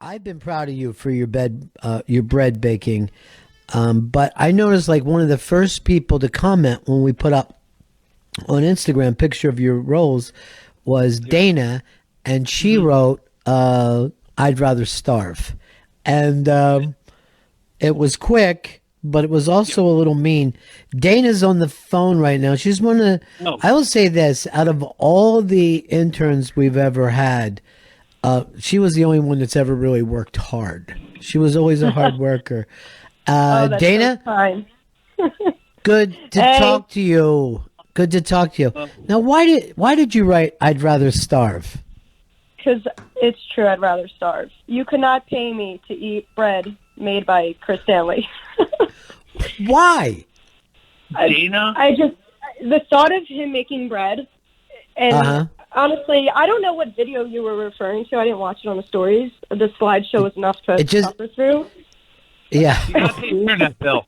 I've been proud of you for your bread baking. But I noticed like one of the first people to comment when we put up on Instagram picture of your rolls was Dana, and she wrote, "I'd rather starve," and it was quick, but it was also a little mean. Dana's on the phone right now. She's one of. I will say this: out of all the interns we've ever had, she was the only one that's ever really worked hard. She was always a hard worker. That's Dana, so fine. good to talk to you. Good to talk to you. Now, why did you write "I'd rather starve"? Because it's true, I'd rather starve. You could not pay me to eat bread made by Chris Stanley. Why? Dana? The thought of him making bread, and honestly, I don't know what video you were referring to. I didn't watch it on the stories. The slideshow was enough to suffer through. Yeah. You got to pay internet bill.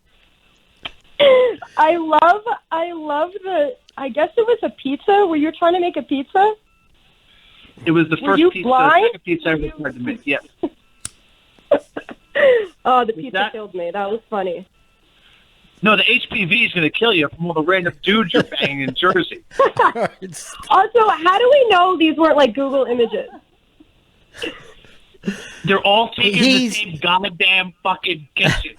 I love I guess it was a pizza. Were you trying to make a pizza? It was the Were first you pizza, blind? second pizza I ever tried to make. Yes. Oh, the pizza killed me. That was funny. No, the HPV is going to kill you from all the random dudes you're banging in Jersey. Also, how do we know these weren't like Google images? They're all taking the same goddamn fucking kitchen.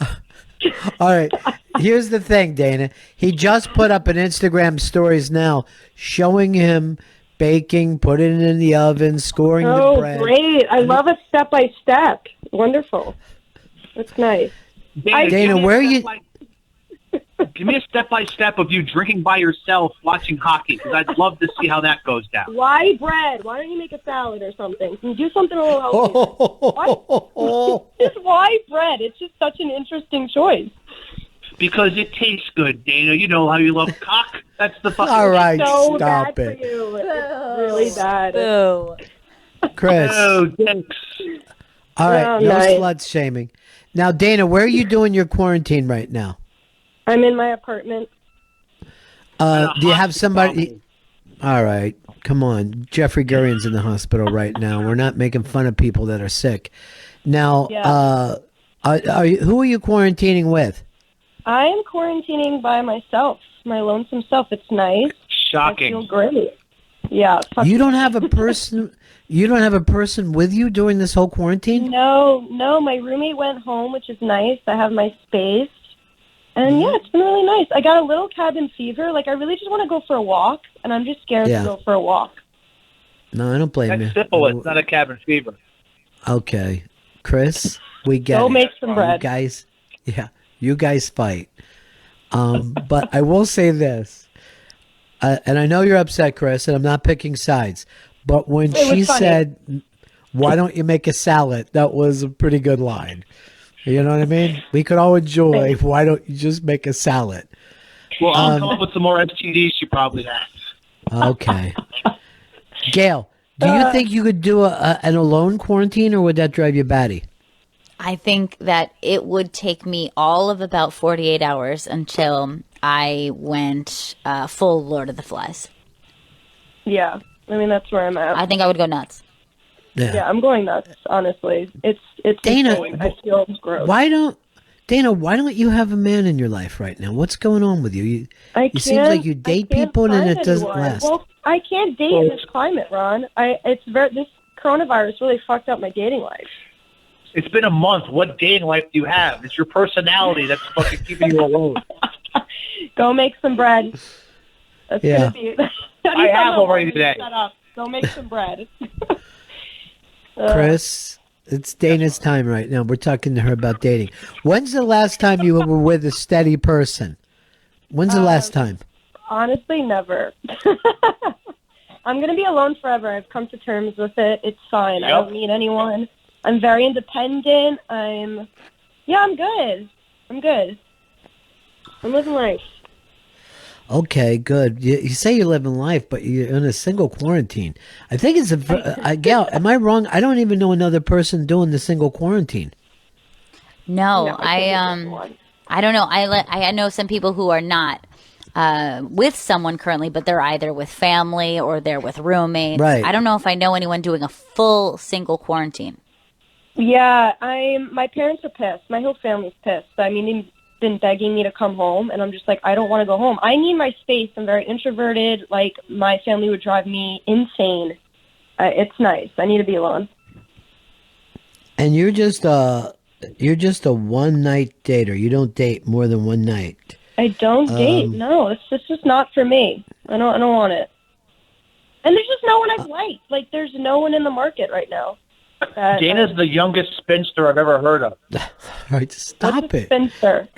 All right. Here's the thing, Dana. He just put up an Instagram stories now showing him baking, putting it in the oven, scoring the bread. Oh, great. I love it step by step. Wonderful. That's nice. Dana, where are you? Give me a step-by-step of you drinking by yourself, watching hockey, because I'd love to see how that goes down. Why bread? Why don't you make a salad or something? Can you do something a little healthy? Just why bread? It's just such an interesting choice. Because it tastes good, Dana. You know how you love cock. That's the fucking. All right, so stop bad it. For you. It's really bad. Chris. Oh, thanks. All right, no nice. slut shaming. Now, Dana, where are you doing your quarantine right now? I'm in my apartment. Do you have somebody? All right, come on. Jeffrey Gurian's in the hospital right now. We're not making fun of people that are sick. Now, who are you quarantining with? I am quarantining by myself, my lonesome self. It's nice. Shocking. I feel great. Yeah. You don't have a person. You don't have a person with you during this whole quarantine? No. My roommate went home, which is nice. I have my space. And yeah, it's been really nice. I got a little cabin fever. Like, I really just want to go for a walk, and I'm just scared to go for a walk. No, I don't blame you. That's syphilis, not a cabin fever. Okay. Chris, we get Go it. make some bread. You guys fight. But I will say this, and I know you're upset, Chris, and I'm not picking sides, but when she said, "Why don't you make a salad?" that was a pretty good line. You know what I mean? We could all enjoy. Why don't you just make a salad? Well, I'll come up with some more STDs she probably has. Okay. Gail, do you think you could do an alone quarantine, or would that drive you batty? I think that it would take me all of about 48 hours until I went full Lord of the Flies. Yeah. I mean, that's where I'm at. I think I would go nuts. Yeah, I'm going nuts, honestly. It's Dana, insane. I feel gross. Why don't you have a man in your life right now? What's going on with you? You seem like you date people and it doesn't last. Well, I can't date in this climate, Ron. This coronavirus really fucked up my dating life. It's been a month. What dating life do you have? It's your personality that's fucking keeping you alone. Go make some bread. That's gonna be. I have already today. Shut up. Go make some bread. Chris, it's Dana's time right now. We're talking to her about dating. When's the last time you were with a steady person? When's the last time? Honestly, never. I'm going to be alone forever. I've come to terms with it. It's fine. Yep. I don't need anyone. I'm very independent. I'm good. I'm living life. Okay, good. You say you're living life, but you're in a single quarantine. I think it's Gail, am I wrong? I don't even know another person doing the single quarantine. No, I don't know. I know some people who are not with someone currently, but they're either with family or they're with roommates. Right. I don't know if I know anyone doing a full single quarantine. Yeah, my parents are pissed. My whole family's pissed. I mean, they've been begging me to come home, and I'm just like, I don't want to go home. I need my space. I'm very introverted. Like, my family would drive me insane. It's nice. I need to be alone. And you're just a one night dater. You don't date more than one night. I don't date. No, it's just not for me. I don't want it. And there's just no one I've liked. Like, there's no one in the market right now. Dana's the youngest spinster I've ever heard of. All right, stop What's a it. spinster?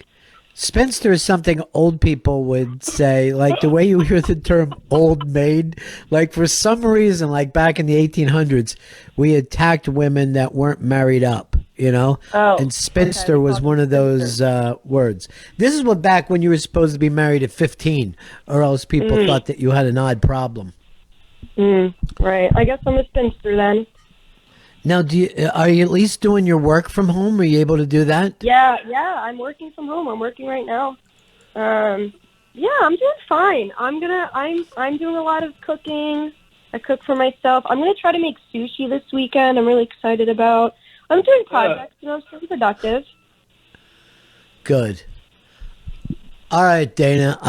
Spinster is something old people would say, like the way you hear the term old maid. Like, for some reason, like back in the 1800s, we attacked women that weren't married up, you know? Oh, and spinster okay, was one of those words. This is what back when you were supposed to be married at 15, or else people thought that you had an odd problem. Right. I guess I'm a spinster then. Now, are you at least doing your work from home? Are you able to do that? Yeah, I'm working from home. I'm working right now. Yeah, I'm doing fine. I'm doing a lot of cooking. I cook for myself. I'm gonna try to make sushi this weekend. I'm really excited about. I'm doing projects, staying productive. Good. All right, Dana.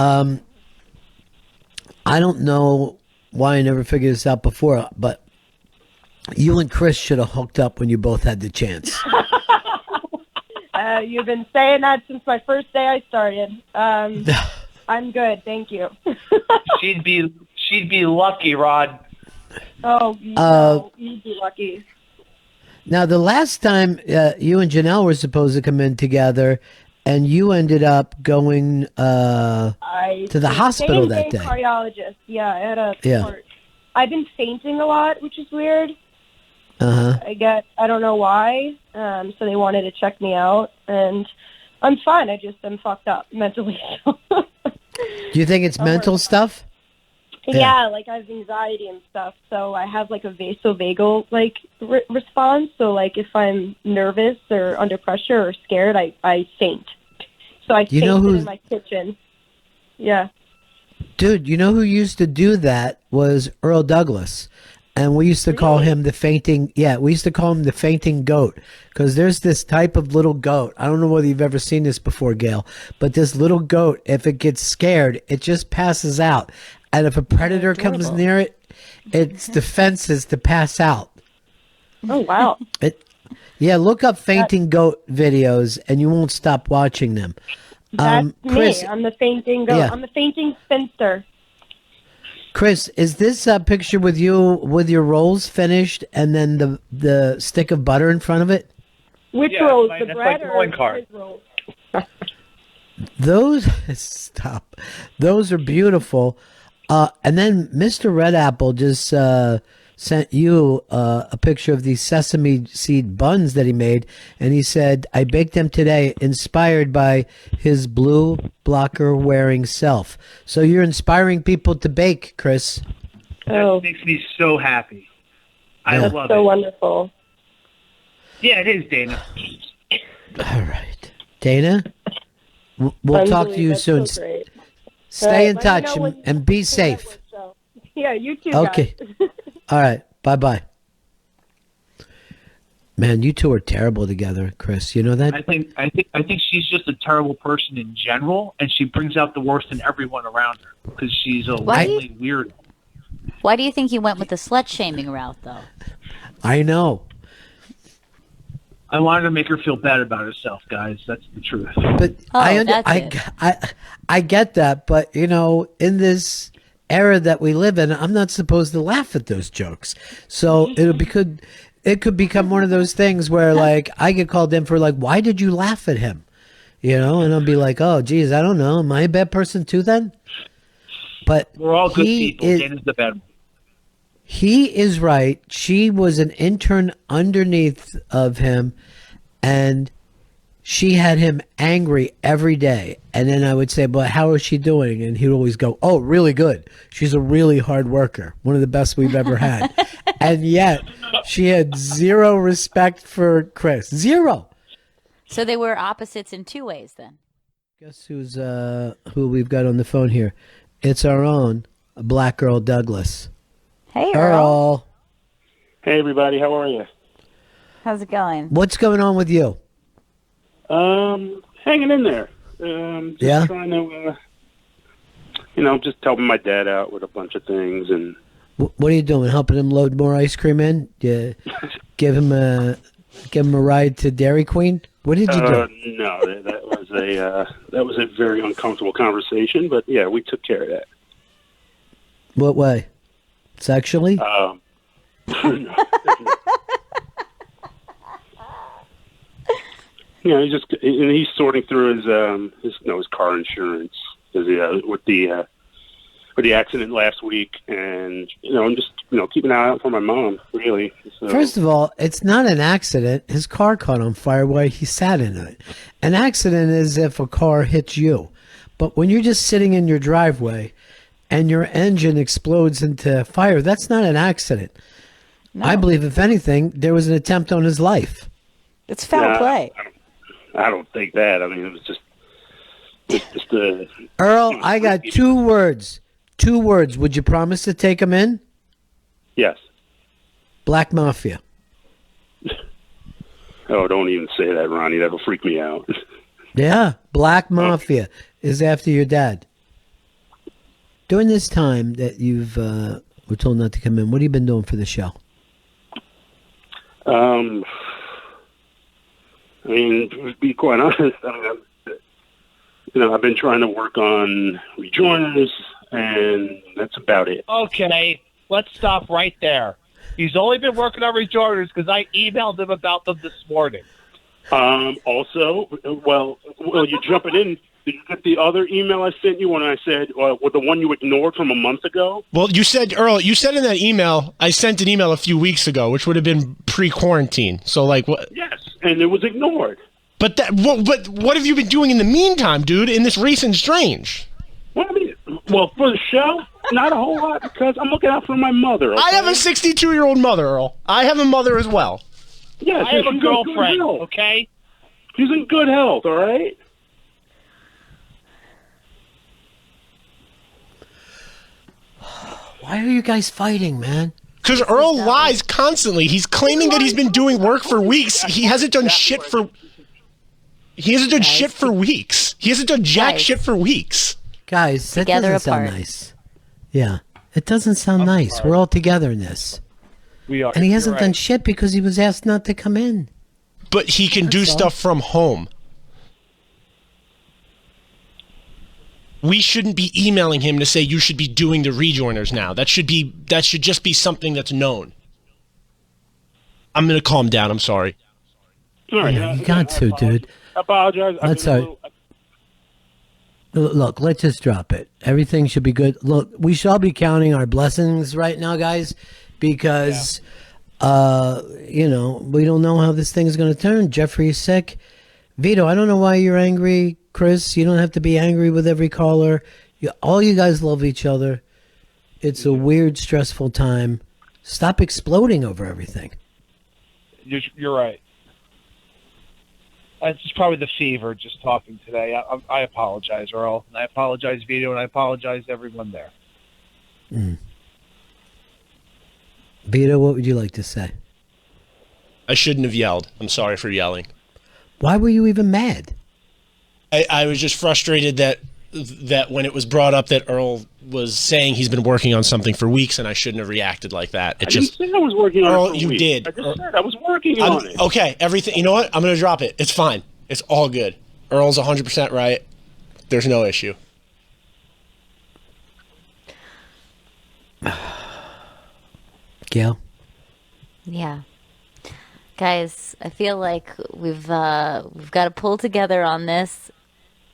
I don't know why I never figured this out before, but you and Chris should have hooked up when you both had the chance. You've been saying that since my first day I started. I'm good, thank you. She'd be lucky, Rod. Oh, no, you'd be lucky. Now, the last time you and Janelle were supposed to come in together, and you ended up going to the hospital that day. Cardiologist. Yeah, I had a heart. I've been fainting a lot, which is weird. I don't know why. So they wanted to check me out, and I'm fine. I'm fucked up mentally. Do you think it's mental stuff? Yeah, like I have anxiety and stuff. So I have like a vasovagal response. So like if I'm nervous or under pressure or scared, I faint. So I fainted in my kitchen. Yeah. Dude, you know who used to do that was Earl Douglas. And we used to call him the fainting, we used to call him the fainting goat, because there's this type of little goat. I don't know whether you've ever seen this before, Gail, but this little goat, if it gets scared, it just passes out. And if a predator comes near it, its defense is to pass out. Oh, wow. Look up fainting goat videos, and you won't stop watching them. That's Chris, me. I'm the fainting goat. Yeah. I'm the fainting spinster. Chris, is this a picture with you with your rolls finished and then the stick of butter in front of it? Which rolls? The bread or his rolls? Those are beautiful. And then Mr. Red Apple just sent you a picture of these sesame seed buns that he made, and he said, I baked them today, inspired by his blue blocker wearing self. So you're inspiring people to bake, Chris. That makes me so happy. I love it. So wonderful. Yeah, it is, Dana. All right. Dana, we'll talk to you soon. So Stay in touch and be safe. Yeah, you too, okay. guys. All right. Bye-bye. Man, you two are terrible together, Chris. You know that? I think she's just a terrible person in general, and she brings out the worst in everyone around her because she's a lonely weirdo. Why do you think you went with the slut-shaming route, though? I know. I wanted to make her feel bad about herself, guys. That's the truth. But I get that, but in this era that we live in, I'm not supposed to laugh at those jokes. So it could become one of those things where like I get called in for like, why did you laugh at him? And I'll be like, oh geez, I don't know. Am I a bad person too then? But we're all good people. Dana's the bad one. He is right. She was an intern underneath of him, and she had him angry every day. And then I would say, but how is she doing? And he'd always go, oh, really good. She's a really hard worker. One of the best we've ever had. And yet she had zero respect for Chris. Zero. So they were opposites in two ways then. Guess who we've got on the phone here? It's our own Black Earl Douglas. Hey, Earl. Hey, everybody. How are you? How's it going? What's going on with you? Hanging in there. Just trying to, just helping my dad out with a bunch of things. And What are you doing? Helping him load more ice cream in? You give him a ride to Dairy Queen? What did you do? No, that was a very uncomfortable conversation. But yeah, we took care of that. What way? Sexually? He's sorting through his car insurance with the accident last week, and I'm just keeping an eye out for my mom. Really. So. First of all, it's not an accident. His car caught on fire while he sat in it. An accident is if a car hits you, but when you're just sitting in your driveway and your engine explodes into fire, that's not an accident. No. I believe, if anything, there was an attempt on his life. It's foul play. I don't think that. I mean, it was just Earl, I got 2 words. 2 words. Would you promise to take him in? Yes. Black Mafia. Oh, don't even say that, Ronnie. That'll freak me out. Yeah, Black Mafia is after your dad. During this time that you've were told not to come in, what have you been doing for the show? I mean, to be quite honest, I've been trying to work on rejoiners, and that's about it. Okay, let's stop right there. He's only been working on rejoiners because I emailed him about them this morning. Also, well, you're jumping in. Did you get the other email I sent you when I said, with the one you ignored from a month ago? Well, you said, Earl, in that email, I sent an email a few weeks ago, which would have been pre-quarantine. So, like, what? Yes, and it was ignored. But what have you been doing in the meantime, dude, in this recent strange? Well, for the show, not a whole lot, because I'm looking out for my mother. Okay? I have a 62-year-old mother, Earl. I have a mother as well. Yes, I have a girlfriend, okay? She's in good health, all right? Why are you guys fighting, man? Because Earl lies constantly. He's claiming that he's been doing work for weeks. He hasn't done shit for... He hasn't done shit for weeks. He hasn't done jack shit for weeks. Guys, that doesn't sound nice. Yeah, it doesn't sound nice. We're all together in this. We are. And he hasn't done shit because he was asked not to come in. But he can do stuff from home. We shouldn't be emailing him to say you should be doing the rejoiners now. That should just be something that's known. I'm gonna calm down. I'm sorry. All right, you got to, dude. I apologize. That's all right. Look, let's just drop it. Everything should be good. Look, we should all be counting our blessings right now, guys, because we don't know how this thing is going to turn. Jeffrey's sick. Vito, I don't know why you're angry. Chris, you don't have to be angry with every caller. All you guys love each other. It's a weird, stressful time. Stop exploding over everything. You're right. It's just probably the fever just talking today. I apologize, Earl. And I apologize, Vito, and I apologize to everyone there. Vito, what would you like to say? I shouldn't have yelled. I'm sorry for yelling. Why were you even mad? I was just frustrated that when it was brought up that Earl was saying he's been working on something for weeks, and I shouldn't have reacted like that. I didn't say I was working on Earl, it for you weeks. did. I just said I was working on it. Okay, everything. You know what? I'm going to drop it. It's fine. It's all good. Earl's 100% right. There's no issue. Gail? Yeah. Guys, I feel like we've got to pull together on this.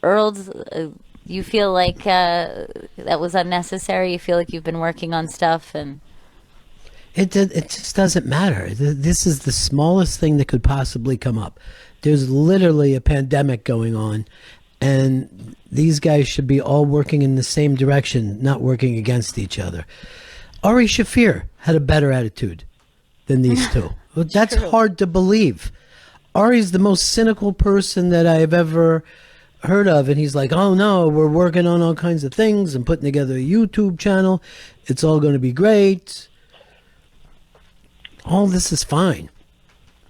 Earl's, you feel like that was unnecessary? You feel like you've been working on stuff and... It just doesn't matter. This is the smallest thing that could possibly come up. There's literally a pandemic going on, and these guys should be all working in the same direction, not working against each other. Ari Shaffir had a better attitude than these two. That's hard to believe. Ari's the most cynical person that I've ever heard of, and he's like, oh no, we're working on all kinds of things and putting together a YouTube channel. It's all going to be great. All this is fine.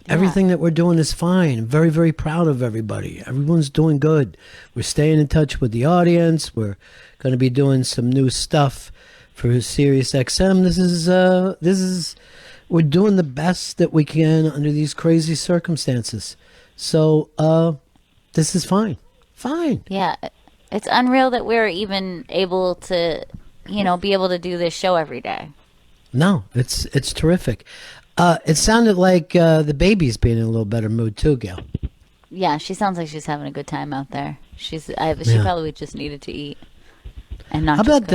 Everything that we're doing is fine. I'm very, very proud of everybody. Everyone's doing good. We're staying in touch with the audience. We're going to be doing some new stuff for Sirius XM. We're doing the best that we can under these crazy circumstances. So, this is fine. Fine. Yeah. It's unreal that we're even able to, be able to do this show every day. No, it's terrific. It sounded like the baby's being in a little better mood too, Gail. Yeah, she sounds like she's having a good time out there. She probably just needed to eat and not. How about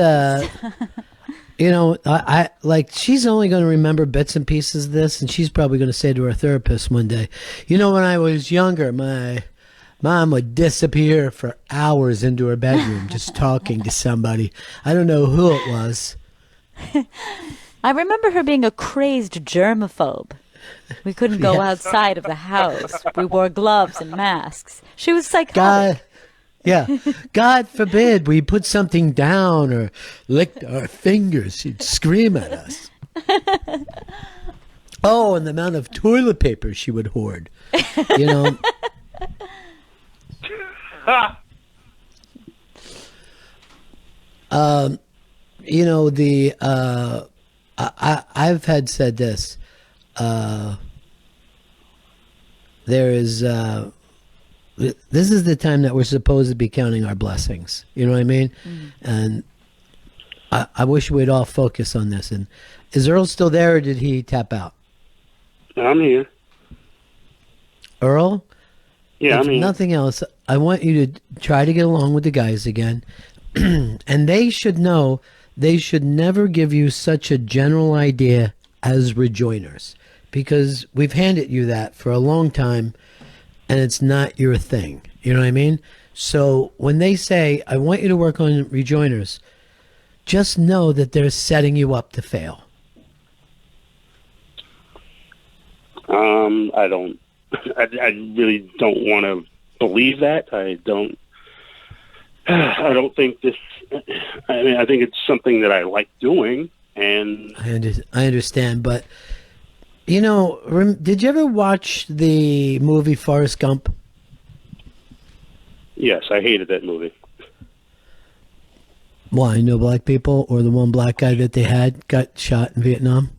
I like she's only going to remember bits and pieces of this, and she's probably going to say to her therapist one day, when I was younger, my mom would disappear for hours into her bedroom just talking to somebody. I don't know who it was. I remember her being a crazed germaphobe. We couldn't go outside of the house. We wore gloves and masks. She was psychotic. God forbid we put something down or licked our fingers. She'd scream at us. Oh, and the amount of toilet paper she would hoard. I've had said this. There is this is the time that we're supposed to be counting our blessings. You know what I mean? Mm-hmm. And I wish we'd all focus on this. And is Earl still there, or did he tap out? I'm here. Earl? Yeah, if nothing else, I want you to try to get along with the guys again. And they should know they should never give you such a general idea as rejoiners, because we've handed you that for a long time and it's not your thing. You know what I mean? So when they say, I want you to work on rejoiners, just know that they're setting you up to fail. I really don't want to believe that. I don't think this. I mean, I think it's something that I like doing, and I understand. But did you ever watch the movie Forrest Gump? Yes, I hated that movie. Why? No black people, or the one black guy that they had got shot in Vietnam?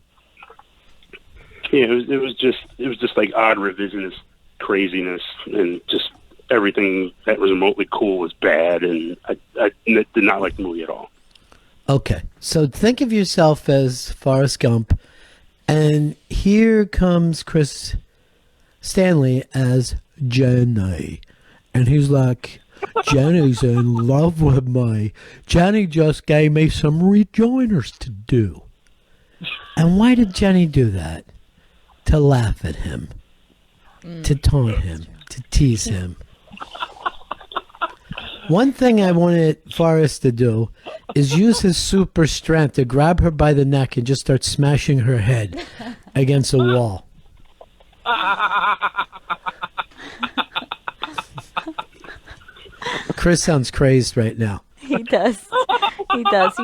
Yeah, it was just like odd revisionist craziness, and just everything that was remotely cool was bad, and I did not like the movie at all. Okay, so think of yourself as Forrest Gump, and here comes Chris Stanley as Jenny, and he's like, Jenny's in love with me. Jenny just gave me some rejoiners to do. And why did Jenny do that? To laugh at him, to taunt him, to tease him. One thing I wanted Forrest to do is use his super strength to grab her by the neck and just start smashing her head against a wall. Chris sounds crazed right now. He does. He does.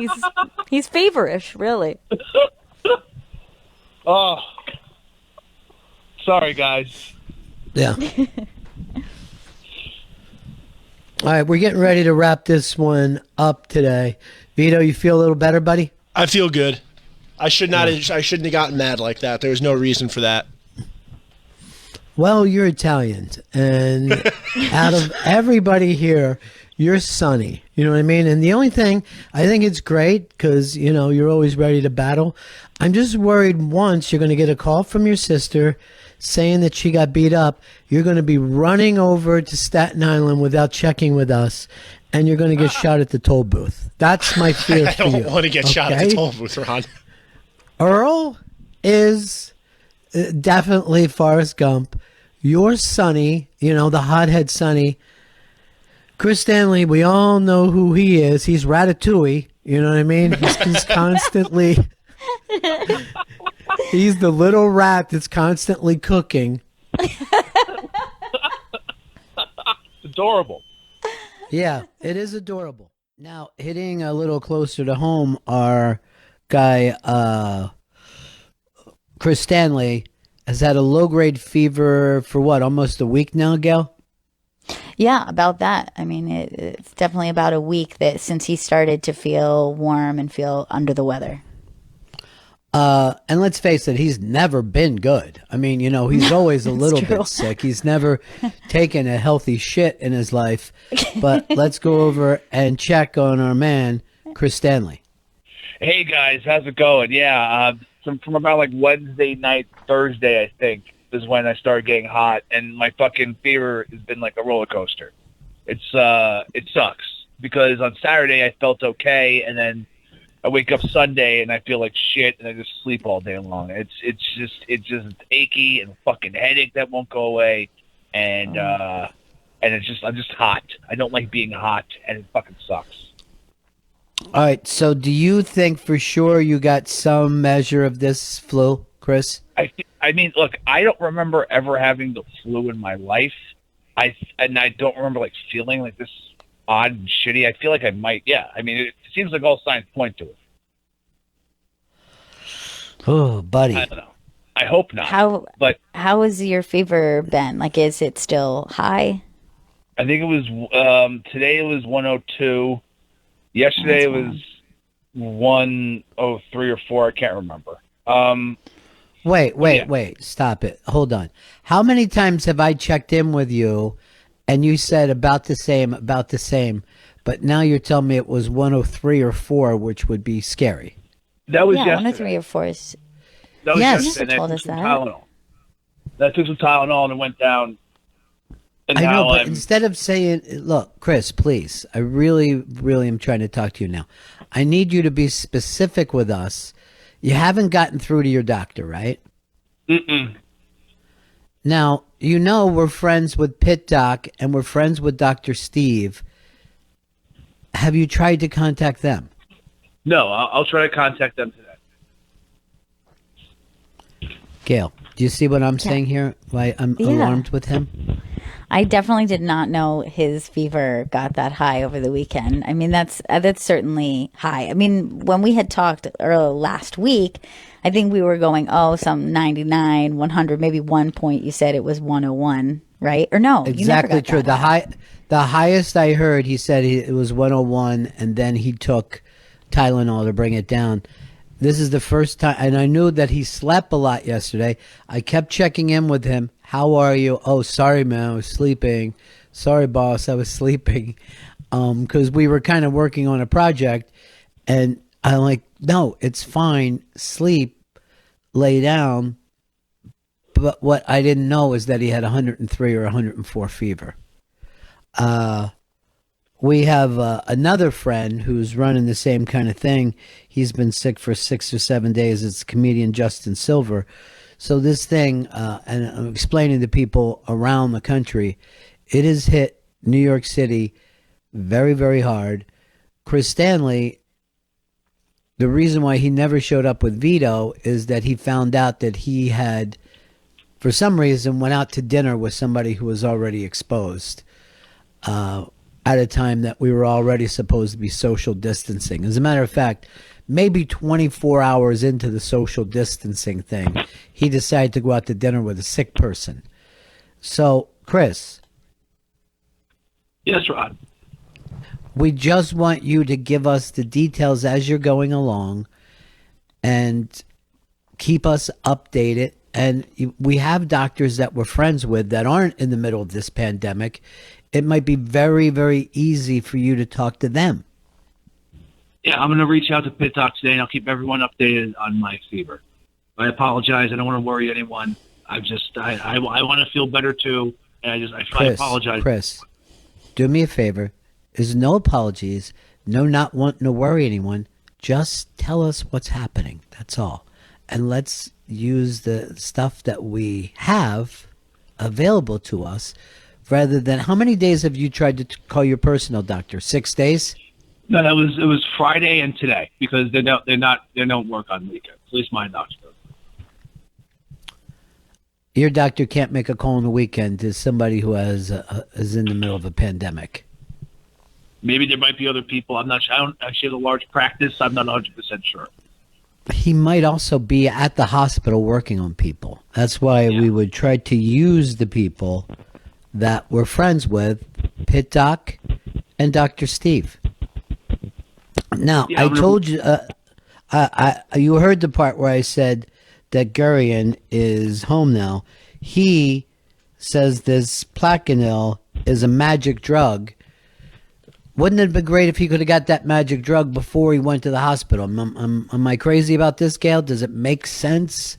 He's feverish, really. Oh. Sorry, guys. Yeah. All right, we're getting ready to wrap this one up today. Vito, you feel a little better, buddy? I feel good. I shouldn't have gotten mad like that. There was no reason for that. Well, you're Italian, and out of everybody here, you're sunny. You know what I mean? And the only thing, I think it's great because, you're always ready to battle. I'm just worried once you're going to get a call from your sister saying that she got beat up, you're going to be running over to Staten Island without checking with us, and you're going to get shot at the toll booth. That's my fear for you. I don't want to get shot at the toll booth, Ron. Earl is definitely Forrest Gump. You're Sonny, the hothead Sonny. Chris Stanley, we all know who he is. He's Ratatouille. You know what I mean? He's constantly... He's the little rat that's constantly cooking. Adorable. Yeah, it is adorable. Now, hitting a little closer to home, our guy, Chris Stanley, has had a low-grade fever for what, almost a week now, Gail? Yeah, about that. I mean, it's definitely about a week that since he started to feel warm and feel under the weather. And let's face it, he's never been good. I mean, he's always a little bit sick. He's never taken a healthy shit in his life. But let's go over and check on our man, Chris Stanley. Hey, guys. How's it going? Yeah, from about like Wednesday night, Thursday, I think, is when I started getting hot. And my fucking fever has been like a roller coaster. It sucks. Because on Saturday, I felt okay. And then I wake up Sunday and I feel like shit, and I just sleep all day long. It's just achy and fucking headache that won't go away, and I'm just hot. I don't like being hot, and it fucking sucks. All right. So, do you think for sure you got some measure of this flu, Chris? I mean, look, I don't remember ever having the flu in my life. I don't remember like feeling like this odd and shitty. I feel like I might. Yeah. I mean, it seems like all signs point to it. Oh, buddy. I don't know. I hope not. How has your fever been? Like, is it still high? I think it was today. It was 102. Yesterday it was 103 or 4. I can't remember. Wait. Stop it. Hold on. How many times have I checked in with you and you said about the same, but now you're telling me it was 103 or 4, which would be scary. That was yesterday. 103 or 4 is... That was Yes. yesterday. You told us that. Tylenol. I took some Tylenol and it went down. And I know, now but instead of saying, look, Chris, please, I really, really am trying to talk to you now. I need you to be specific with us. You haven't gotten through to your doctor, right? Mm-mm. Now, we're friends with Pit Doc and we're friends with Dr. Steve. Have you tried to contact them? No, I'll try to contact them today. Gail, do you see what I'm saying here? Why I'm alarmed with him? I definitely did not know his fever got that high over the weekend. I mean, that's certainly high. I mean, when we had talked Earl last week, I think we were going, some 99, 100, maybe 1 point. You said it was 101, right? Or no? Exactly true. The highest I heard, he said it was 101, and then he took Tylenol to bring it down. This is the first time, and I knew that he slept a lot yesterday. I kept checking in with him. How are you? Oh, sorry, man, I was sleeping. Sorry, boss, I was sleeping. Because we were kind of working on a project, and I'm like, no, it's fine. Sleep, lay down. But what I didn't know is that he had 103 or 104 fever. We have another friend who's running the same kind of thing. He's been sick for 6 or 7 days. It's comedian Justin Silver. So this thing, and I'm explaining to people around the country, it has hit New York City very, very hard. Chris Stanley, the reason why he never showed up with Vito is that he found out that he had, for some reason, went out to dinner with somebody who was already exposed. At a time that we were already supposed to be social distancing. As a matter of fact, maybe 24 hours into the social distancing thing, he decided to go out to dinner with a sick person. So, Chris. Yes, Rod. We just want you to give us the details as you're going along and keep us updated. And we have doctors that we're friends with that aren't in the middle of this pandemic. It might be very, very easy for you to talk to them. Yeah, I'm going to reach out to Pit Doc today, and I'll keep everyone updated on my fever. I apologize. I don't want to worry anyone. I want to feel better too, and I apologize. Chris, do me a favor. There's no apologies, no not wanting to worry anyone. Just tell us what's happening. That's all. And let's use the stuff that we have available to us rather than, how many days have you tried to call your personal doctor? 6 days? No, it was Friday and today because they don't work on weekends. At least my doctor does. Your doctor can't make a call on the weekend to somebody who is in the middle of a pandemic. Maybe there might be other people. I'm not sure. I don't actually have a large practice. I'm not 100% sure. he might also be at the hospital working on people. That's why we would try to use the people that we're friends with, Pit Doc and Dr. Steve. Now, I told you, you heard the part where I said that Gurion is home now. He says this Plaquenil is a magic drug. Wouldn't it have been great if he could have got that magic drug before he went to the hospital? Am I crazy about this, Gail? Does it make sense?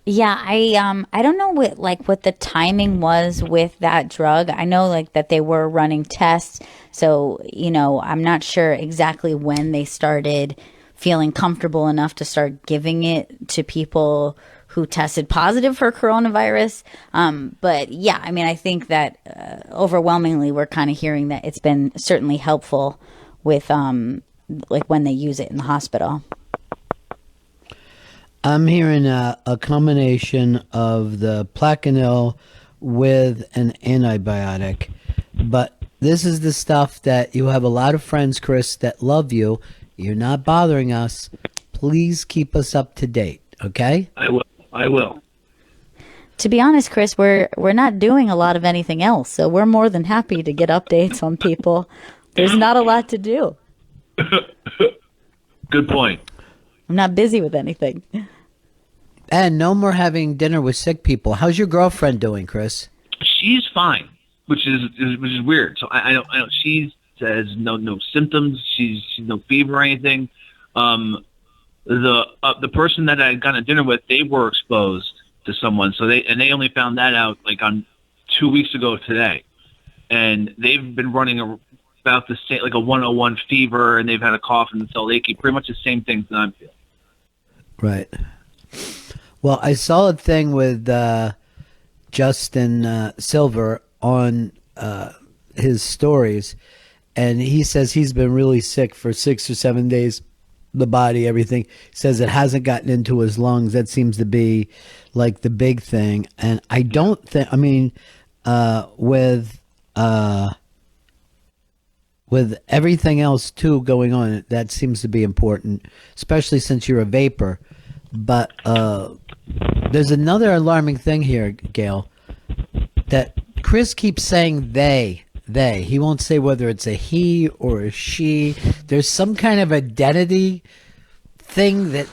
Yeah, I don't know what the timing was with that drug. I know that they were running tests, so I'm not sure exactly when they started feeling comfortable enough to start giving it to people who tested positive for coronavirus. But yeah, I mean, I think that overwhelmingly we're kind of hearing that it's been certainly helpful with when they use it in the hospital. I'm hearing a combination of the Plaquenil with an antibiotic, but this is the stuff that you have a lot of friends, Chris, that love you. You're not bothering us. Please keep us up to date, okay? I will. To be honest, Chris, we're not doing a lot of anything else, so we're more than happy to get updates on people. There's not a lot to do. Good point. I'm not busy with anything. And no more having dinner with sick people. How's your girlfriend doing, Chris? She's fine, which is weird. So I don't. She says no symptoms. She's no fever or anything. The person that I got a dinner with, they were exposed to someone. So they only found that out on 2 weeks ago today, and they've been running about the same, like a 101 fever, and they've had a cough and it's all achy. Pretty much the same things that I'm feeling. Right. Well, I saw a thing with Justin Silver on his stories, and he says he's been really sick for 6 or 7 days. The body, everything. He says it hasn't gotten into his lungs. That seems to be like the big thing. And I don't think, I mean, with everything else too going on, that seems to be important, especially since you're a vapor. But there's another alarming thing here, Gail, that Chris keeps saying they. He won't say whether it's a he or a she. There's some kind of identity thing that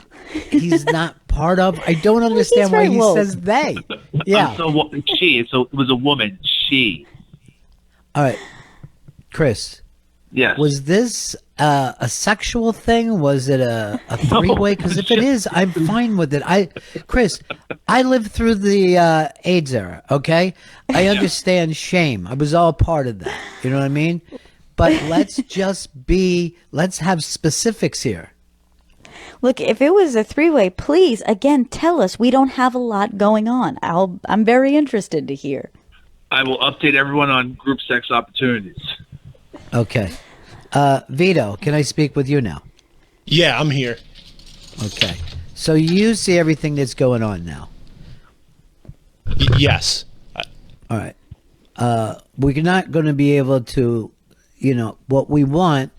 he's not part of. I don't understand why he says they. Yeah. So it was a woman. She. All right, Chris. Yes. Was this a sexual thing? Was it a three-way? Because if it is, I'm fine with it. Chris, I lived through the AIDS era, okay? I understand shame. I was all part of that. You know what I mean? But let's have specifics here. Look, if it was a three-way, please, again, tell us. We don't have a lot going on. I'm very interested to hear. I will update everyone on group sex opportunities. Okay. Vito, can I speak with you now? Yeah, I'm here. Okay. So you see everything that's going on now? Yes. All right. We're not going to be able to, what we want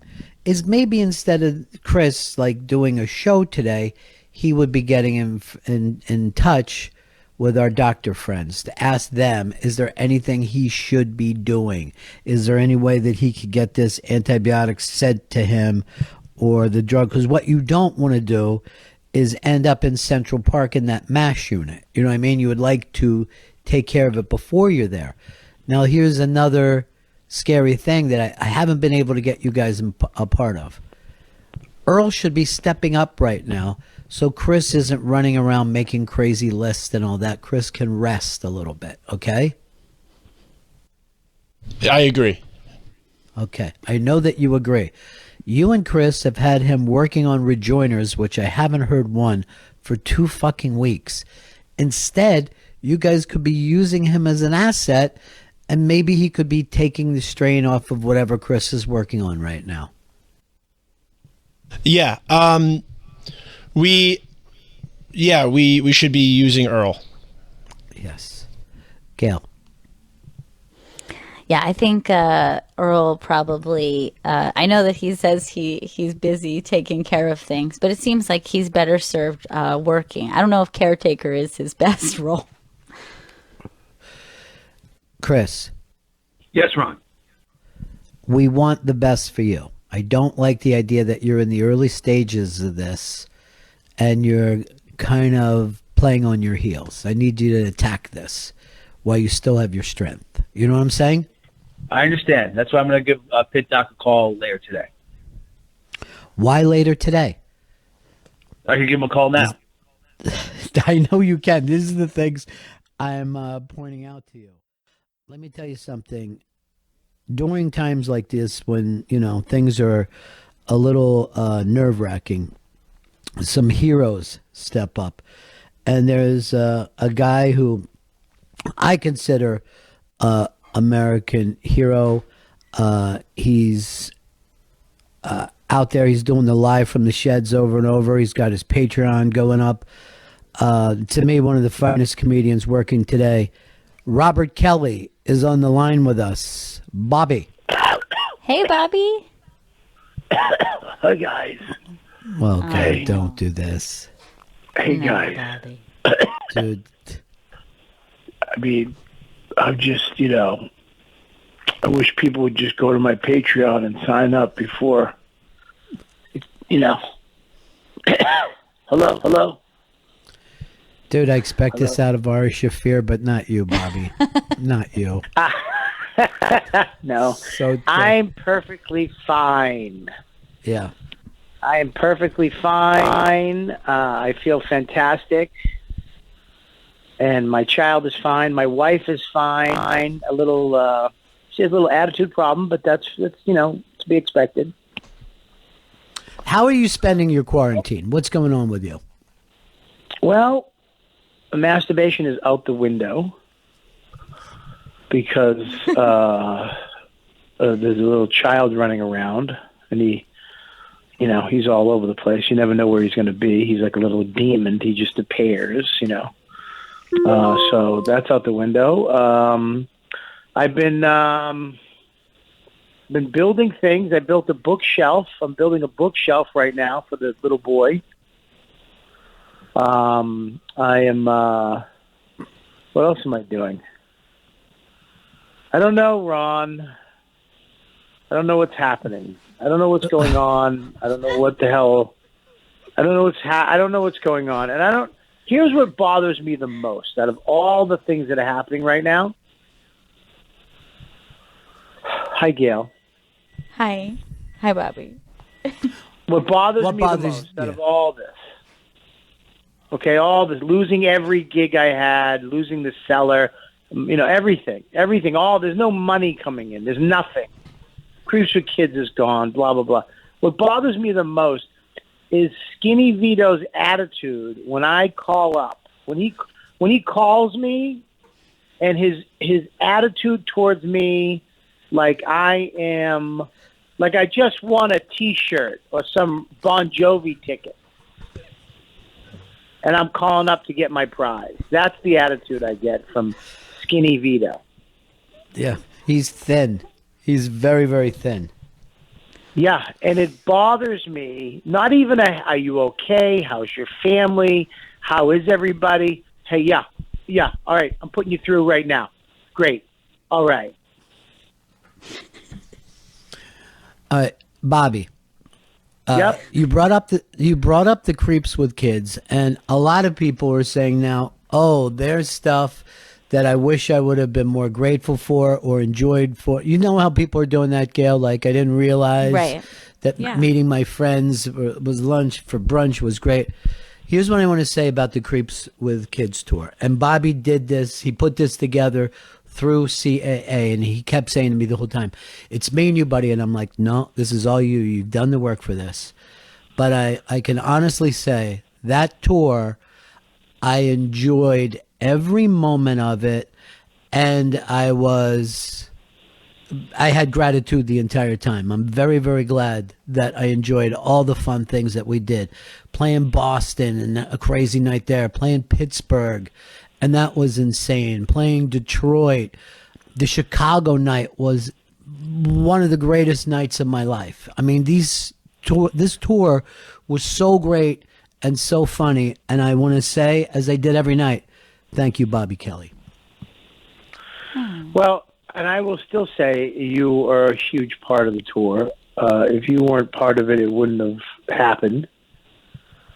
is maybe instead of Chris doing a show today, he would be getting in touch with our doctor friends to ask them, is there anything he should be doing? Is there any way that he could get this antibiotic sent to him or the drug? Because what you don't want to do is end up in Central Park in that MASH unit. You know what I mean? You would like to take care of it before you're there. Now, here's another scary thing that I haven't been able to get you guys a part of. Earl should be stepping up right now so Chris isn't running around making crazy lists and all that. Chris can rest a little bit, okay? I agree. Okay. I know that you agree. You and Chris have had him working on rejoiners, which I haven't heard one, for 2 fucking weeks. Instead, you guys could be using him as an asset, and maybe he could be taking the strain off of whatever Chris is working on right now. Yeah. We should be using Earl. Yes. Gail. Yeah, I think Earl probably. I know that he says he's busy taking care of things, but it seems like he's better served working. I don't know if caretaker is his best role. Chris, Yes, Ron. we want the best for you. I don't like the idea that you're in the early stages of this and you're kind of playing on your heels. I need you to attack this while you still have your strength. You know what I'm saying? I understand. That's why I'm going to give Pit Doc a call later today. Why later today? I can give him a call now. I know you can. These are the things I'm pointing out to you. Let me tell you something. During times like this, when things are a little nerve-wracking, some heroes step up, and there's a guy who I consider American hero. He's out there. He's doing the live from the sheds over and over. He's got his Patreon going up. To me, one of the finest comedians working today. Robert Kelly is on the line with us. Bobby. Hey, Bobby. Hi, guys. Well, okay, don't do this. Hey, No, guys. Bobby. Dude. I mean, I'm just, I wish people would just go to my Patreon and sign up before, Hello? Dude, I expect this out of Ari Shafir, but not you, Bobby. Not you. No. So I'm perfectly fine. yeah. I am perfectly fine. I feel fantastic. And my child is fine. My wife is fine. She has a little attitude problem, but that's to be expected. How are you spending your quarantine? What's going on with you? Well, masturbation is out the window because there's a little child running around, and he's all over the place. You never know where he's going to be. He's like a little demon. He just appears, So that's out the window. I've been building things. I built a bookshelf. I'm building a bookshelf right now for the little boy. I am, what else am I doing? I don't know, Ron. I don't know what's happening. I don't know what's going on. I don't know what the hell. I don't know I don't know what's going on. And here's what bothers me the most out of all the things that are happening right now. Hi, Gail. Hi, Bobby. What bothers me the most out of all this. Okay, all this, losing every gig I had, losing the cellar, everything, there's no money coming in. There's nothing. Creeps with Kids is gone, blah, blah, blah. What bothers me the most is Skinny Vito's attitude when I call up. When he calls me and his attitude towards me like I just won a T-shirt or some Bon Jovi ticket. And I'm calling up to get my prize. That's the attitude I get from Skinny Vito. Yeah, he's thin. He's very, very thin. Yeah, and it bothers me. Not even are you okay? How's your family? How is everybody? Hey, yeah, all right, I'm putting you through right now. Great, all right. Bobby. Yep. You brought up the Creeps with Kids, and a lot of people are saying now, oh, there's stuff that I wish I would have been more grateful for or enjoyed for. You know how people are doing that, Gail? Like, I didn't realize that meeting my friends was lunch for brunch was great. Here's what I want to say about the Creeps with Kids tour. And Bobby did this. He put this together through CAA, and he kept saying to me the whole time, it's me and you, buddy. And I'm like, no, this is all you. You've done the work for this. But I can honestly say that tour, I enjoyed every moment of it, and I had gratitude the entire time. I'm very, very glad that I enjoyed all the fun things that we did. Playing Boston and a crazy night there, playing Pittsburgh, and that was insane. Playing Detroit, the Chicago night was one of the greatest nights of my life. I mean, this tour was so great and so funny. And I want to say, as I did every night, thank you, Bobby Kelly. Well, and I will still say you are a huge part of the tour. If you weren't part of it, it wouldn't have happened.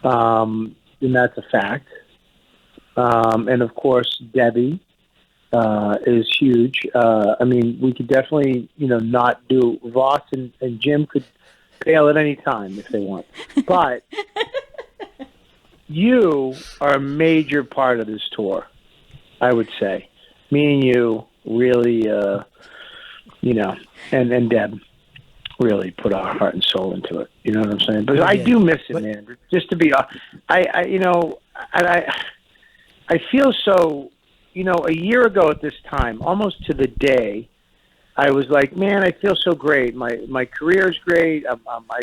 And that's a fact. And of course, Debbie is huge. I mean, we could definitely, not do Voss and Jim could bail at any time if they want. But you are a major part of this tour, I would say. Me and you really, and Deb really put our heart and soul into it. You know what I'm saying? But I do miss it, man. Just to be, I feel so, a year ago at this time, almost to the day, I was like, man, I feel so great. My career's great. I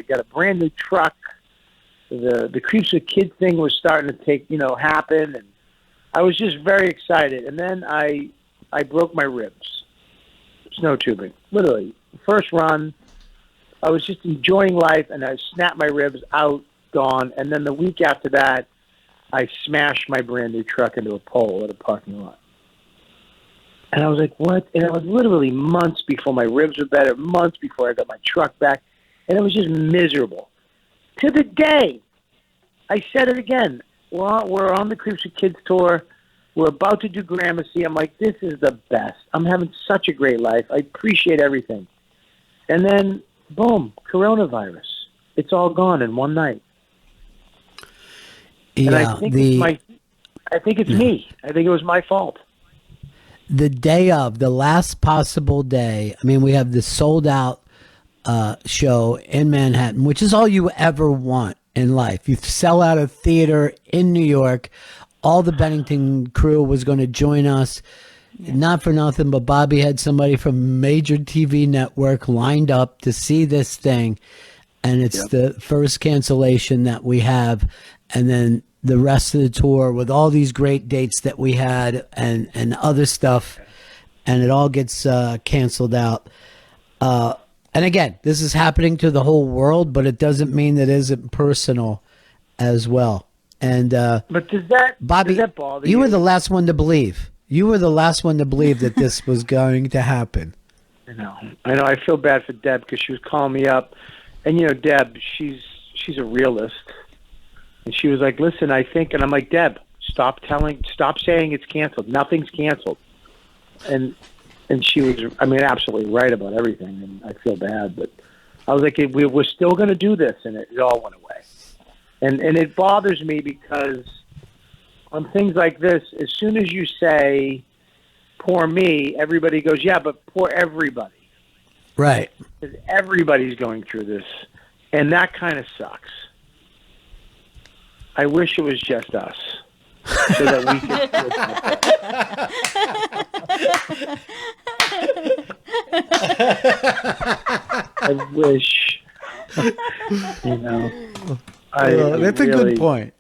got a brand new truck. The Creeps with Kids thing was starting to happen, and I was just very excited. And then I broke my ribs, snow tubing, literally. First run, I was just enjoying life, and I snapped my ribs out, gone. And then the week after that, I smashed my brand new truck into a pole at a parking lot. And I was like, what? And it was literally months before my ribs were better, months before I got my truck back. And it was just miserable. To the day, I said it again. Well, we're on the Creeps with Kids tour. We're about to do Gramercy. I'm like, this is the best. I'm having such a great life. I appreciate everything. And then, boom, coronavirus. It's all gone in one night. Yeah, and I think it's me. I think it was my fault. The day of, the last possible day, I mean, we have the sold out show in Manhattan, which is all you ever want in life. You sell out a theater in New York. All the Bennington crew was going to join us. Not for nothing, but Bobby had somebody from a major TV network lined up to see this thing. And it's the first cancellation that we have. And then the rest of the tour with all these great dates that we had and other stuff. And it all gets canceled out. And again, this is happening to the whole world, but it doesn't mean that it isn't personal as well. And but Bobby, does that bother you? You were the last one to believe. You were the last one to believe that this was going to happen. I know. I feel bad for Deb because she was calling me up, and Deb, she's a realist, and she was like, "Listen, I think," and I'm like, "Deb, stop saying it's canceled. Nothing's canceled." And she was, absolutely right about everything, and I feel bad, but I was like, we're still going to do this, and it all went away. And it bothers me because on things like this, as soon as you say, poor me, everybody goes, yeah, but poor everybody. Right. Because everybody's going through this, and that kind of sucks. I wish it was just us. So that we could feel I wish, that's a good point.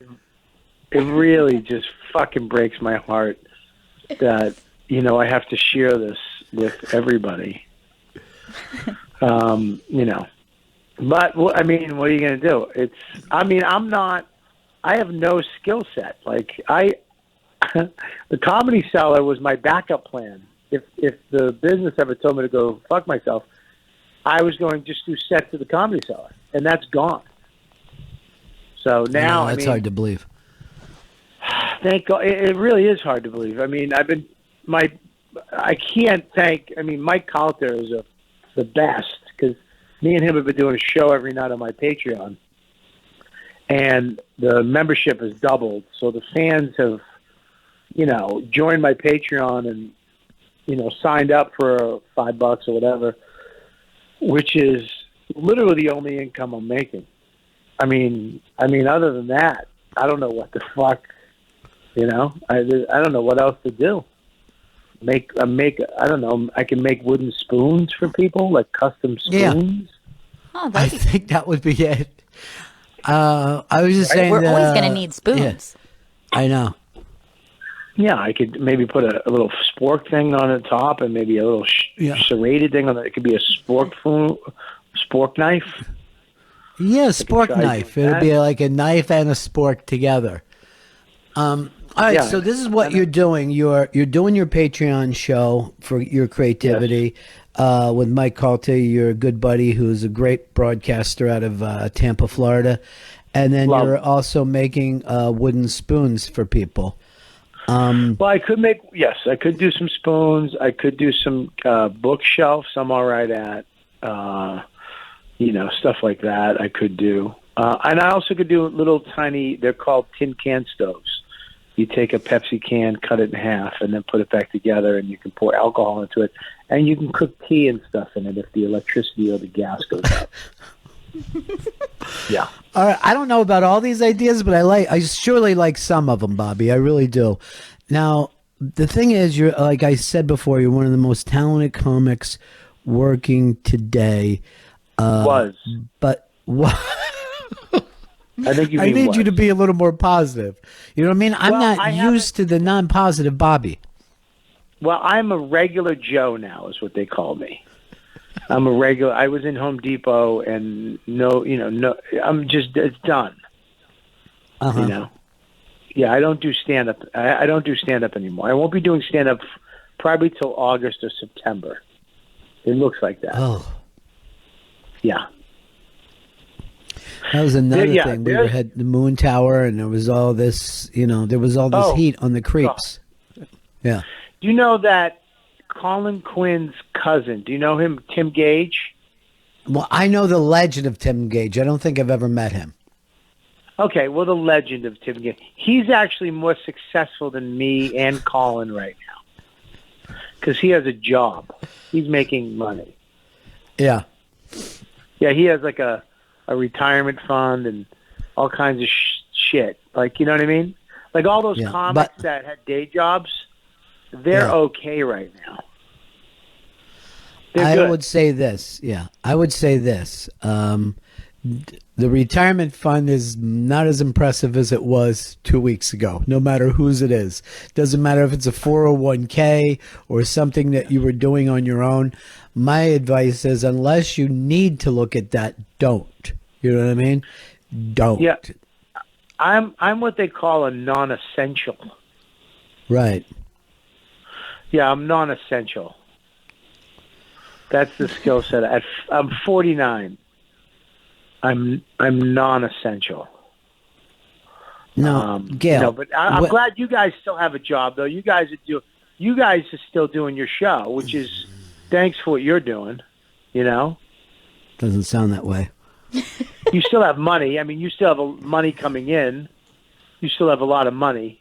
It really just fucking breaks my heart that, I have to share this with everybody. But, what are you going to do? I have no skill set. Like the Comedy Cellar was my backup plan. If the business ever told me to go fuck myself, I was going just to sets to the Comedy Cellar, and that's gone. So now, that's hard to believe. Thank God, it really is hard to believe. I can't thank. Mike Calter is the best because me and him have been doing a show every night on my Patreon. And the membership has doubled. So the fans have, joined my Patreon and, signed up for $5 or whatever, which is literally the only income I'm making. Other than that, I don't know what the fuck, I don't know what else to do. I don't know, I can make wooden spoons for people, like custom spoons. Yeah. Oh, I think that would be it. I was just saying we're always going to need spoons. Yeah, I know. Yeah, I could maybe put a little spork thing on the top, and maybe a little serrated thing on it. It could be a spork knife. Yeah, spork knife. It'll be like a knife and a spork together. All right, so this is what you're doing. You're doing your Patreon show for your creativity with Mike Calta, your good buddy, who's a great broadcaster out of Tampa, Florida, and then you're also making wooden spoons for people. Well, I could do some spoons. I could do some bookshelves. I'm all right at, stuff like that. I could do, and I also could do little tiny. They're called tin can stoves. You take a Pepsi can, cut it in half, and then put it back together, and you can pour alcohol into it, and you can cook tea and stuff in it if the electricity or the gas goes out. Yeah. All right. I don't know about all these ideas, but I surely like some of them, Bobby. I really do. Now, the thing is, you're, like I said before, you're one of the most talented comics working today. But what? I think I need you to be a little more positive. You know what I mean? I'm not used to the non-positive Bobby. Well, I'm a regular Joe now, is what they call me. I'm a regular. I was in Home Depot, and no. I'm just it's done. Yeah, I don't do stand up. I don't do stand up anymore. I won't be doing stand up probably till August or September. It looks like that. Oh, yeah. That was another thing. We had the Moon Tower, and there was all this. There was all this heat on the creeps. Yeah. Do you know that Colin Quinn's cousin? Do you know him, Tim Gage? Well, I know the legend of Tim Gage. I don't think I've ever met him. Okay, well, the legend of Tim Gage. He's actually more successful than me and Colin right now because he has a job. He's making money. Yeah. Yeah, he has like a retirement fund and all kinds of shit. Like, you know what I mean? Like all those comics that had day jobs, they're okay right now. I would say this. Yeah, I would say this. The retirement fund is not as impressive as it was 2 weeks ago, no matter whose it is. Doesn't matter if it's a 401k or something that you were doing on your own. My advice is, unless you need to look at that, don't. You know what I mean? Don't. Yeah. I'm what they call a non-essential. Right. Yeah, I'm non-essential. That's the skill set. I'm 49. I'm non-essential. No, Gail. But I'm glad you guys still have a job, though. You guys are still doing your show, which is thanks for what you're doing. Doesn't sound that way. You still have money. I mean, you still have money coming in. You still have a lot of money.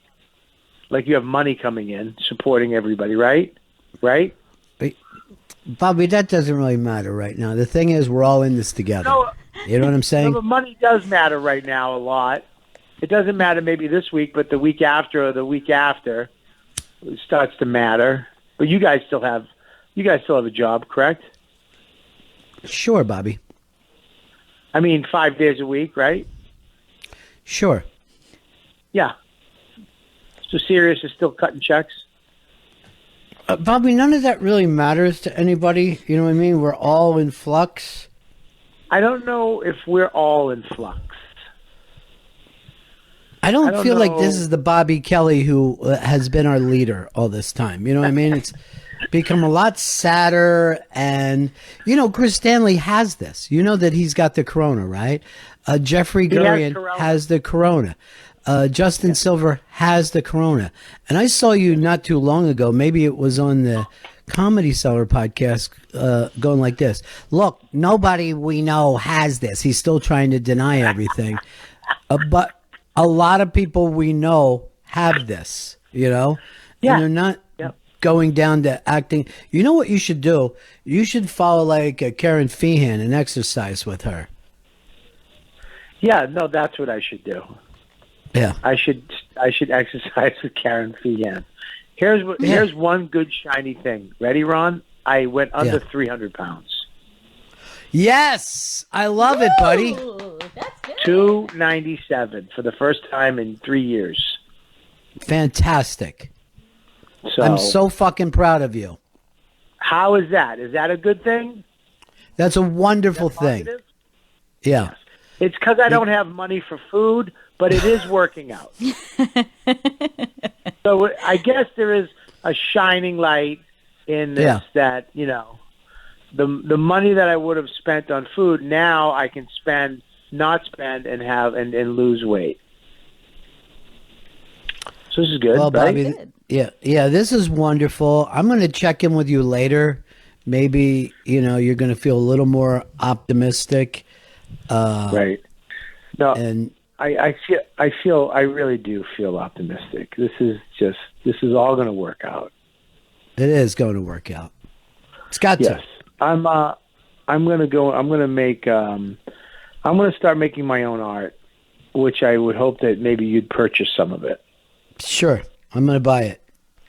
Like you have money coming in, supporting everybody, right? Right? Bobby, that doesn't really matter right now. The thing is, we're all in this together. No, you know what I'm saying? No, but money does matter right now a lot. It doesn't matter maybe this week, but the week after or the week after, it starts to matter. But you guys still have a job, correct? Sure, Bobby. I mean, 5 days a week, right? Sure. Yeah. So Sirius is still cutting checks? Bobby, none of that really matters to anybody. You know what I mean? We're all in flux. I don't know if we're all in flux. I don't feel like this is the Bobby Kelly who has been our leader all this time. You know what I mean? It's become a lot sadder. And, Chris Stanley has this. You know that he's got the corona, right? Jeffrey Gurian has the corona. Justin Silver has the corona. And I saw you not too long ago. Maybe it was on the Comedy Cellar podcast going like this. Look, nobody we know has this. He's still trying to deny everything. But a lot of people we know have this, Yeah. And they're not going down to acting. You know what you should do? You should follow like Karen Feehan and exercise with her. Yeah, no, that's what I should do. Yeah. I should exercise with Karen Feehan. Here's one good shiny thing. Ready, Ron? I went under 300 pounds. Yes, I love it, buddy. That's good. 297 for the first time in 3 years. Fantastic. So I'm so fucking proud of you. how is that? Is that a good thing? That's a wonderful thing. Positive? Yeah. It's because I don't have money for food, but it is working out. So I guess there is a shining light in this that, you know, the money that I would have spent on food, now I can not spend and have and lose weight. So this is good. Well, right? Bobby, yeah, this is wonderful. I'm going to check in with you later. Maybe, you know, you're going to feel a little more optimistic. Right. No, And I really do feel optimistic. This is all going to work out. it is going to work out. It's got Yes. to. I'm going to start making my own art, which I would hope that maybe you'd purchase some of it. Sure. I'm going to buy it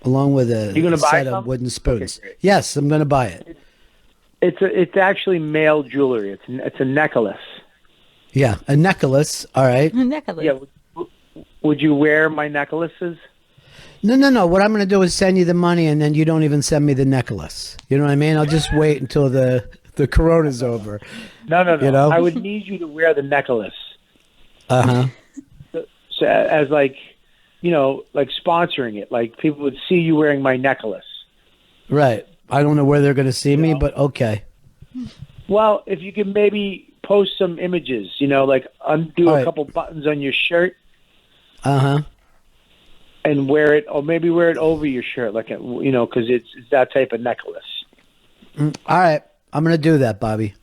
along with a You gonna buy set some? of wooden spoons. Okay, great. Yes, I'm going to buy it. It's actually male jewelry. It's a necklace. Yeah, a necklace. All right. Necklace. Yeah. Would you wear my necklaces? No. What I'm going to do is send you the money, and then you don't even send me the necklace. You know what I mean? I'll just wait until the corona's over. No. You know? I would need you to wear the necklace. Uh-huh. So as like, you know, like sponsoring it. Like people would see you wearing my necklace. Right. I don't know where they're going to see me, but okay. Well, if you could maybe post some images, you know, like undo All a right. couple buttons on your shirt Uh-huh. and wear it, or maybe wear it over your shirt, like, you know, because it's that type of necklace. All right. I'm going to do that, Bobby.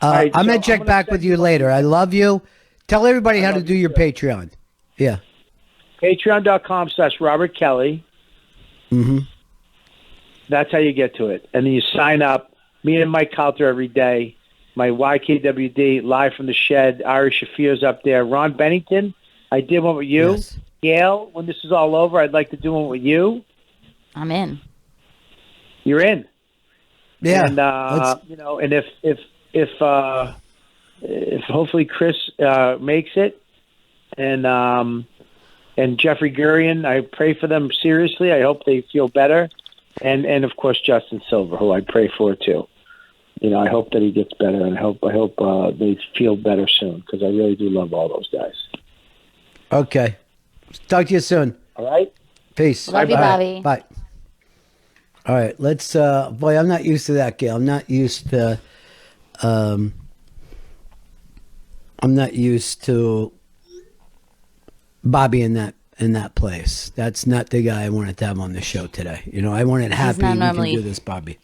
right, I'm so going to check I'm gonna back send with you later. I love you. Tell everybody how to do your Patreon. Yeah. Patreon.com/Robert Kelly. Mm-hmm. That's how you get to it. And then you sign up. Me and Mike Calter every day. My YKWd, live from the shed. Irish Shafir's up there. Ron Bennington, I did one with you. Yes. Gail, when this is all over, I'd like to do one with you. I'm in. You're in. Yeah. And, you know, and if hopefully Chris makes it, and Jeffrey Gurian, I pray for them seriously. I hope they feel better. And of course Justin Silver, who I pray for too. You know, I hope that he gets better, and I hope they feel better soon, because I really do love all those guys. Okay. Talk to you soon. All right. Peace. Love you, Bobby. Bye. All right. Let's. Boy, I'm not used to that, Gail. I'm not used to. I'm not used to Bobby in that place. That's not the guy I wanted to have on the show today. You know, I wanted happy. not We normally- can do this, Bobby.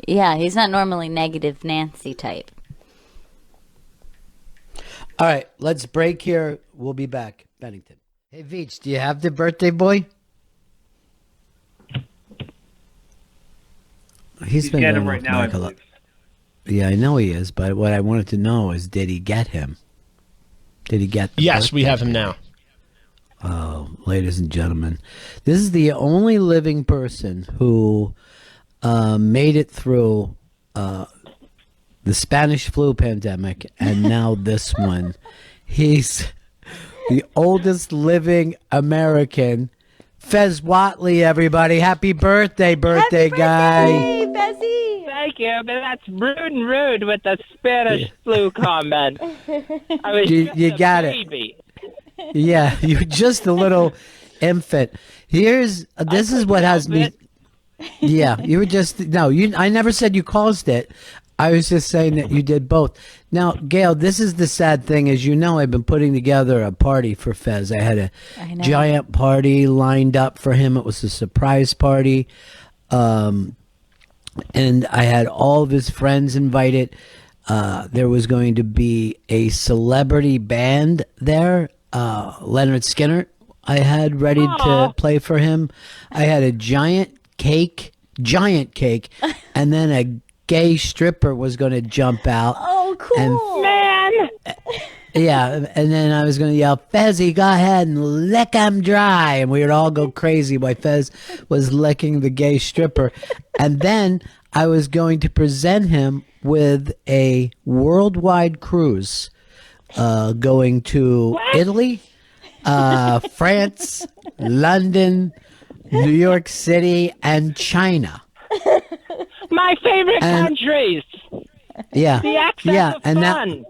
Yeah, he's not normally negative Nancy type. All right. Let's break here. We'll be back. Bennington. Hey, Veach, do you have the birthday boy? He's been getting going him right off now, I mic a lot. believe. Yeah, I know he is, but what I wanted to know is, did he get him? Did he get the Yes, we birthday? have him now. Oh, ladies and gentlemen, this is the only living person who made it through the Spanish flu pandemic, and now this one. He's the oldest living American. Fez Whatley, everybody. Happy birthday, guy. Hey, Bessie! Thank you, but that's rude with the Spanish flu comment. I was You- just you a got it. baby. Yeah, you're just a little infant. This is what has me. Yeah, you were just I never said you caused it. I was just saying that you did both. Now, Gail, this is the sad thing. As you know, I've been putting together a party for Fez. I had a I know. giant party lined up for him. It was a surprise party. And I had all of his friends invited. There was going to be a celebrity band there. Leonard Skinner I had ready to play for him. I had a giant cake, and then a gay stripper was going to jump out. Oh, cool. Man, Yeah, and then I was going to yell, Fezzy, go ahead and lick him dry. And we would all go crazy while Fez was licking the gay stripper. And then I was going to present him with a worldwide cruise going to Italy, France, London, New York City, and China. My favorite countries. Yeah. The accents are fun.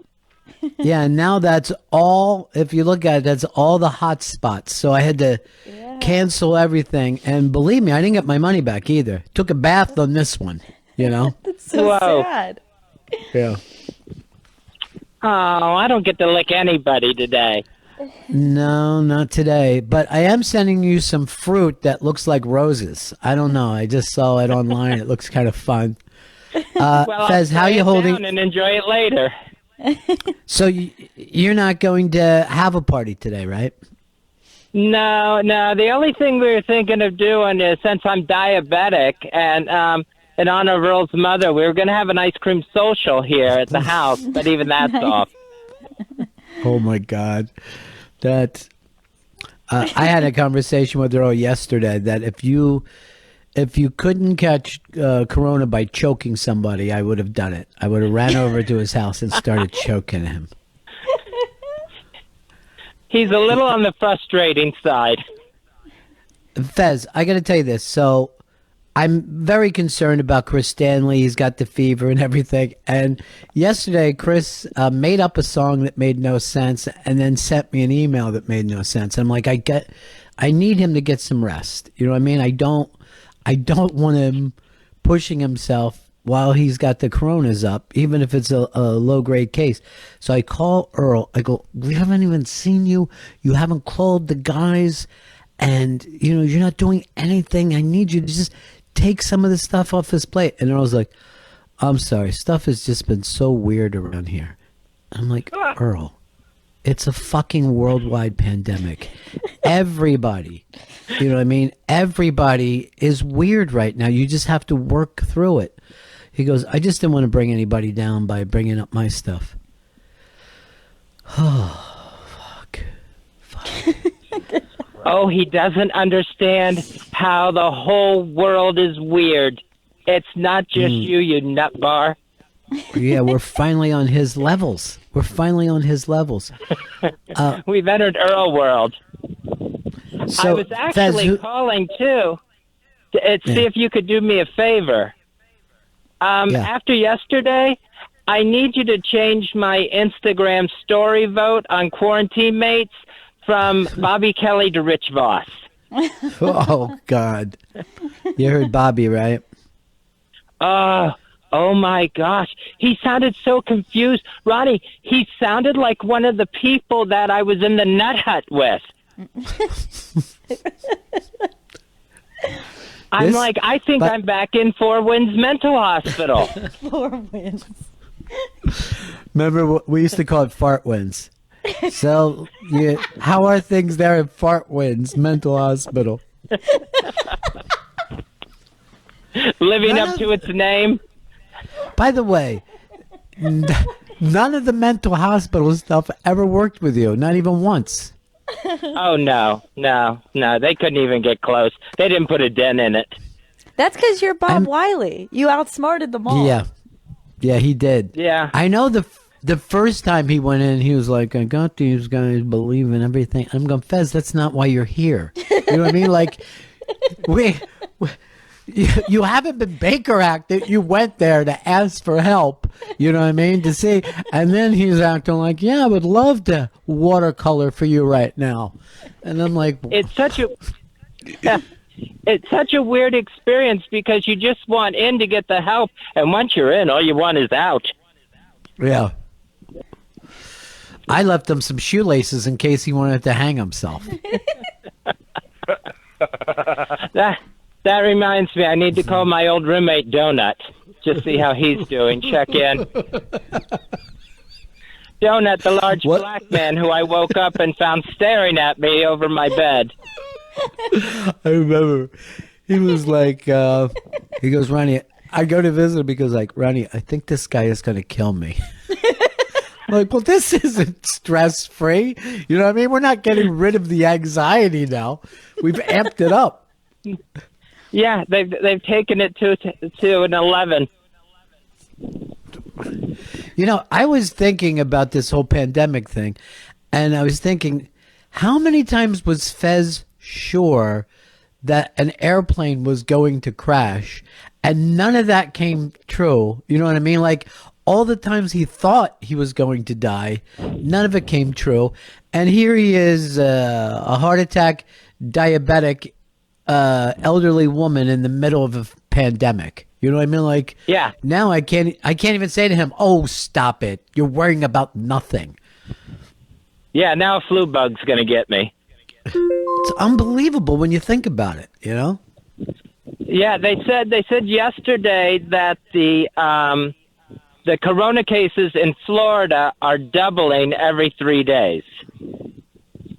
And now that's all, if you look at it, that's all the hot spots. So I had to cancel everything. And believe me, I didn't get my money back either. Took a bath on this one, you know? That's so sad. Yeah. Oh, I don't get to lick anybody today. No, not today. But I am sending you some fruit that looks like roses. I don't know. I just saw it online. It looks kind of fun. Well, Fez, how you holding? Down and enjoy it later. So you're not going to have a party today, right? No. The only thing we were thinking of doing is, since I'm diabetic and in honor of Earl's mother, we were going to have an ice cream social here at the house, but even that's off. Oh my God, that I had a conversation with Earl yesterday that if you couldn't catch Corona by choking somebody, I would have done it. I would have ran over to his house and started choking him. He's a little on the frustrating side. Fez, I got to tell you this. So I'm very concerned about Chris Stanley. He's got the fever and everything. And yesterday, Chris made up a song that made no sense and then sent me an email that made no sense. I'm like, I need him to get some rest. You know what I mean? I don't want him pushing himself while he's got the coronas up, even if it's a low-grade case. So I call Earl. I go, we haven't even seen you. You haven't called the guys. And, you know, you're not doing anything. I need you to just take some of the stuff off his plate. And Earl's like, I'm sorry. Stuff has just been so weird around here. I'm like, Earl, it's a fucking worldwide pandemic. Everybody, you know what I mean? Everybody is weird right now. You just have to work through it. He goes, I just didn't want to bring anybody down by bringing up my stuff. Oh, fuck. Oh, he doesn't understand how the whole world is weird. It's not just you nut bar. Yeah, we're finally on his levels. We've entered Earl world. So, I was actually calling, too, to see if you could do me a favor. After yesterday, I need you to change my Instagram story vote on Quarantine Mates from Bobby Kelly to Rich Voss. Oh, God. You heard Bobby, right? Oh, my gosh. He sounded so confused. Ronnie, he sounded like one of the people that I was in the Nut Hut with. I think I'm back in Four Winds Mental Hospital. Four Winds. Remember, we used to call it Fart Winds. So, how are things there at Fart Winds Mental Hospital? Living up to its name. By the way, none of the mental hospital stuff ever worked with you, not even once. Oh, no. They couldn't even get close. They didn't put a dent in it. That's because you're Bob Wiley. You outsmarted them all. Yeah, he did. Yeah. I know the first time he went in, he was like, I got these guys believing everything. I'm going, Fez, that's not why you're here. You know what I mean? Like, you haven't been Baker acted. You went there to ask for help. You know what I mean? To see. And then he's acting like, yeah, I would love to watercolor for you right now. And I'm like, it's such a weird experience because you just want in to get the help. And once you're in, all you want is out. Yeah. I left him some shoelaces in case he wanted to hang himself. That reminds me, I need to call my old roommate Donut. Just see how he's doing. Check in. Donut, the large black man who I woke up and found staring at me over my bed. I remember. He was like, he goes, Ronnie, I go to visit him because, like, Ronnie, I think this guy is going to kill me. I'm like, well, this isn't stress-free. You know what I mean? We're not getting rid of the anxiety now. We've amped it up. Yeah, they've taken it to an 11. You know, I was thinking about this whole pandemic thing, and I was thinking, how many times was Fez sure that an airplane was going to crash, and none of that came true. You know what I mean? Like, all the times he thought he was going to die, none of it came true. And here he is, a heart attack, diabetic, elderly woman in the middle of a pandemic. You know what I mean? Like, yeah. Now I can't even say to him, "Oh, stop it! You're worrying about nothing." Yeah, now a flu bug's gonna get me. It's unbelievable when you think about it. You know? Yeah, they said yesterday that the corona cases in Florida are doubling every 3 days.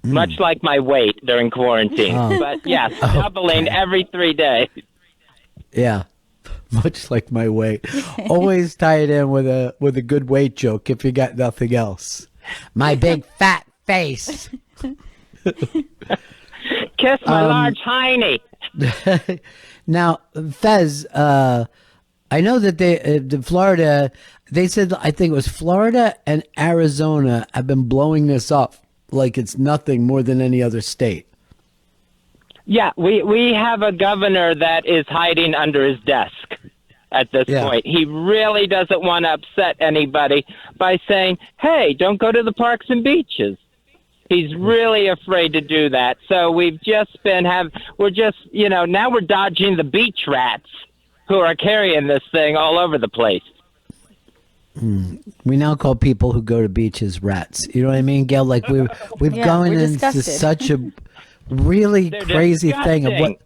Much like my weight during quarantine. But yes, doubling every 3 days. Yeah. Much like my weight. Always tie it in with a good weight joke if you got nothing else. My big fat face. Kiss my large hiney. Now, Fez, I know that the Florida, they said, I think it was Florida and Arizona have been blowing this up like it's nothing more than any other state. Yeah, we have a governor that is hiding under his desk at this point. He really doesn't want to upset anybody by saying, hey, don't go to the parks and beaches. He's really afraid to do that. So we've just now we're dodging the beach rats who are carrying this thing all over the place. We now call people who go to beaches rats. You know what I mean, Gail? Like we've gone into such a really crazy thing of what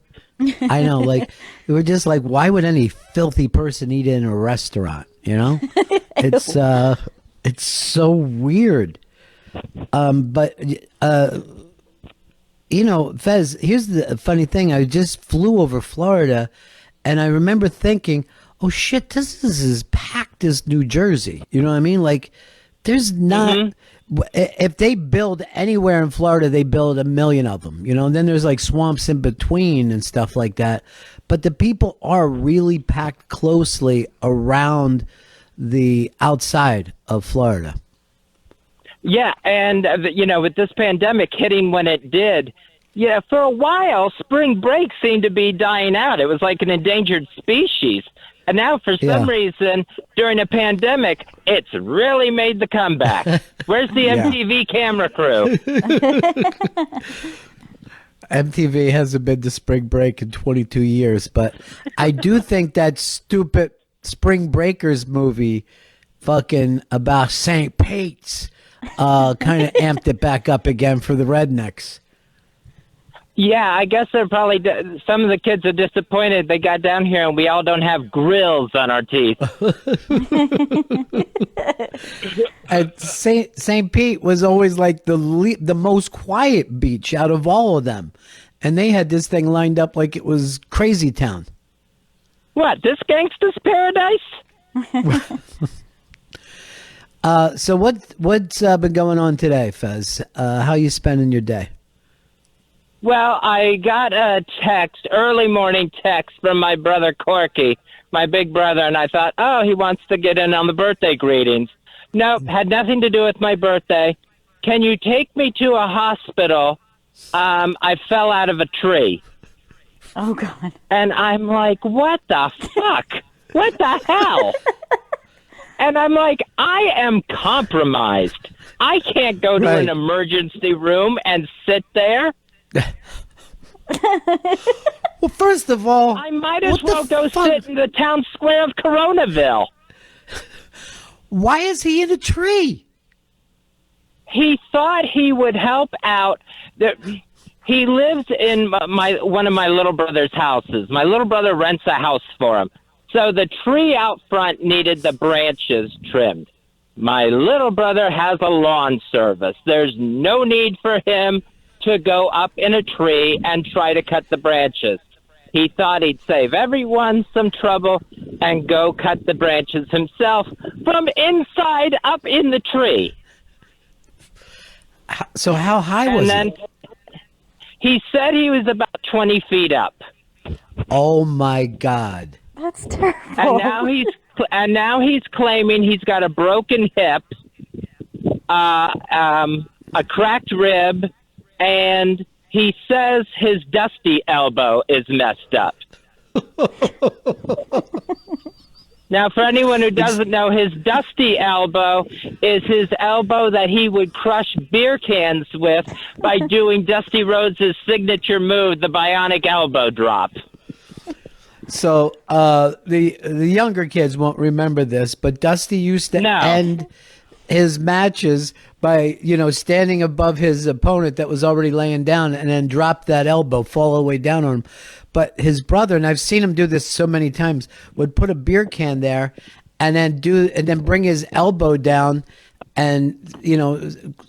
I know. Like we're just like, why would any filthy person eat in a restaurant? You know, it's so weird. But Fez, here's the funny thing. I just flew over Florida, and I remember thinking, oh shit, this is as packed as New Jersey. You know what I mean? Like, there's not. If they build anywhere in Florida, they build 1 million of them. You know, and then there's like swamps in between and stuff like that. But the people are really packed closely around the outside of Florida. Yeah, and with this pandemic hitting when it did, for a while, spring break seemed to be dying out. It was like an endangered species. And now, for some reason, during a pandemic, it's really made the comeback. Where's the MTV camera crew? MTV hasn't been to spring break in 22 years, but I do think that stupid Spring Breakers movie fucking about St. Pate's kind of amped it back up again for the rednecks. Yeah, I guess they're probably some of the kids are disappointed they got down here and we all don't have grills on our teeth. And St. Pete was always like the most quiet beach out of all of them, and they had this thing lined up like it was Crazy Town. What, this gangster's paradise? So what's been going on today, Fez? How you spending your day? Well, I got a early morning text from my brother Corky, my big brother, and I thought, oh, he wants to get in on the birthday greetings. Nope, had nothing to do with my birthday. Can you take me to a hospital? I fell out of a tree. Oh, God. And I'm like, what the fuck? What the hell? And I'm like, I am compromised. I can't go to an emergency room and sit there. Well, first of all, I might as well go sit in the town square of Coronaville. Why is he in a tree? He thought he would help out. He lives in one of my little brother's houses. My little brother rents a house for him. So the tree out front needed the branches trimmed. My little brother has a lawn service. There's no need for him to go up in a tree and try to cut the branches. He thought he'd save everyone some trouble and go cut the branches himself from inside up in the tree. So how high was he? He said he was about 20 feet up. Oh my God. That's terrible. And now he's claiming he's got a broken hip, a cracked rib, and He says his dusty elbow is messed up. Now, for anyone who doesn't know, his dusty elbow is his elbow that he would crush beer cans with by doing Dusty Rhodes' signature move, the bionic elbow drop. So the younger kids won't remember this, but Dusty used to end his matches by, standing above his opponent that was already laying down and then drop that elbow, fall all the way down on him. But his brother, and I've seen him do this so many times, would put a beer can there and then bring his elbow down and,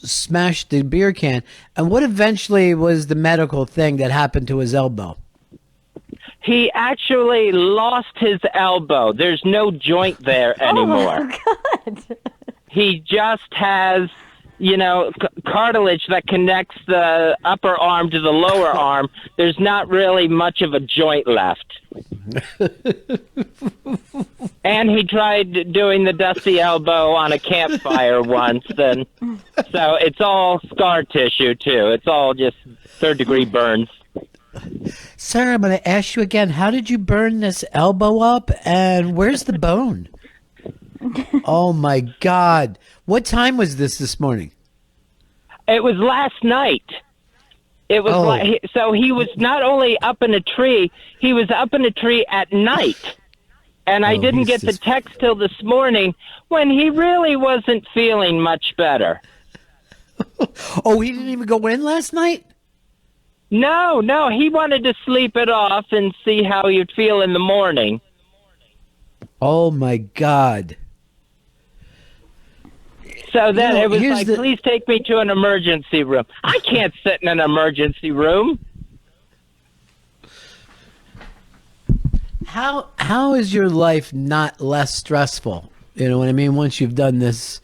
smash the beer can. And what eventually was the medical thing that happened to his elbow? He actually lost his elbow. There's no joint there anymore. Oh, God. He just has, cartilage that connects the upper arm to the lower arm. There's not really much of a joint left. And he tried doing the dusty elbow on a campfire once, and so it's all scar tissue, too. It's all just third-degree burns. Sir, I'm going to ask you again, how did you burn this elbow up, and where's the bone? Oh, my God. What time was this morning? It was last night. It was so he was not only up in a tree, he was up in a tree at night. And I didn't get the text till this morning when he really wasn't feeling much better. Oh, he didn't even go in last night? No, he wanted to sleep it off and see how he'd feel in the morning. Oh, my God. So then it was like, please take me to an emergency room. I can't sit in an emergency room. How is your life not less stressful? You know what I mean? Once you've done this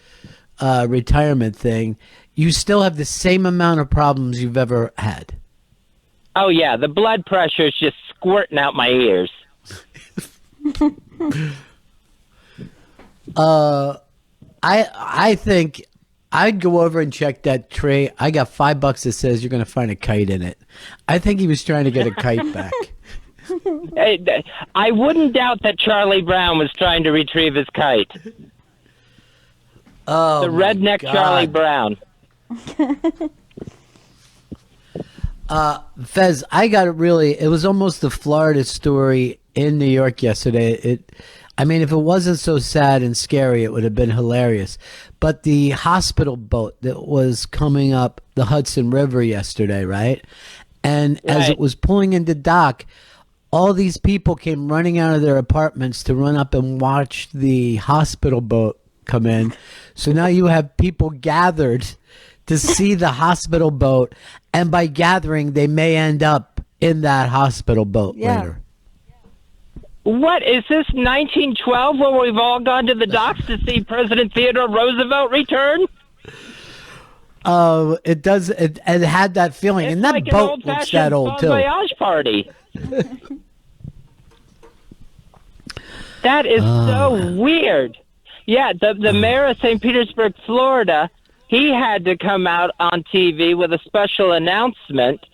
retirement thing, you still have the same amount of problems you've ever had. Oh, yeah. The blood pressure is just squirting out my ears. I think I'd go over and check that tray. I got $5 that says you're going to find a kite in it. I think he was trying to get a kite back. I wouldn't doubt that Charlie Brown was trying to retrieve his kite. Oh, the redneck Charlie Brown. Fez, it was almost the Florida story in New York yesterday. If it wasn't so sad and scary, it would have been hilarious. But the hospital boat that was coming up the Hudson River yesterday, right? And as it was pulling into dock, all these people came running out of their apartments to run up and watch the hospital boat come in. So now you have people gathered to see the hospital boat, and by gathering, they may end up in that hospital boat later. What, is this 1912 when we've all gone to the docks to see President Theodore Roosevelt return? It does. It had that feeling, it's and that like boat looks that old too. Voyage party. That is so weird. Yeah, the mayor of St. Petersburg, Florida, he had to come out on TV with a special announcement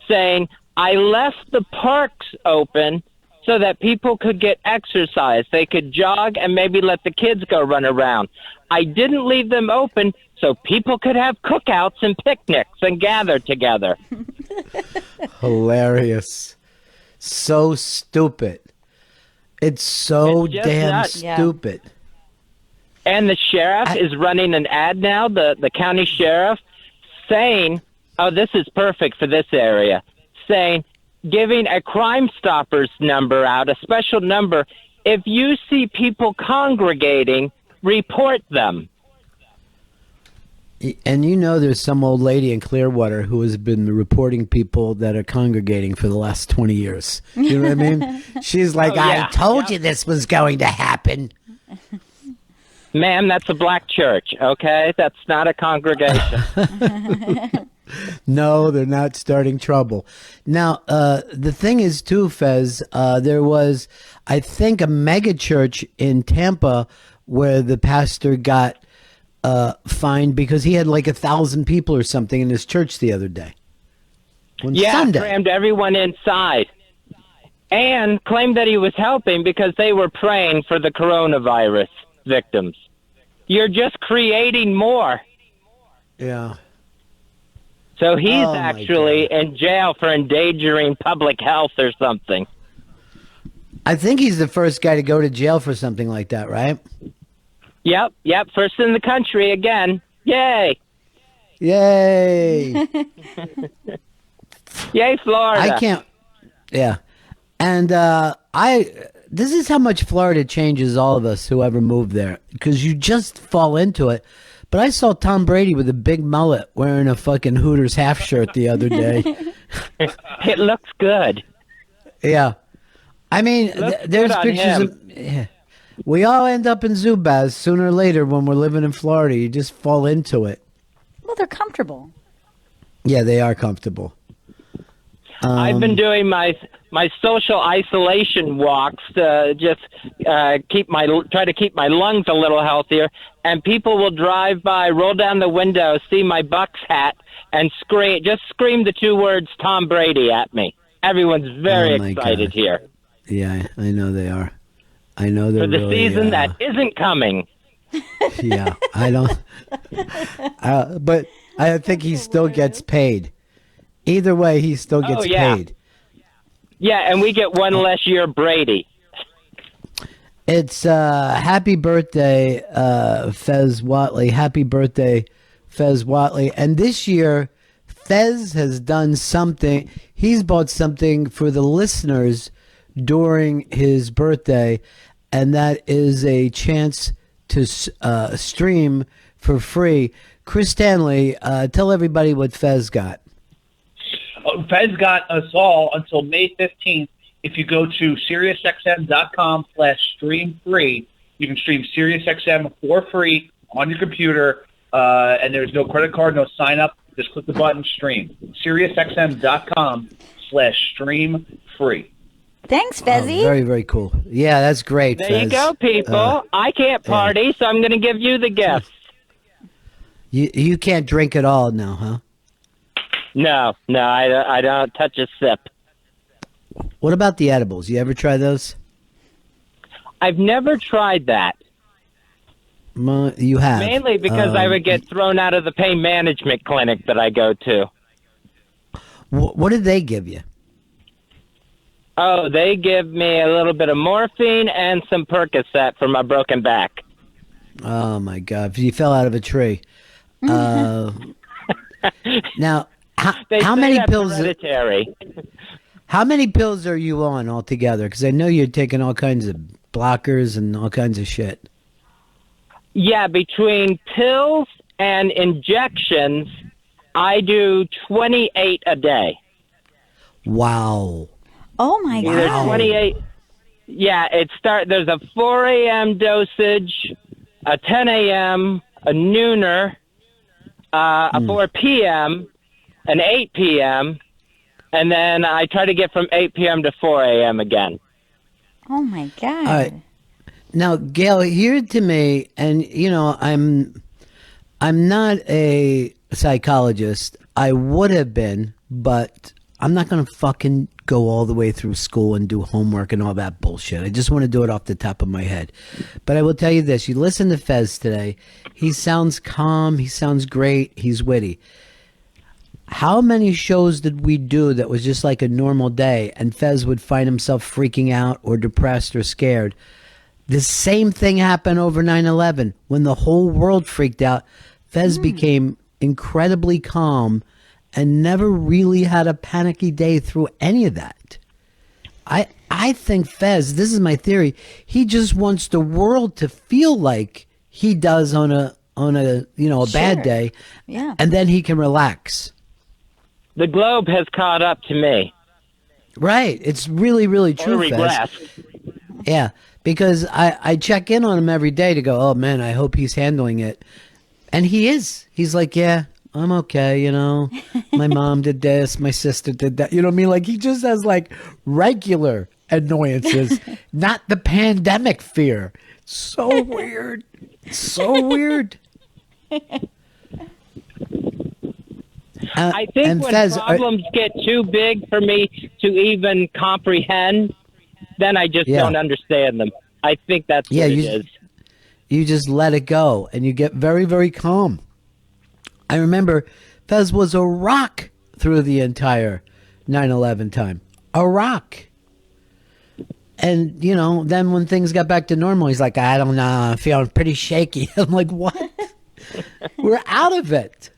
saying, I left the parks open so that people could get exercise. They could jog and maybe let the kids go run around. I didn't leave them open so people could have cookouts and picnics and gather together. Hilarious. So stupid. It's so damn stupid. And the sheriff is running an ad now, the county sheriff, saying, oh, this is perfect for this area, saying, giving a Crime Stoppers number out, a special number. If you see people congregating, report them. And there's some old lady in Clearwater who has been reporting people that are congregating for the last 20 years. You know what I mean? She's like, I told you this was going to happen. Ma'am, that's a black church, okay? That's not a congregation. No, they're not starting trouble. Now, the thing is, too, Fez, there was, I think, a mega church in Tampa where the pastor got fined because he had like 1,000 people or something in his church the other day. Sunday. Crammed everyone inside. And claimed that he was helping because they were praying for the coronavirus victims. You're just creating more. Yeah. So he's actually in jail for endangering public health or something. I think he's the first guy to go to jail for something like that, right? Yep. First in the country again. Yay. Yay. Yay, Florida. I can't. Yeah. And this is how much Florida changes all of us who ever moved there, because you just fall into it. But I saw Tom Brady with a big mullet wearing a fucking Hooters half shirt the other day. It looks good. Yeah. I mean, there's pictures of... Yeah. We all end up in Zubaz sooner or later when we're living in Florida. You just fall into it. Well, they're comfortable. Yeah, they are comfortable. I've been doing my social isolation walks to just try to keep my lungs a little healthier. And people will drive by, roll down the window, see my Bucks hat, and scream the two words "Tom Brady" at me. Everyone's very excited here. Yeah, I know they are. I know they're for the really, season that isn't coming. Yeah, I don't. But I think he still gets paid. Either way, he still gets paid. Yeah, and we get one less year Brady. It's happy birthday, Fez Whatley. Happy birthday, Fez Whatley. And this year, Fez has done something. He's bought something for the listeners during his birthday, and that is a chance to stream for free. Chris Stanley, tell everybody what Fez got. Fez got us all until May 15th. If you go to SiriusXM.com/stream free, you can stream SiriusXM for free on your computer, and there's no credit card, no sign up. Just click the button, stream. SiriusXM.com/stream free. Thanks, Fezzy. Very, very cool. Yeah, that's great. There Fez. you go, people. I can't party, so I'm going to give you the gift. You can't drink at all now, huh? No, I don't touch a sip. What about the edibles? You ever try those? I've never tried that. You have. Mainly because I would get thrown out of the pain management clinic that I go to. What did they give you? Oh, they give me a little bit of morphine and some Percocet for my broken back. Oh, my God. You fell out of a tree. Now, how many pills? Hereditary. How many pills are you on altogether? Because I know you're taking all kinds of blockers and all kinds of shit. Yeah, between pills and injections, I do 28 a day. Wow. Oh, my God. 28. Yeah, there's a 4 a.m. dosage, a 10 a.m., a nooner, a 4 p.m., an 8 p.m., and then I try to get from 8 p.m. to 4 a.m. again. Oh, my God. All right. Now, Gail, here to me, and, you know, I'm not a psychologist. I would have been, but I'm not going to fucking go all the way through school and do homework and all that bullshit. I just want to do it off the top of my head. But I will tell you this. You listen to Fez today. He sounds calm. He sounds great. He's witty. How many shows did we do that was just like a normal day and Fez would find himself freaking out or depressed or scared? The same thing happened over 9/11. When the whole world freaked out, Fez became incredibly calm and never really had a panicky day through any of that. I think Fez, this is my theory, he just wants the world to feel like he does on a bad day. Yeah. And then he can relax. The globe has caught up to me. Right. It's really, really true, Fez. Yeah. Because I check in on him every day to go, oh, man, I hope he's handling it. And he is. He's like, yeah, I'm okay, you know. My mom did this. My sister did that. You know what I mean? Like, he just has, like, regular annoyances, not the pandemic fear. So weird. So weird. I think when Fez, problems get too big for me to even comprehend, then I just don't understand them. I think that's what it is. You just let it go, and you get very, very calm. I remember Fez was a rock through the entire 9/11 time. A rock. And, then when things got back to normal, he's like, I don't know, I'm feeling pretty shaky. I'm like, what? We're out of it.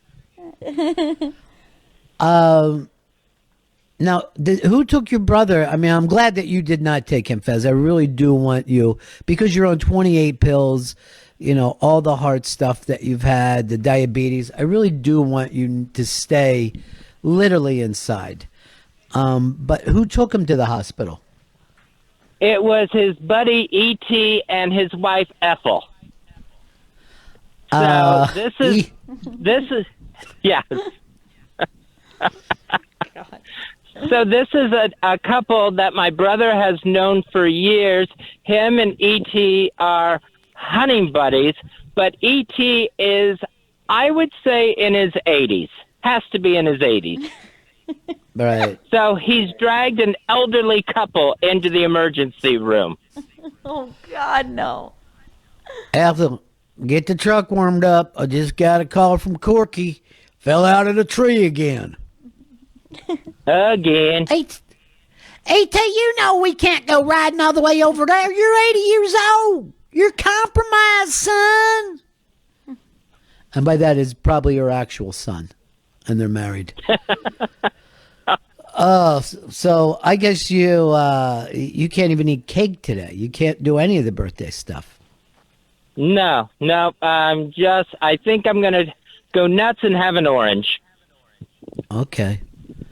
Now, who took your brother? I mean, I'm glad that you did not take him, Fez. I really do want you, because you're on 28 pills, all the heart stuff that you've had, the diabetes. I really do want you to stay literally inside. But who took him to the hospital? It was his buddy E.T. and his wife Ethel. So this is, yeah. So this is a couple that my brother has known for years. Him and E.T. are hunting buddies, but E.T. is, I would say, in his 80s. Has to be in his 80s. Right. So he's dragged an elderly couple into the emergency room. Oh, God, no. Ethel, get the truck warmed up. I just got a call from Corky. Fell out of the tree again. Again. E.T., you know we can't go riding all the way over there. You're 80 years old. You're compromised, son. And by that is probably her actual son. And they're married. So I guess you can't even eat cake today. You can't do any of the birthday stuff. No. I think I'm going to go nuts and have an orange. Okay.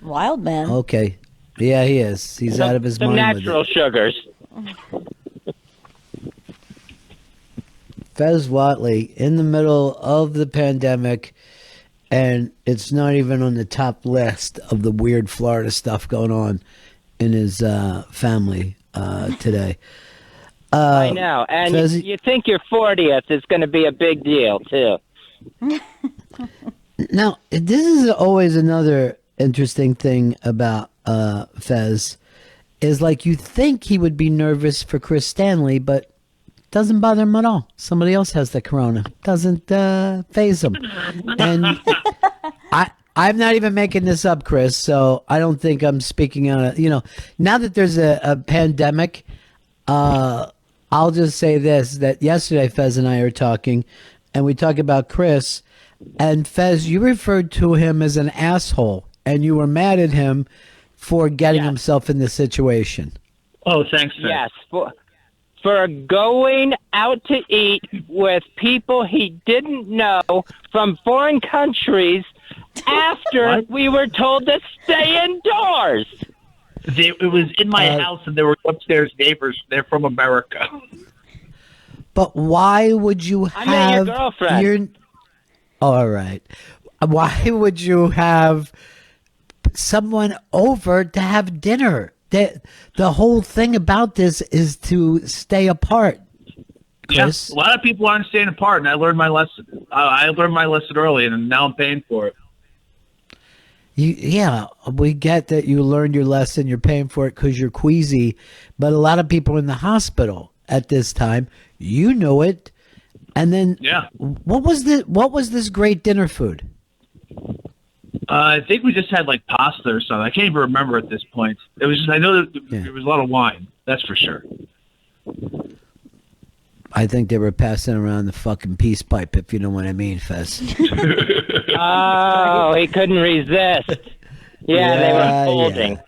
Wild man. Okay. Yeah, he is. He's out of his mind. Some natural sugars. Fez Whatley in the middle of the pandemic, and it's not even on the top list of the weird Florida stuff going on in his family today. I know. And Fez, you think your 40th is going to be a big deal, too. Now, this is always another interesting thing about Fez, is like you think he would be nervous for Chris Stanley, but doesn't bother him at all. Somebody else has the corona. Doesn't faze him. And I'm not even making this up, Chris, so I don't think I'm speaking out of, now that there's a pandemic, I'll just say this, that yesterday Fez and I are talking, and we talk about Chris, and Fez, you referred to him as an asshole, and you were mad at him for getting himself in this situation. Oh, thanks, Fez. Yes, for going out to eat with people he didn't know from foreign countries after we were told to stay indoors. It was in my house, and there were upstairs neighbors. They're from America. But why would you have... I met your girlfriend. All right. Why would you have someone over to have dinner? The whole thing about this is to stay apart, Chris. Yeah, a lot of people aren't staying apart, and I learned my lesson. I learned my lesson early, and now I'm paying for it. We get that you learned your lesson. You're paying for it because you're queasy, but a lot of people are in the hospital at this time. You know it. And then, what was this great dinner food? I think we just had like pasta or something. I can't even remember at this point. It was just, I know that there was a lot of wine. That's for sure. I think they were passing around the fucking peace pipe, if you know what I mean, Fez. Oh, he couldn't resist. Yeah, they were holding.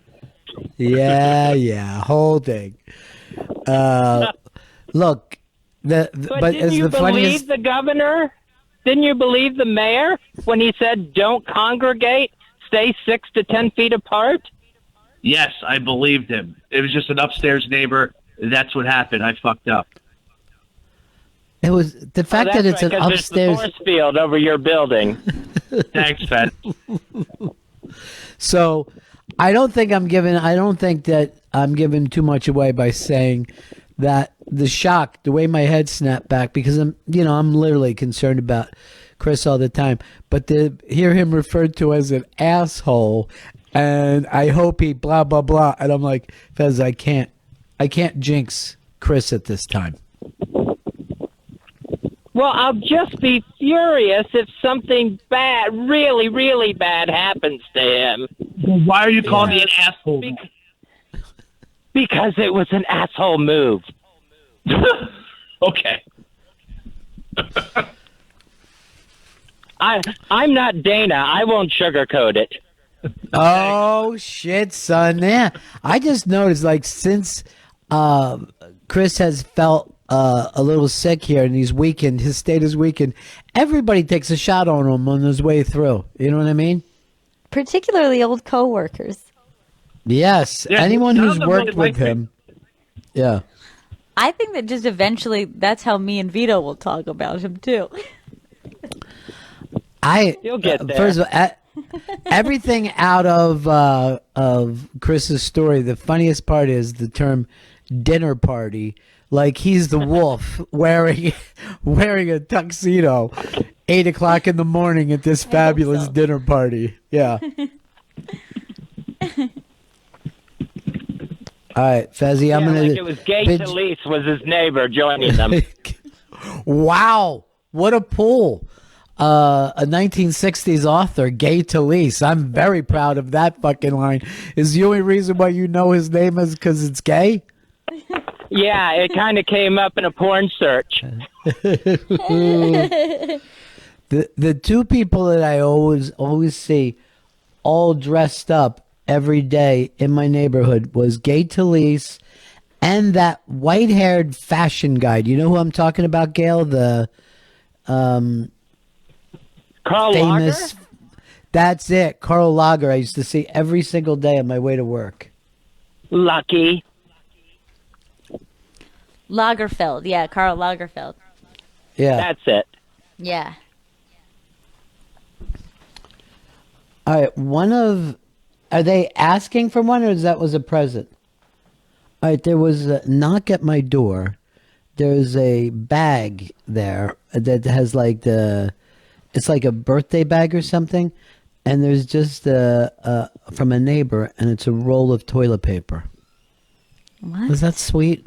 Yeah, holding. Look, but didn't you believe the governor? Didn't you believe the mayor when he said, don't congregate, stay 6 to 10 feet apart? Yes, I believed him. It was just an upstairs neighbor. That's what happened. I fucked up. It was the fact that it's an upstairs... There's the force field over your building. Thanks, Fed. So I don't think that I'm giving too much away by saying that the shock, the way my head snapped back, because I'm literally concerned about Chris all the time. But to hear him referred to as an asshole, and I hope he blah blah blah, and I'm like, Fez, I can't jinx Chris at this time. Well, I'll just be furious if something bad, really, really bad happens to him. Well, why are you calling me an asshole? Because it was an asshole move. Okay. I'm not Dana. I won't sugarcoat it. Oh shit, son! Yeah, I just noticed, like, since Chris has felt a little sick here and he's weakened, his state is weakened, everybody takes a shot on him on his way through. You know what I mean? Particularly old coworkers. Yes, Yeah, anyone none who's of them worked really with like him. Yeah. I think that just eventually that's how me and Vito will talk about him too. You'll get there. First of all, everything out of Chris's story, the funniest part is the term dinner party. Like he's the wolf wearing a tuxedo, 8:00 in the morning at this fabulous dinner party. Yeah. All right, Fezzy, I'm gonna. Like it was Gay Talese was his neighbor joining them. Wow, what a pull! A 1960s author, Gay Talese. I'm very proud of that fucking line. Is the only reason why you know his name is because it's gay? Yeah, it kind of came up in a porn search. The two people that I always see all dressed up every day in my neighborhood was Gay Talese and that white-haired fashion guy. Do you know who I'm talking about, Gail? The Karl famous. Lager? That's it, Karl Lager. I used to see every single day on my way to work. Lucky. Lagerfeld, yeah, Karl Lagerfeld. Yeah, that's it. Yeah. All right, are they asking for one, or was a present? All right, there was a knock at my door. There's a bag there that has it's like a birthday bag or something, and there's just from a neighbor, and it's a roll of toilet paper. What? Was that sweet?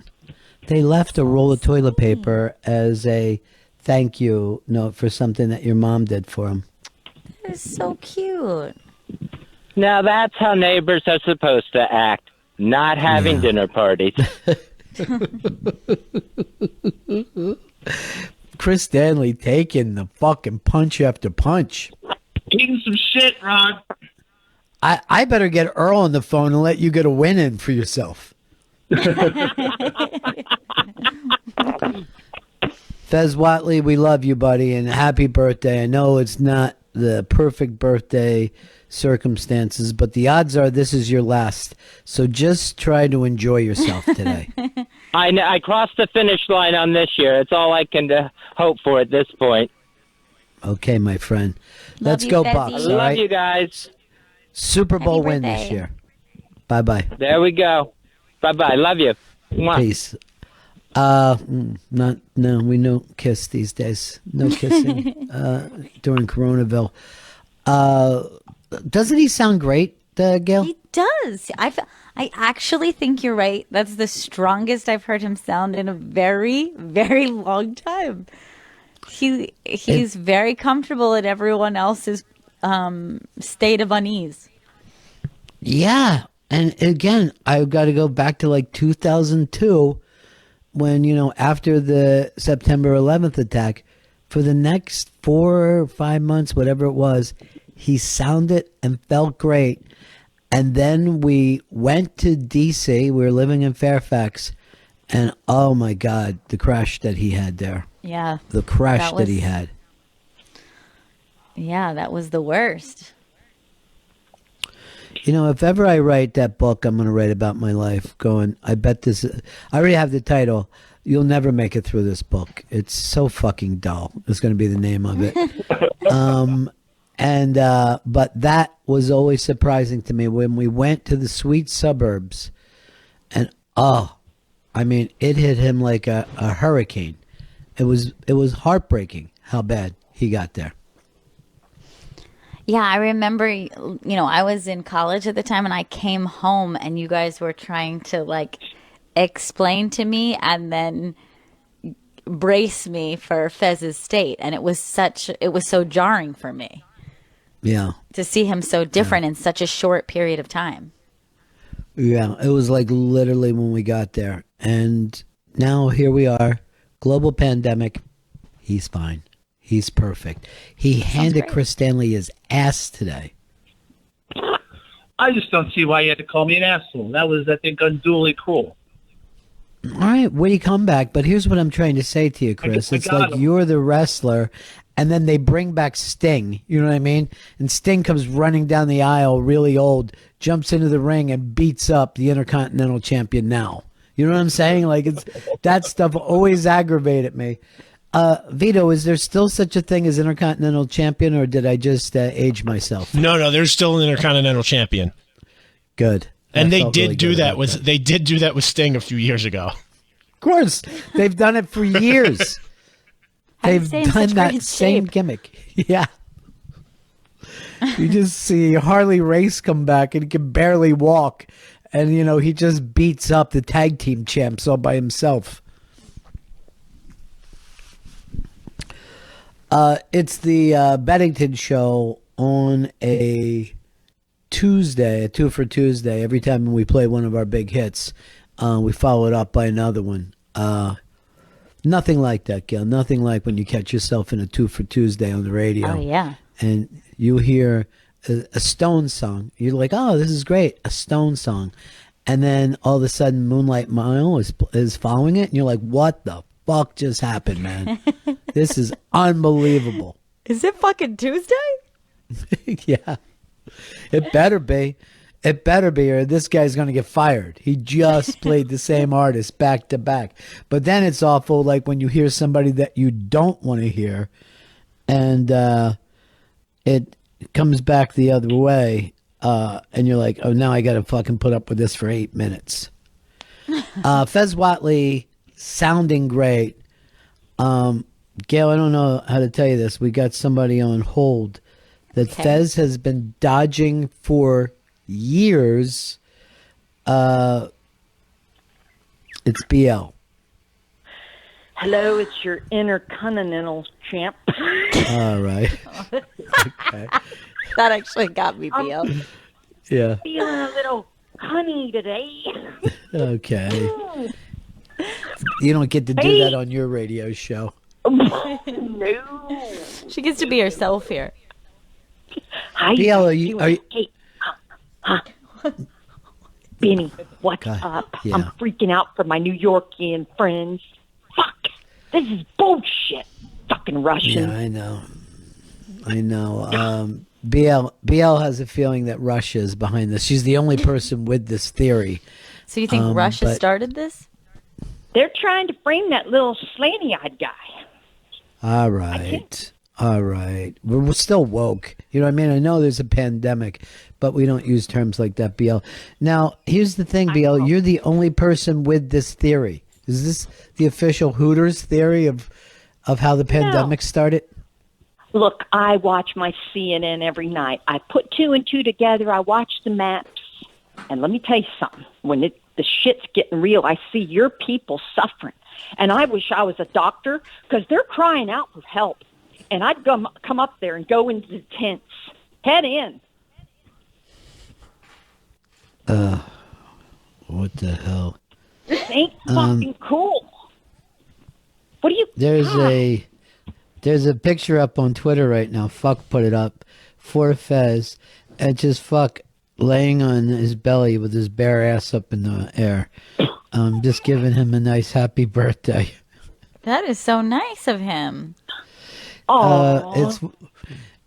They left a roll of toilet paper as a thank you note for something that your mom did for them. That is so cute. Now that's how neighbors are supposed to act, not having dinner parties. Chris Stanley taking the fucking punch after punch. Eating some shit, Ron. I better get Earl on the phone and let you get a win in for yourself. Fez Whatley, we love you, buddy, and happy birthday. I know it's not the perfect birthday circumstances, but the odds are this is your last. So just try to enjoy yourself today. I crossed the finish line on this year. It's all I can hope for at this point. Okay, my friend. Let's you, go, Fezzy. Bucks. I all love right? you guys. Super Bowl Happy win birthday. this year. Bye-bye. There we go. Bye-bye. Love you. Mwah. Peace. We don't kiss these days. No kissing during Coronaville. Doesn't he sound great, Gail? He does. I actually think you're right. That's the strongest I've heard him sound in a very, very long time. He's very comfortable in everyone else's state of unease. Yeah. And again, I've got to go back to like 2002 when, after the September 11th attack, for the next 4 or 5 months, whatever it was, he sounded and felt great. And then we went to D.C. We were living in Fairfax. And oh my God, the crash that he had there. Yeah. The crash that he had. Yeah, that was the worst. If ever I write that book, I'm going to write about my life. I bet this. I already have the title. You'll never make it through this book. It's so fucking dull. It's going to be the name of it. But that was always surprising to me when we went to the sweet suburbs, and I mean, it hit him like a hurricane. It was heartbreaking how bad he got there. Yeah, I remember, I was in college at the time and I came home and you guys were trying to like explain to me and then brace me for Fez's state. And it was so jarring for me. Yeah. To see him so different in such a short period of time. Yeah, it was like literally when we got there. And now here we are, global pandemic. He's fine. He's perfect. He handed Chris Stanley his ass today. I just don't see why you had to call me an asshole. That was, I think, unduly cruel. All right, witty comeback. But here's what I'm trying to say to you, Chris. It's like you're the wrestler, and then they bring back Sting. You know what I mean? And Sting comes running down the aisle, really old, jumps into the ring, and beats up the Intercontinental Champion now. You know what I'm saying? Like, it's that stuff always aggravated me. Vito, is there still such a thing as Intercontinental Champion, or did I just age myself? No, there's still an Intercontinental Champion. Good. And they did do that with Sting a few years ago. Of course, they've done it for years. They've done that same gimmick. Yeah. You just see Harley Race come back and he can barely walk, and he just beats up the tag team champs all by himself. It's the Bennington show on a Tuesday, a 2 for Tuesday. Every time we play one of our big hits, we follow it up by another one. Nothing like that, Gail. Nothing like when you catch yourself in a 2 for Tuesday on the radio. Oh, yeah. And you hear a Stone song. You're like, oh, this is great, a Stone song. And then all of a sudden Moonlight Mile is following it. And you're like, what the fuck just happened, man? This is unbelievable. Is it fucking Tuesday? Yeah. It better be. It better be, or this guy's going to get fired. He just played the same artist back to back. But then it's awful, like when you hear somebody that you don't want to hear, and it comes back the other way, and you're like, oh, now I got to fucking put up with this for 8 minutes. Fez Whatley sounding great. Gail, I don't know how to tell you this. We got somebody on hold that Fez has been dodging for years. It's BL. Hello, it's your Intercontinental champ. All right. Okay. That actually got me, BL. Yeah. Feeling a little honey today. Okay. You don't get to do that on your radio show. No. She gets to be herself here. Hi, BL, are you? Hey, Benny, what's up? Yeah. I'm freaking out for my New Yorkian friends. Fuck, this is bullshit. Fucking Russian. Yeah, I know. BL has a feeling that Russia is behind this. She's the only person with this theory. So you think Russia started this? They're trying to frame that little slanty-eyed guy. All right. We're still woke. You know what I mean? I know there's a pandemic, but we don't use terms like that, BL. Now, here's the thing, BL. You're the only person with this theory. Is this the official Hooters theory of how the pandemic started? Look, I watch my CNN every night. I put 2 and 2 together. I watch the maps. And let me tell you something. When the shit's getting real, I see your people suffering. And I wish I was a doctor because they're crying out for help. And I'd come up there and go into the tents. Head in. What the hell? This ain't fucking cool. What do you... There's a picture up on Twitter right now. Fuck put it up for Fez. And just fuck laying on his belly with his bare ass up in the air. Just giving him a nice happy birthday. That is so nice of him.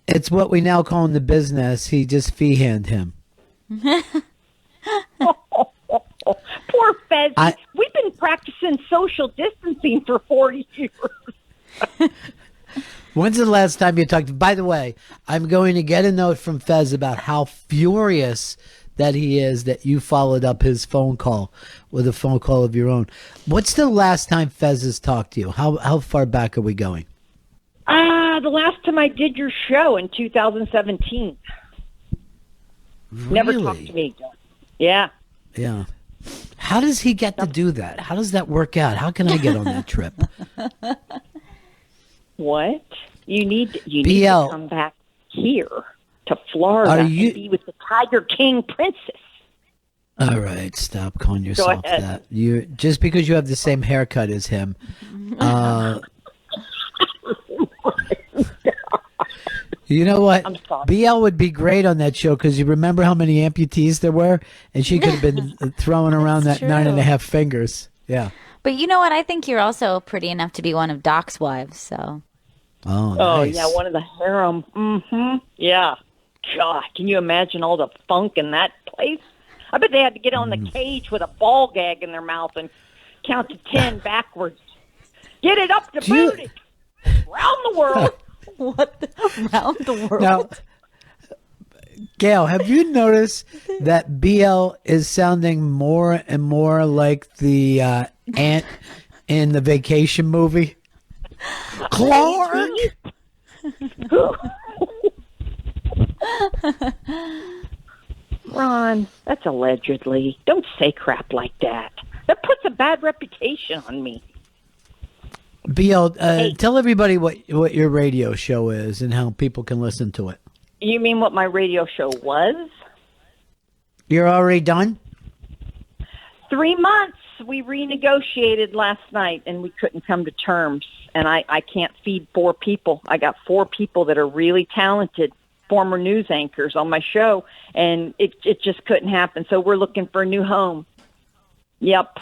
It's what we now call in the business. He just fee-hand him. Poor Fez. We've been practicing social distancing for 40 years. When's the last time you talked? By the way, I'm going to get a note from Fez about how furious that he is that you followed up his phone call with a phone call of your own. What's the last time Fez has talked to you? How far back are we going? The last time I did your show in 2017. Really? Never talked to me. Yeah. Yeah. How does he get to do that? How does that work out? How can I get on that trip? What? You need to come back here to Florida and be with the Tiger King princess. All right, stop calling yourself that. You just because you have the same haircut as him. You know what? I'm sorry. BL would be great on that show because you remember how many amputees there were, and she could have been throwing around that 9.5 fingers. Yeah. But you know what? I think you're also pretty enough to be one of Doc's wives. So. Oh, nice. Yeah, one of the harem. Mm-hmm. Yeah. God, can you imagine all the funk in that place? I bet they had to get on the cage with a ball gag in their mouth and count to 10 backwards. Get it up to booty. Round the world. Round the world? Now, Gail, have you noticed that BL is sounding more and more like the ant in the Vacation movie? Clark! Ron, that's allegedly. Don't say crap like that. That puts a bad reputation on me. BL, tell everybody what your radio show is and how people can listen to it. You mean what my radio show was? You're already done? 3 months. We renegotiated last night, and we couldn't come to terms. And I can't feed 4 people. I got 4 people that are really talented, former news anchors on my show, and it just couldn't happen. So we're looking for a new home. Yep.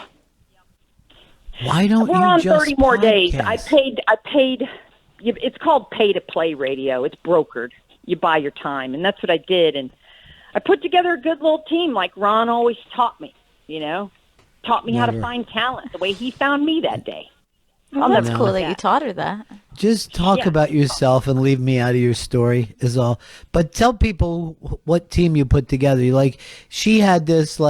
Why don't we're you on just 30 more days. podcast? I paid. It's called pay-to-play radio. It's brokered. You buy your time, and that's what I did. And I put together a good little team like Ron always taught me, Taught me how to find talent the way he found me that day. Well, that's cool that you taught her that. Just talk about yourself and leave me out of your story is all. But tell people what team you put together. She had this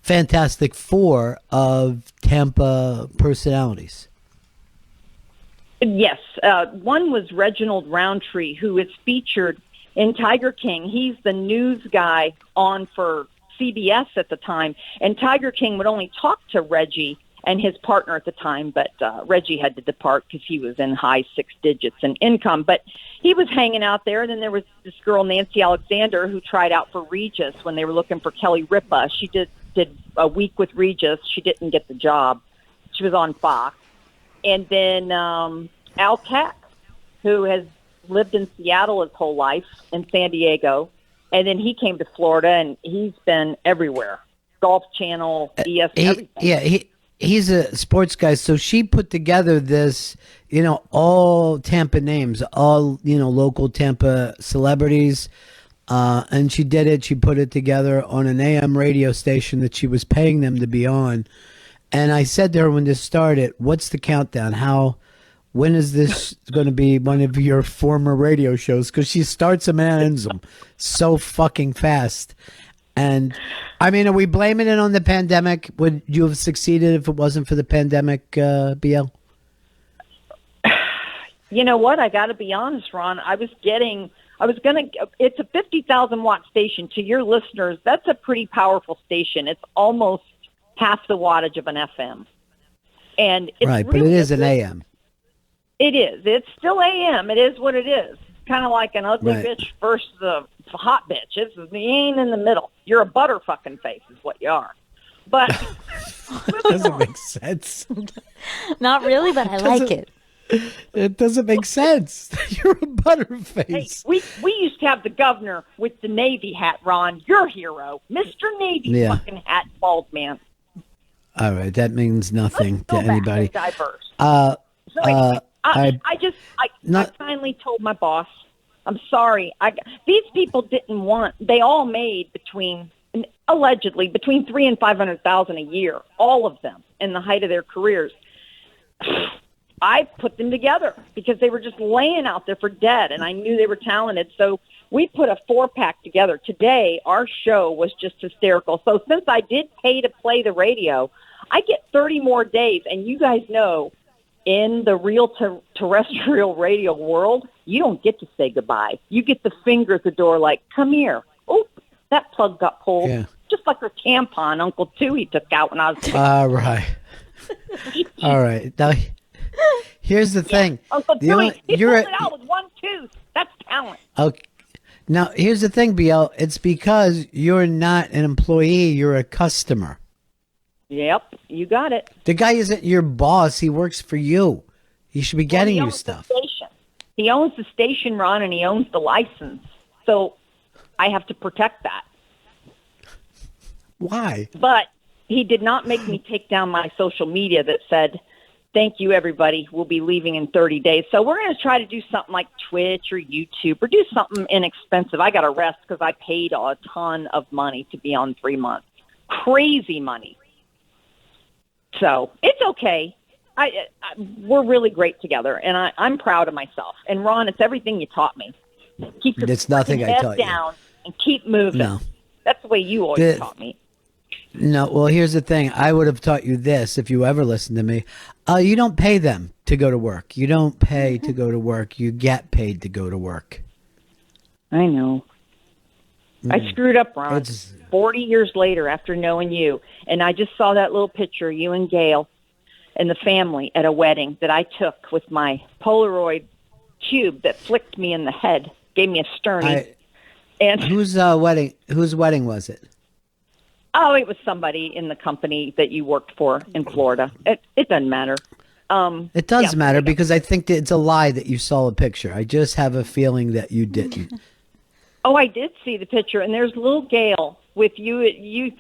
Fantastic Four of Tampa personalities. Yes. One was Reginald Roundtree, who is featured in Tiger King. He's the news guy on for CBS at the time. And Tiger King would only talk to Reggie and his partner at the time, but Reggie had to depart because he was in high 6 digits in income. But he was hanging out there. And then there was this girl, Nancy Alexander, who tried out for Regis when they were looking for Kelly Ripa. She did a week with Regis. She didn't get the job. She was on Fox. And then Al Keck, who has lived in Seattle his whole life, in San Diego. And then he came to Florida, and he's been everywhere. Golf Channel, ESPN, everything. Yeah, he's a sports guy. So she put together this, all Tampa names, all, local Tampa celebrities. And she did it. She put it together on an AM radio station that she was paying them to be on. And I said to her when this started, what's the countdown? When is this going to be one of your former radio shows? Because she starts them and ends them so fucking fast. And, are we blaming it on the pandemic? Would you have succeeded if it wasn't for the pandemic, BL? You know what? I got to be honest, Ron. It's a 50,000 watt station. To your listeners, that's a pretty powerful station. It's almost half the wattage of an FM. And it's right, but it is an AM. It is. It's still AM. It is what it is. Kind of like an ugly bitch versus a hot bitch. You ain't in the middle. You're a butter fucking face is what you are. But that doesn't make sense. Not really, but I like it. It doesn't make sense. You're a butterface. Hey, we used to have the governor with the Navy hat, Ron. Your hero, Mr. Navy fucking hat, bald man. All right, that means nothing to anybody. Diverse. So anyway, I finally told my boss, I'm sorry. These people didn't want. They all made allegedly between $300,000 and $500,000 a year, all of them, in the height of their careers. I put them together because they were just laying out there for dead, and I knew they were talented. So we put a 4-pack together. Today, our show was just hysterical. So since I did pay to play the radio, I get 30 more days, and you guys know in the real terrestrial radio world, you don't get to say goodbye. You get the finger at the door like, come here. Oh, that plug got pulled. Yeah. Just like her tampon Uncle Tooey took out when I was... All right. All right. Now, here's the thing. Uncle Tooey, he pulled it out with one tooth. That's talent. Okay. Now, here's the thing, BL. It's because you're not an employee. You're a customer. Yep, you got it. The guy isn't your boss. He works for you. He should be getting you stuff. He owns the station, Ron, and he owns the license. So I have to protect that. Why? But he did not make me take down my social media that said, thank you, everybody. We'll be leaving in 30 days. So we're going to try to do something like Twitch or YouTube or do something inexpensive. I got to rest because I paid a ton of money to be on 3 months. Crazy money. So it's okay. We're really great together, and I'm proud of myself. And Ron, it's everything you taught me. Keep your it's nothing I head taught down and keep moving. No. That's the way you always taught me. No, well, here's the thing. I would have taught you this if you ever listened to me. You don't pay them to go to work. You don't pay to go to work. You get paid to go to work. I know. I screwed up, Ron. 40 years later after knowing you, and I just saw that little picture of you and Gail and the family at a wedding that I took with my Polaroid cube that flicked me in the head, gave me a sternie. And whose wedding was it? Oh, it was somebody in the company that you worked for in Florida. It doesn't matter. It does matter because I think that it's a lie that you saw a picture. I just have a feeling that you didn't. Oh, I did see the picture, and there's little Gail with you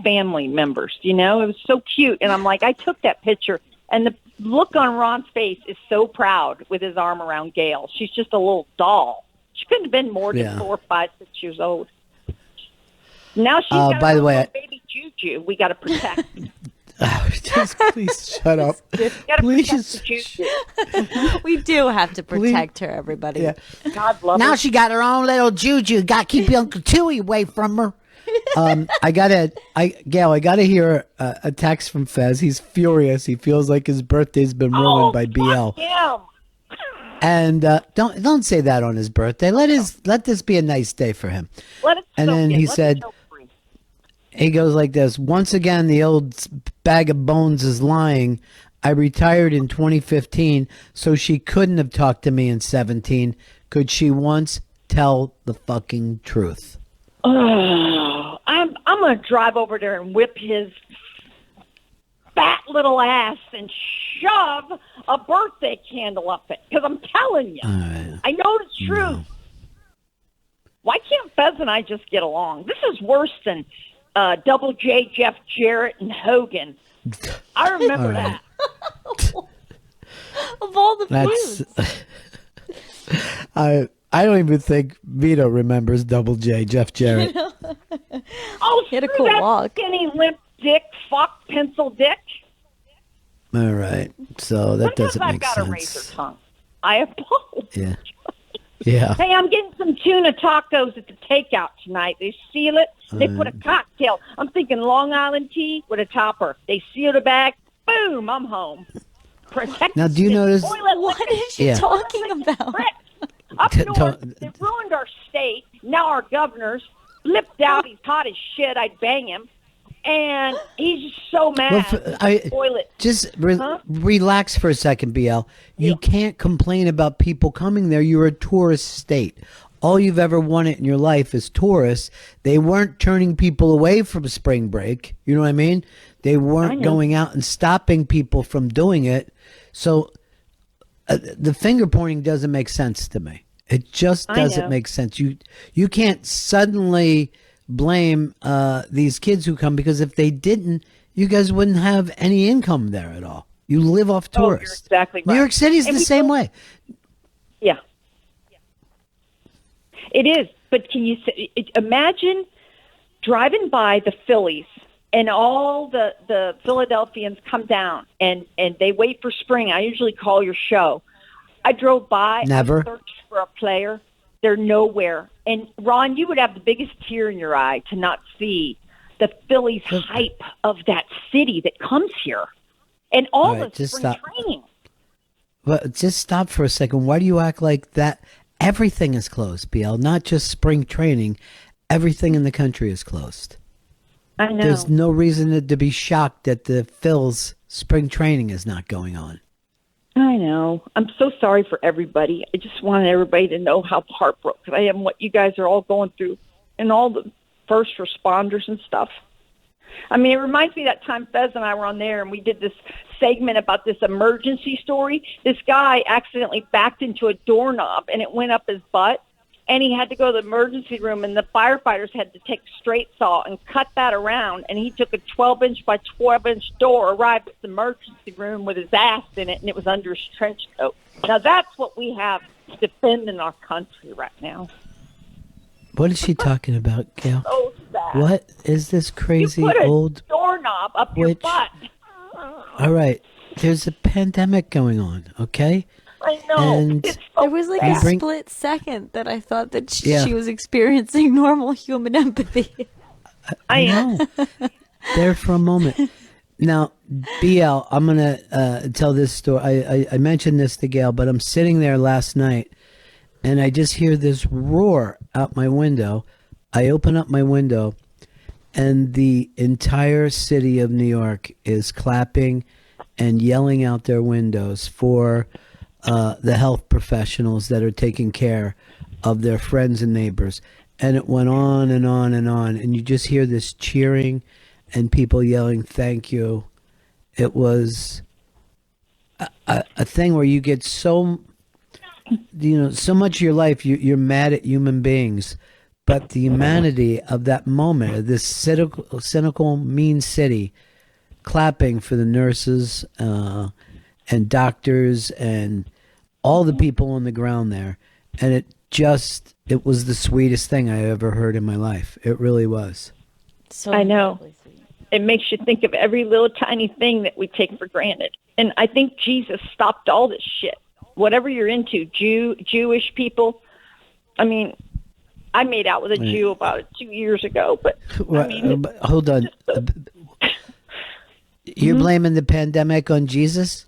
family members. You know, it was so cute, and I'm like, I took that picture, and the look on Ron's face is so proud with his arm around Gail. She's just a little doll. She couldn't have been more than 4, 5, 6 years old. Now she's got by the way, baby Juju. We got to protect. Just please shut up. Please. We do have to protect her, everybody. Yeah. God love now her. She got her own little Juju. Got to keep Uncle Tooey away from her. Gail, I gotta hear a text from Fez. He's furious. He feels like his birthday's been ruined by BL. Him. And don't say that on his birthday. Let this be a nice day for him. And then he said, he goes like this: once again, the old bag of bones is lying. I retired in 2015, so she couldn't have talked to me in 17. Could she once tell the fucking truth? Oh, I'm gonna drive over there and whip his fat little ass and shove a birthday candle up it, because I'm telling you, I know the truth. No. Why can't Fez and I just get along? This is worse than Double J, Jeff Jarrett, and Hogan. I remember that. Of all the feuds. I don't even think Vito remembers Double J, Jeff Jarrett. Oh, he had a cool walk. Skinny, limp dick, fuck, pencil dick. All right. So that doesn't make sense. I've got a razor tongue. I apologize. Yeah. Hey, I'm getting some tuna tacos at the takeout tonight. They seal it. They put a cocktail. I'm thinking Long Island tea with a topper. They seal the bag. Boom, I'm home. Now, do you notice? What is she talking about? Up north, they ruined our state. Now our governor's flipped out. He's hot as shit. I'd bang him. And he's just so mad. Just relax for a second, BL. You can't complain about people coming there. You're a tourist state. All you've ever wanted in your life is tourists. They weren't turning people away from spring break. You know what I mean? They weren't going out and stopping people from doing it. So the finger pointing doesn't make sense to me. It just doesn't make sense. You can't suddenly blame these kids who come, because if they didn't, you guys wouldn't have any income there at all. You live off tourists. You're exactly right. New York City is the same way. Yeah. It is. But can you imagine driving by the Phillies and all the Philadelphians come down and they wait for spring. I usually call your show. I drove by. Never. I searched for a player. They're nowhere. And Ron, you would have the biggest tear in your eye to not see the Phillies hype of that city that comes here, and all the spring training. Well, just stop for a second. Why do you act like that? Everything is closed, BL. Not just spring training. Everything in the country is closed. I know. There's no reason to be shocked that the Phil's spring training is not going on. I know. I'm so sorry for everybody. I just wanted everybody to know how heartbroken I am, what you guys are all going through, and all the first responders and stuff. I mean, it reminds me that time Fez and I were on there and we did this segment about this emergency story. This guy accidentally backed into a doorknob and it went up his butt, and he had to go to the emergency room, and the firefighters had to take a straight saw and cut that around, and he took a 12-inch by 12-inch door, arrived at the emergency room with his ass in it, and it was under his trench coat. Now, that's what we have defending our country right now. What is she talking about, Gail? So sad. What is this crazy you put a old doorknob up your butt? All right, there's a pandemic going on, okay? I know. And there was like a split second that I thought that she was experiencing normal human empathy. I know. There for a moment. Now, BL, I'm going to tell this story. I mentioned this to Gail, but I'm sitting there last night, and I just hear this roar out my window. I open up my window, and the entire city of New York is clapping and yelling out their windows for the health professionals that are taking care of their friends and neighbors. And it went on and on and on. And you just hear this cheering and people yelling, thank you. It was a thing where you get so much of your life, you're mad at human beings. But the humanity of that moment, of this cynical, mean city, clapping for the nurses and doctors and all the people on the ground there. And it was the sweetest thing I ever heard in my life. It really was. So I know. It makes you think of every little tiny thing that we take for granted. And I think Jesus stopped all this shit. Whatever you're into, Jewish people. I mean, I made out with a Jew about 2 years ago, but hold on. You're blaming the pandemic on Jesus?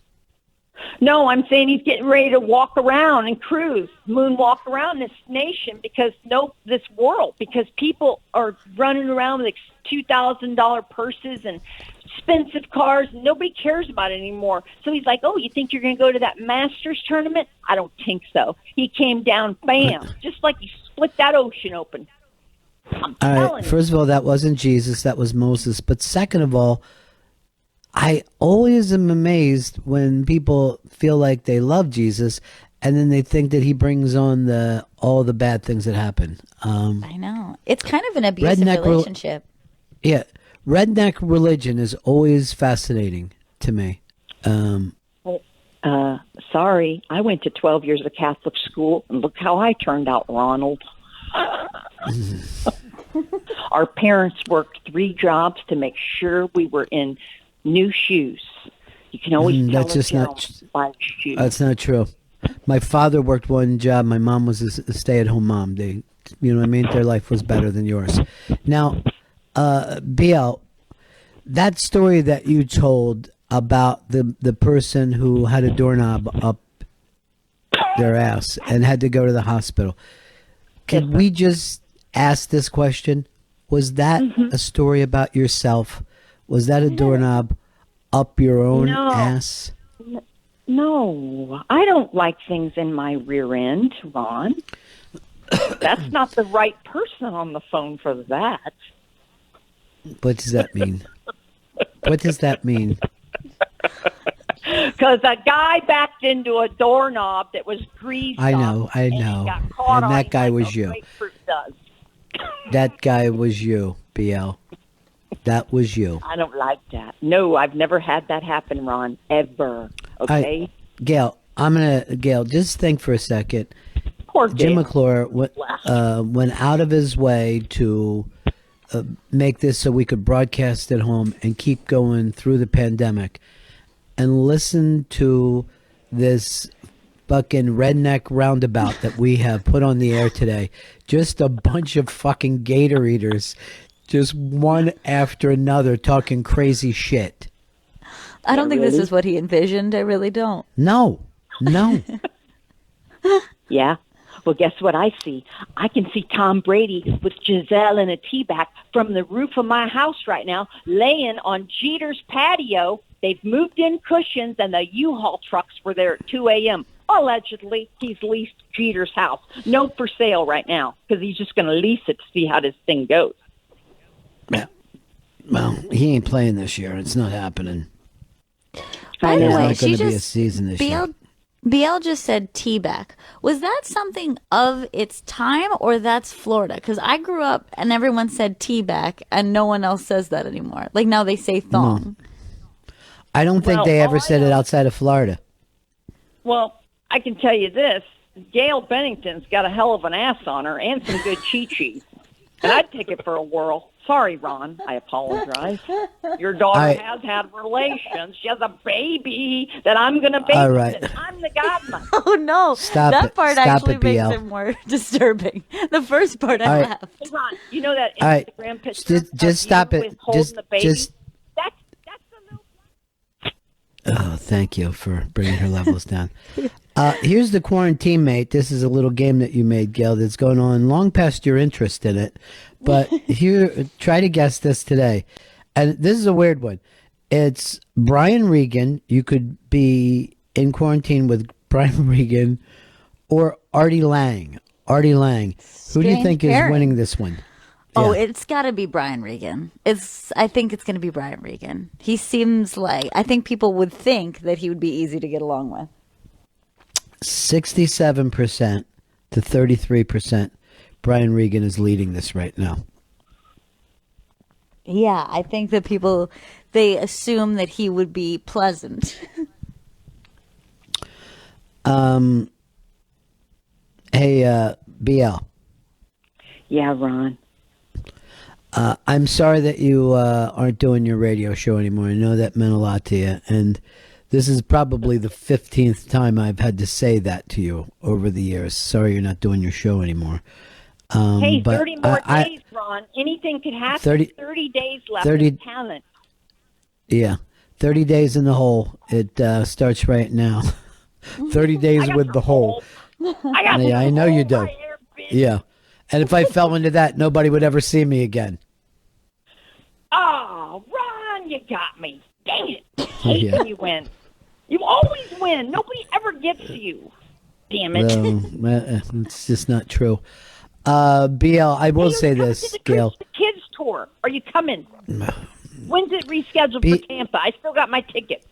No, I'm saying he's getting ready to walk around and cruise, moonwalk around this nation because people are running around with $2,000 purses and expensive cars. And nobody cares about it anymore. So he's like, oh, you think you're going to go to that Masters tournament? I don't think so. He came down, bam, just like he split that ocean open. All right, first of all, that wasn't Jesus. That was Moses. But second of all, I always am amazed when people feel like they love Jesus and then they think that he brings on all the bad things that happen. I know. It's kind of an abusive relationship. Redneck religion is always fascinating to me. Sorry, I went to 12 years of Catholic school, and look how I turned out, Ronald. Our parents worked 3 jobs to make sure we were in new shoes. You can always tell by shoes. That's not true. My father worked 1 job. My mom was a stay-at-home mom. You know what I mean? Their life was better than yours. Now, BL, that story that you told about the person who had a doorknob up their ass and had to go to the hospital. Can we just ask this question? Was that a story about yourself? Was that a doorknob up your own ass? No, I don't like things in my rear end, Ron. That's not the right person on the phone for that. What does that mean? What does that mean? Because a guy backed into a doorknob that was greased. I know. And that guy was you. That guy was you, BL. That was you. I don't like that. No, I've never had that happen, Ron, ever. Okay? Gail, just think for a second. Poor Jim Gail. McClure went out of his way to make this so we could broadcast at home and keep going through the pandemic, and listen to this fucking redneck roundabout that we have put on the air today. Just a bunch of fucking gator eaters, just one after another talking crazy shit. I don't think this is what he envisioned. I really don't. No. Yeah. Well, guess what I see? I can see Tom Brady with Giselle in a tea bag from the roof of my house right now, laying on Jeter's patio. They've moved in cushions, and the U-Haul trucks were there at 2 a.m. Allegedly, he's leased Jeter's house. No for sale right now, because he's just going to lease it to see how this thing goes. Yeah. Well, he ain't playing this year. It's not happening. By the way, There's not going to be a season this year. BL just said T-back. Was that something of its time, or that's Florida? Because I grew up and everyone said T-back, and no one else says that anymore. Like now they say thong. No. I don't think they ever said it outside of Florida. Well, I can tell you this. Gail Bennington's got a hell of an ass on her and some good chi-chi. And I'd take it for a whirl. Sorry, Ron. I apologize. Your daughter has had relations. She has a baby that I'm going to babysit. All right. I'm the godmother. Oh, no. Stop that it. part Stop actually it, makes BL. it more disturbing. The first part I laughed. Hey, Ron, you know that All right. Instagram picture Just stop you it. with holding the baby? That's the little... Oh, thank you for bringing her levels down. Here's the quarantine mate. This is a little game that you made, Gail, that's going on long past your interest in it. But here, try to guess this today. And this is a weird one. It's Brian Regan. You could be in quarantine with Brian Regan or Artie Lang. Artie Lang. Who do you think is winning this one? Oh, it's got to be Brian Regan. I think it's going to be Brian Regan. He seems like, I think people would think that he would be easy to get along with. 67% to 33%. Brian Regan is leading this right now. Yeah, I think that people, they assume that he would be pleasant. Hey, BL. Yeah, Ron. I'm sorry that you aren't doing your radio show anymore. I know that meant a lot to you. And this is probably the 15th time I've had to say that to you over the years. Sorry you're not doing your show anymore. Hey, but 30 more days, Ron. Anything could happen. 30 days left of talent. Yeah. 30 days in the hole. It starts right now. 30 days with the hole. I know you do. Yeah. And if I fell into that, nobody would ever see me again. Oh, Ron, you got me. Dang it. I hate when you win. You always win. Nobody ever gets you. Damn it. Well, it's just not true. BL, I will say this, Gail. The kids tour. Are you coming? When's it rescheduled for Tampa? I still got my ticket.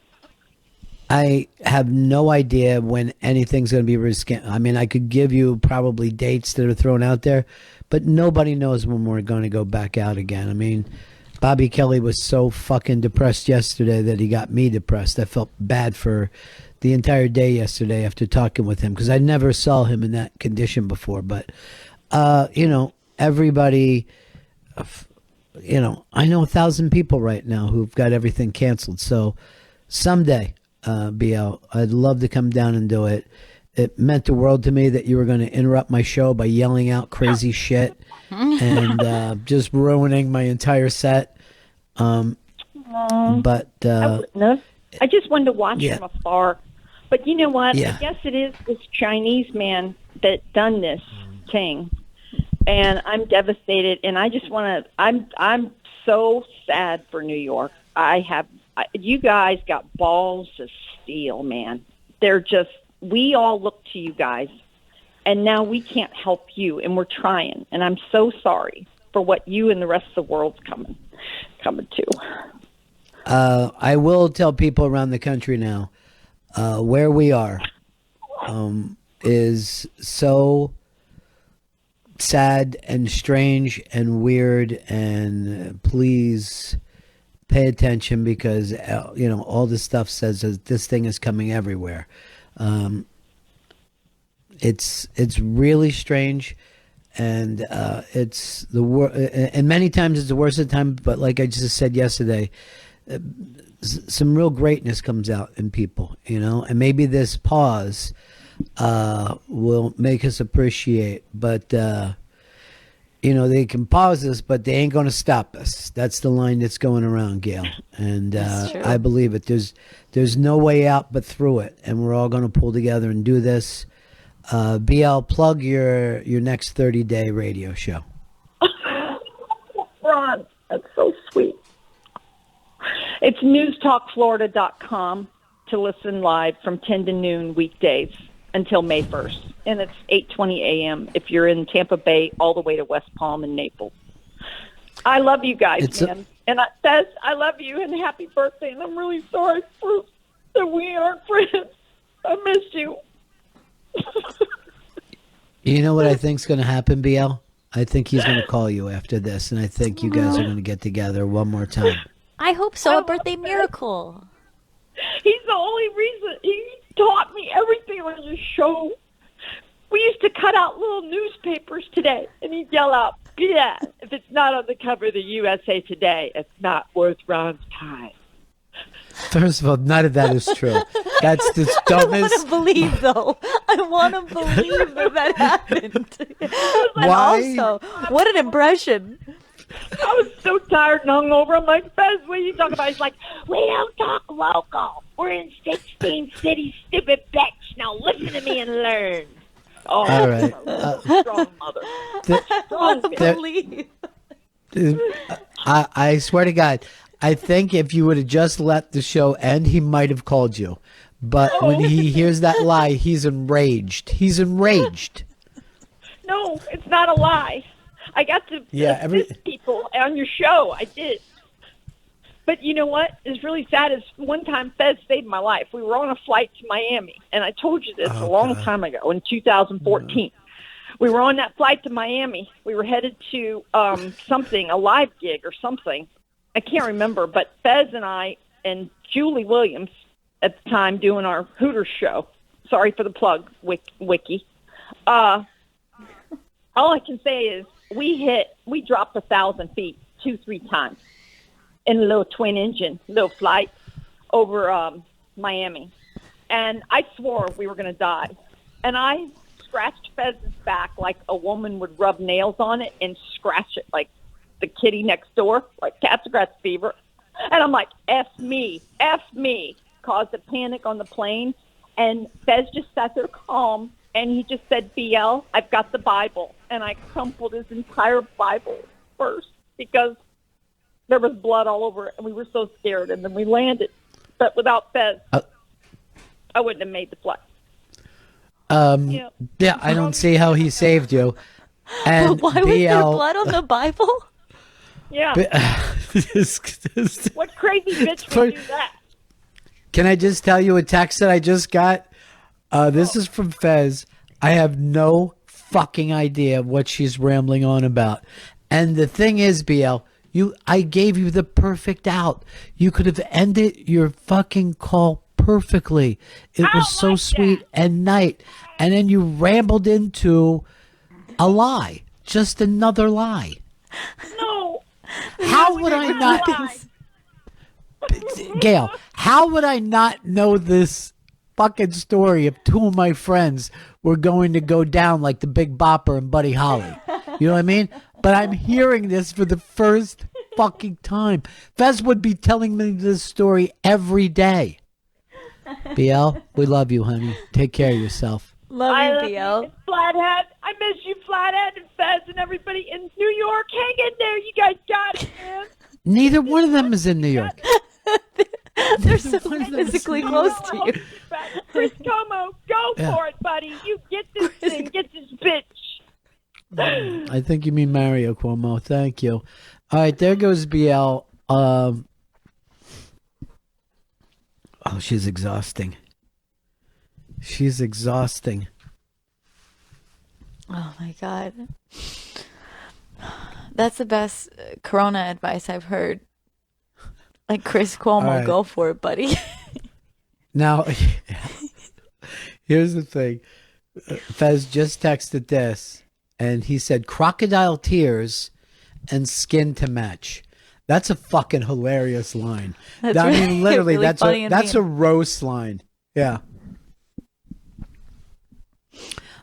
I have no idea when anything's going to be rescheduled. I mean, I could give you probably dates that are thrown out there, but nobody knows when we're going to go back out again. I mean, Bobby Kelly was so fucking depressed yesterday that he got me depressed. I felt bad for the entire day yesterday after talking with him because I never saw him in that condition before. But, everybody, I know 1,000 people right now who've got everything canceled. So someday, BL, I'd love to come down and do it. It meant the world to me that you were going to interrupt my show by yelling out crazy shit and just ruining my entire set. But I just wanted to watch from afar. But you know what? Yeah. I guess it is this Chinese man that done this thing, and I'm devastated. And I just want to. I'm so sad for New York. You guys got balls of steel, man. They're just. We all look to you guys, and now we can't help you, and we're trying. And I'm so sorry for what you and the rest of the world's coming to. I will tell people around the country now, where we are is so sad and strange and weird, and please pay attention because, all this stuff says that this thing is coming everywhere. It's really strange, and it's and many times it's the worst of the time. But like I just said yesterday, some real greatness comes out in people, and maybe this pause will make us appreciate. But they can pause us, but they ain't going to stop us. That's the line that's going around, Gail, and I believe it. There's no way out but through it, and we're all going to pull together and do this. BL, plug your next 30-day radio show. Ron, that's so sweet. It's newstalkflorida.com to listen live from 10 to noon weekdays until May 1st. And it's 8:20 a.m. if you're in Tampa Bay all the way to West Palm and Naples. I love you guys, man. And Fez, I love you and happy birthday. And I'm really sorry that we aren't friends. I miss you. You know what I think's going to happen, BL? I think he's going to call you after this, and I think you guys are going to get together one more time. I hope so. A birthday miracle. He's the only reason. He taught me everything on your show. We used to cut out little newspapers today, and he'd yell out, "Yeah, if it's not on the cover of the USA Today, it's not worth Ron's time." First of all, none of that is true. That's the dumbest. I want to believe, though. I want to believe that happened. Why? Also, what an impression. I was so tired and hungover. I'm like, Fez, what are you talking about? He's like, we don't talk local. We're in 16 cities, stupid bitch. Now listen to me and learn. Oh, all right. Strong mother. I swear to God, I think if you would have just let the show end, he might have called you. But when he hears that lie, he's enraged. He's enraged. No, it's not a lie. I got to assist people on your show. I did. But you know what is really sad is one time Fez saved my life. We were on a flight to Miami, and I told you this a long time ago in 2014. We were on that flight to Miami. We were headed to something, a live gig or something. I can't remember, but Fez and I and Julie Williams at the time doing our Hooters show. Sorry for the plug, Wiki. All I can say is we dropped 1,000 feet 2-3 times in a little twin engine, little flight over Miami. And I swore we were going to die. And I scratched Fez's back like a woman would rub nails on it and scratch it like the kitty next door, like cat's grass fever. And I'm like, F me, caused a panic on the plane. And Fez just sat there calm, and he just said, BL, I've got the Bible. And I crumpled his entire Bible first because there was blood all over it, and we were so scared. And then we landed. But without Fez, I wouldn't have made the flight. Yeah, I don't see how he saved you. And why was there blood on the Bible? Yeah. What crazy bitch would do that? Can I just tell you a text that I just got? This is from Fez. I have no fucking idea what she's rambling on about. And the thing is, BL, I gave you the perfect out. You could have ended your fucking call perfectly. It was so sweet and nice. And then you rambled into a lie. Just another lie. No. How would I not... Gail, how would I not know this fucking story if two of my friends were going to go down like the Big Bopper and Buddy Holly? You know what I mean? But I'm hearing this for the first fucking time. Fez would be telling me this story every day. BL, we love you, honey. Take care of yourself. Love you, BL. Flathead. I miss you, Flathead and Fez and everybody in New York. Hang in there. You guys got it, man. Neither one of them is in New York. They're so physically close to you. Chris Como, go for it, buddy. You get this thing. Get this bitch. I think you mean Mario Cuomo. Thank you. All right, there goes BL. Oh, she's exhausting. She's exhausting. Oh, my God. That's the best Corona advice I've heard. Like Chris Cuomo, go for it, buddy. Now, here's the thing. Fez just texted this. and he said crocodile tears and skin to match. That's a fucking hilarious line. That's I mean, literally, really funny and that's mean. a roast line. Yeah.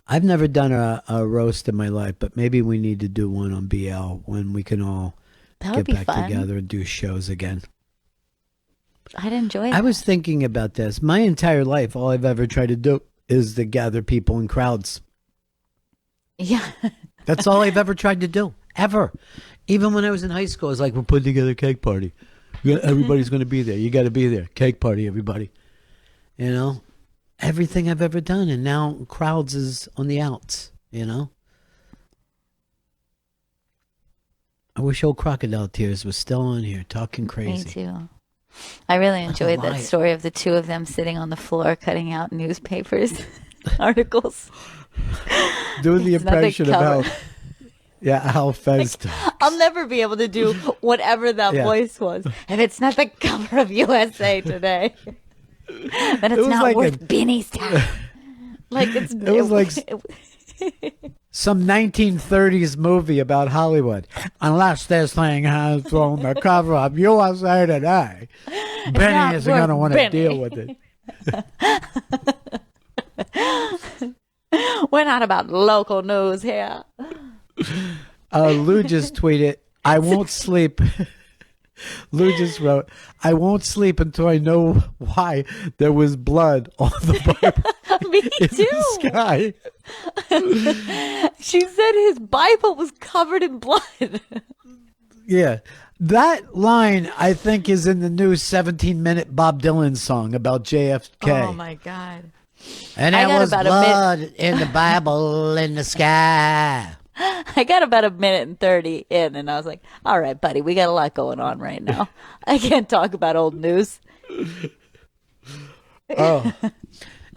I've never done a roast in my life, but maybe we need to do one on BL when we can all That would get be back fun. together and do shows again. I'd enjoy that. I was thinking about this. My entire life, all I've ever tried to do is to gather people in crowds. Yeah. That's all I've ever tried to do, ever. Even when I was in high school, it's like, we're putting together a cake party. Everybody's going to be there. You got to be there. Cake party, everybody. You know? Everything I've ever done, and now crowds is on the outs, you know? I wish old Crocodile Tears was still on here talking crazy. Me too. I really enjoyed that lie. story of the two of them sitting on the floor cutting out newspapers articles. Do the It's nothing impression of how Fez talks. I'll never be able to do whatever that Yeah. voice was. If it's not the cover of USA Today, then it's was not like worth Benny's time. Like it was like some 1930s movie about Hollywood. Unless this thing has on the cover of USA Today, Benny not isn't going to worth want to Benny. deal with it. We're not about local news here. Lou just tweeted, I won't sleep. Lou just wrote, I won't sleep until I know why there was blood on the Bible Me in too. the sky. She said his Bible was covered in blood. Yeah. That line, I think, is in the new 17-minute Bob Dylan song about JFK. Oh, my God. And I there got was about a blood in the Bible in the sky. I got about 1:30 in, and I was like, all right, buddy, we got a lot going on right now. I can't talk about old news. Oh,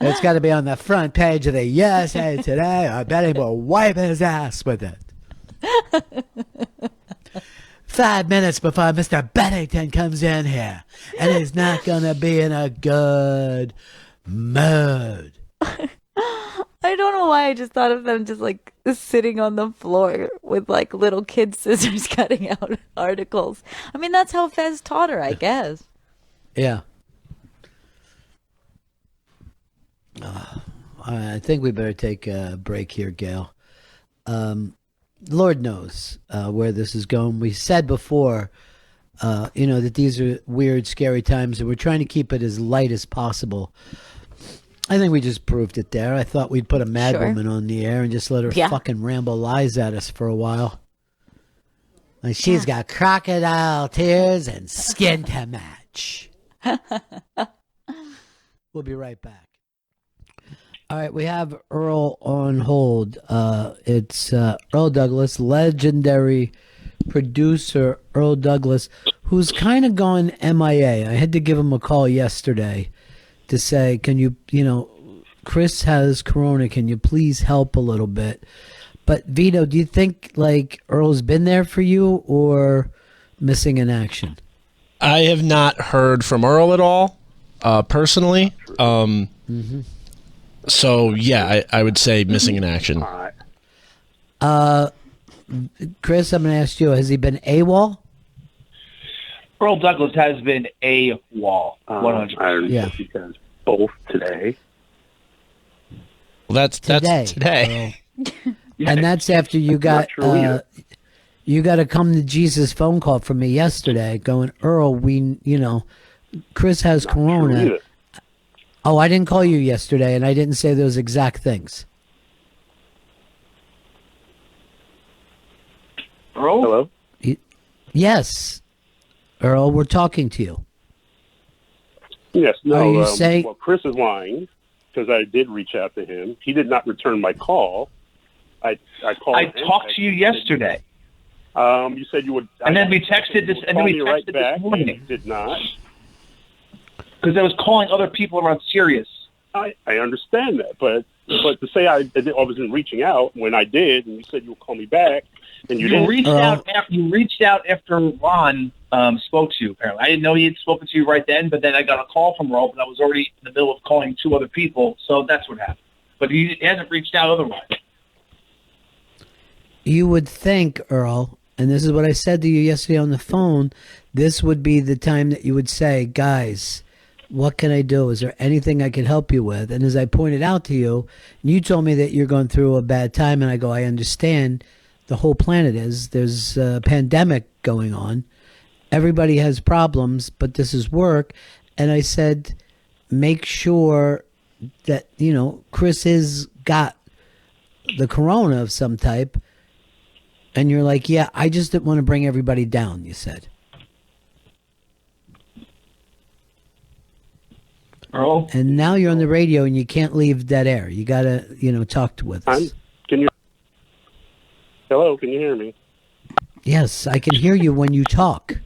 it's got to be on the front page of the USA Today. I bet he will wipe his ass with it. 5 minutes before Mr. Bennington comes in here, and he's not going to be in a good mood. I don't know why I just thought of them just like sitting on the floor with like little kid scissors cutting out articles. I mean, that's how Fez taught her, I guess. Yeah. I think we better take a break here, Gail. Lord knows where this is going. We said before, that these are weird, scary times, and we're trying to keep it as light as possible. I think we just proved it there. I thought we'd put a mad Sure. woman on the air and just let her fucking ramble lies at us for a while. Like, she's got crocodile tears and skin to match. We'll be right back. All right, we have Earl on hold. It's Earl Douglas, legendary producer Earl Douglas, who's kind of gone MIA. I had to give him a call yesterday to say, can you, Chris has corona, can you please help a little bit? But Vito, do you think like Earl's been there for you or missing in action? I have not heard from Earl at all, personally. So yeah, I would say missing in action. Chris, I'm going to ask you, has he been AWOL? Earl Douglas has been AWOL, 100%. I Yeah. he does both today. Well, that's today. And that's after you got Not true either. you got a come to Jesus phone call from me yesterday going, Earl, Chris has corona. True either. Oh, I didn't call you yesterday, and I didn't say those exact things. Earl? Hello? Yes, Earl, we're talking to you. Yes. No. Are you saying- Well, Chris is lying because I did reach out to him. He did not return my call. I called. I him. talked to you yesterday. You said you would. And then we texted this, and then we me right texted back. this morning. You did not. Because I was calling other people around Sirius. I understand that, but to say I wasn't reaching out when I did, and you said you would call me back, and you didn't. You reached out after Ron spoke to you. Apparently, I didn't know he had spoken to you right then. But then I got a call from Earl, but I was already in the middle of calling two other people, so that's what happened. But he hasn't reached out otherwise. you would think, Earl, and this is what I said to you yesterday on the phone, this would be the time that you would say, guys, what can I do? Is there anything I can help you with? And as I pointed out to you, you told me that you're going through a bad time, and I go, I understand. The whole planet is. There's a pandemic going on. Everybody has problems, but this is work. And I said, make sure that, Chris has got the corona of some type. And you're like, yeah, I just didn't want to bring everybody down, you said. Earl? And now you're on the radio and you can't leave dead air. You got to, talk with us. Hello, can you hear me? Yes, I can hear you when you talk.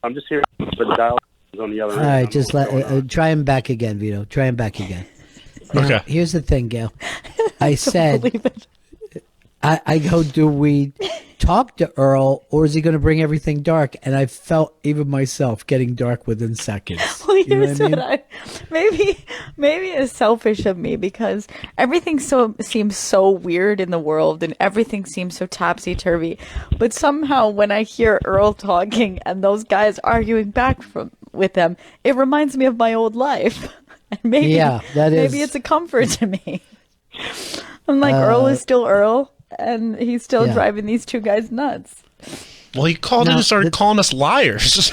I'm just hearing the dial is on the other end. All right, just try him back again, Vito. Try him back again. Now, Okay. Here's the thing, Gail. I said, I go, do we talk to Earl or is he going to bring everything dark? And I felt even myself getting dark within seconds. Well, here's what I mean? maybe it's selfish of me because everything seems so weird in the world and everything seems so topsy-turvy. But somehow when I hear Earl talking and those guys arguing back with them, it reminds me of my old life. And maybe it's a comfort to me. I'm like, Earl is still Earl, and he's still driving these two guys nuts. Well, he called in and started calling us liars.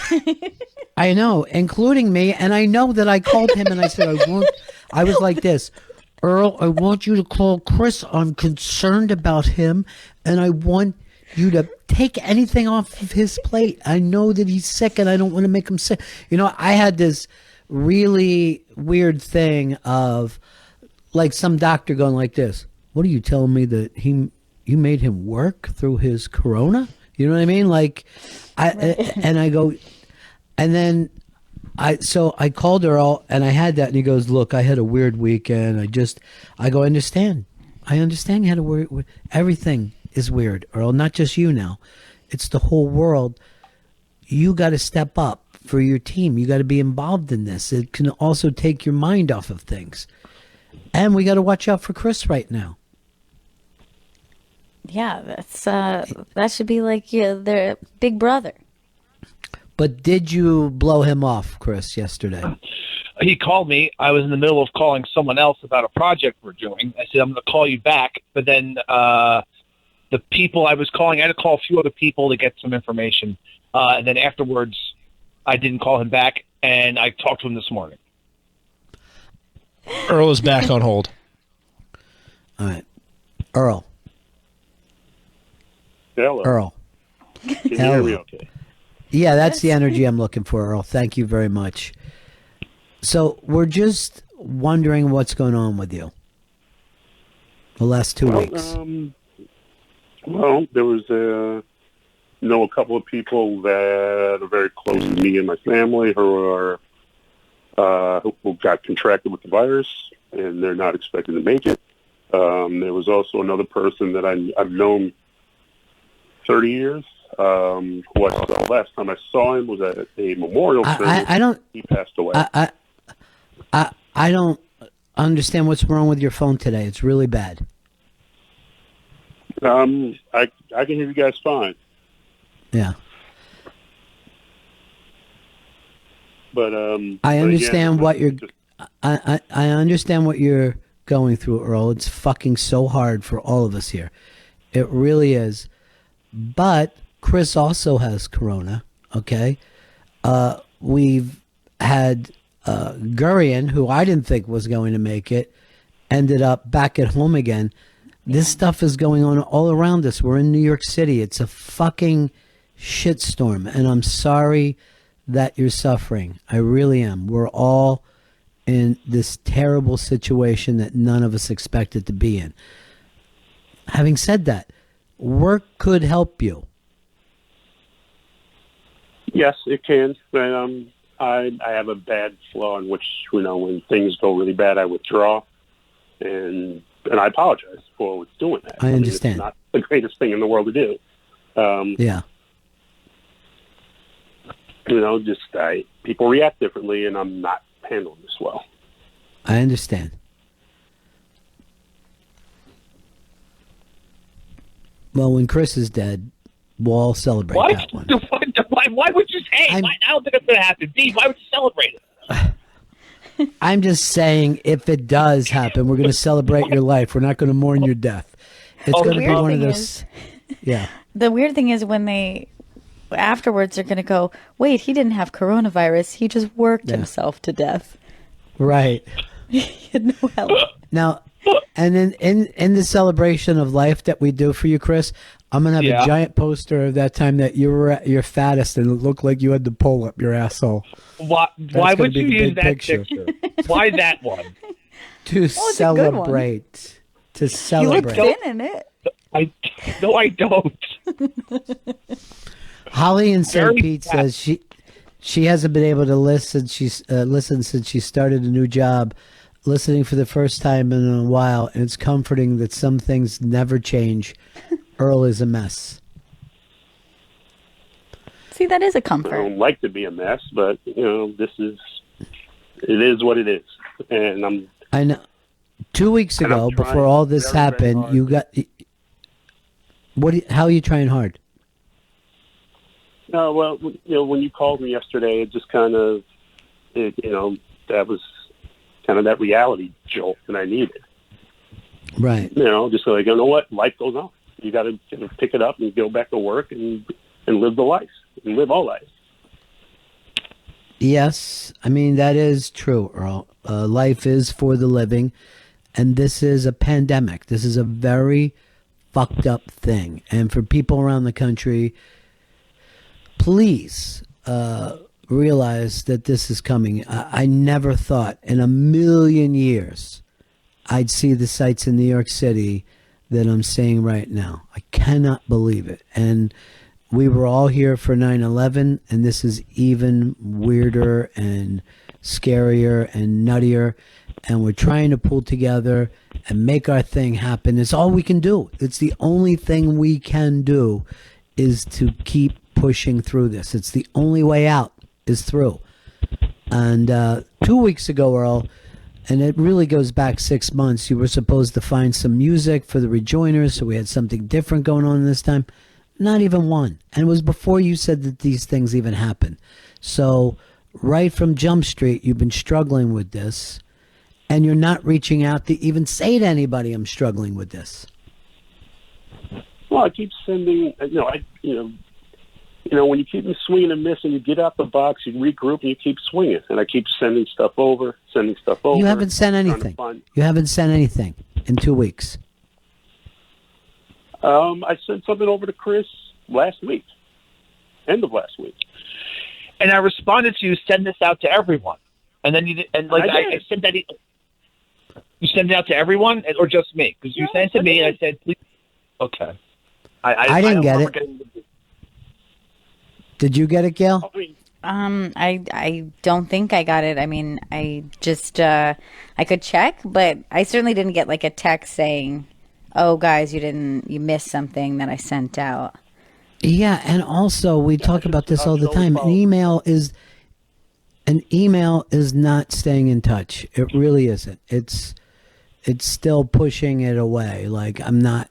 I know, including me, and I know that I called him and I said, I was like this, Earl, I want you to call Chris. I'm concerned about him, and I want you to take anything off of his plate. I know that he's sick, and I don't want to make him sick. I had this really weird thing of like some doctor going like this. What are you telling me that you made him work through his corona? You know what I mean? Like, and I go, and then I called Earl and I had that, and he goes, look, I had a weird weekend. I go, I understand you had a weird, everything is weird, Earl, not just you now. It's the whole world. You got to step up for your team. You got to be involved in this. It can also take your mind off of things. And we got to watch out for Chris right now. Yeah, that should be like their big brother. But did you blow him off, Chris, yesterday? He called me. I was in the middle of calling someone else about a project we're doing. I said, I'm going to call you back. But then the people I was calling, I had to call a few other people to get some information. And then afterwards, I didn't call him back, and I talked to him this morning. Earl is back on hold. All right. Earl. Hello. Earl. Can you hear me okay? Yeah, that's the energy I'm looking for, Earl. Thank you very much. So we're just wondering what's going on with you the last 2 weeks. Well, there was a couple of people that are very close to me and my family who got contracted with the virus, and they're not expected to make it. There was also another person that I've known 30 years. The last time I saw him was at a memorial service. He passed away. I don't understand what's wrong with your phone today. It's really bad. I can hear you guys fine. Yeah. But I understand what you're. I understand what you're going through, Earl. It's fucking so hard for all of us here. It really is. But Chris also has corona. Okay. We've had Gurian, who I didn't think was going to make it, ended up back at home again. This stuff is going on all around us. We're in New York City. It's a fucking shitstorm, and I'm sorry that you're suffering. I really am. We're all in this terrible situation that none of us expected to be in. Having said that, work could help you. Yes, it can. I have a bad flaw in which, when things go really bad, I withdraw, and I apologize for doing that. I understand. It's not the greatest thing in the world to do. Yeah. People react differently, and I'm not handling this well. I understand. Well, when Chris is dead, we'll all celebrate that one. Why would you say? I don't think it's going to happen. Dee, why would you celebrate it? I'm just saying, if it does happen, we're going to celebrate your life. We're not going to mourn your death. It's going to be one of those. Yeah. The weird thing is when they afterwards are going to go, wait, he didn't have coronavirus. He just worked himself to death. Right. He had no help. Now, and then in the celebration of life that we do for you, Chris, I'm going to have a giant poster of that time that you were at your fattest and it looked like you had to pull up your asshole. Why would you use that picture? Why that one? To celebrate. To celebrate. You look thin in it. No, I don't. Holly in St. Pete says she hasn't been able to listen. She's listened since she started a new job, listening for the first time in a while, and it's comforting that some things never change. Earl is a mess. See, that is a comfort. I don't like to be a mess, but it is what it is, and I know. 2 weeks ago, before all this happened, you got. How are you trying hard? Well, when you called me yesterday, it just kind of, that was kind of that reality jolt that I needed. Right. Just like, you know what, life goes on. You got to pick it up and go back to work and live the life and live all life. Yes, I mean that is true, Earl. Life is for the living, and this is a pandemic. This is a very fucked up thing, and for people around the country, please realize that this is coming. I never thought in a million years I'd see the sights in New York City that I'm seeing right now. I cannot believe it. And we were all here for 9/11, and this is even weirder and scarier and nuttier. And we're trying to pull together and make our thing happen. It's all we can do. It's the only thing we can do is to keep pushing through this. It's the only way out is through. And 2 weeks ago, Earl, and it really goes back 6 months, you were supposed to find some music for the rejoiners, so we had something different going on this time. Not even one. And it was before you said that these things even happen. So right from Jump Street, you've been struggling with this, and you're not reaching out to even say to anybody, I'm struggling with this. Well, I keep sending, when you keep swinging and missing, you get out the box, you regroup, and you keep swinging. And I keep sending stuff over. You haven't sent anything. You haven't sent anything in 2 weeks. I sent something over to Chris last week, end of last week. And I responded to you, send this out to everyone. And then I sent that. You sent it out to everyone or just me? Because you sent it to me and I said, please. Okay. I didn't get it. Did you get it, Gail? I don't think I got it. I mean, I just I could check, but I certainly didn't get like a text saying, "Oh, guys, you missed something that I sent out." Yeah, and also we talk about this all the time. An email is not staying in touch. It really isn't. It's still pushing it away. Like, I'm not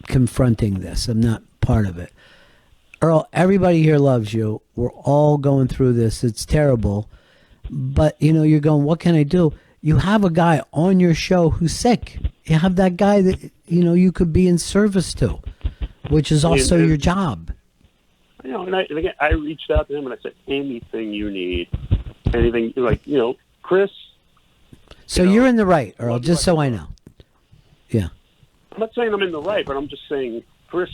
confronting this. I'm not part of it. Earl, everybody here loves you. We're all going through this. It's terrible. But, you're going, what can I do? You have a guy on your show who's sick. You have that guy that, you could be in service to, which is also your job. And again, I reached out to him and I said, anything you need, anything, Chris. So you're in the right, Earl, just so I know. Yeah. I'm not saying I'm in the right, but I'm just saying, Chris,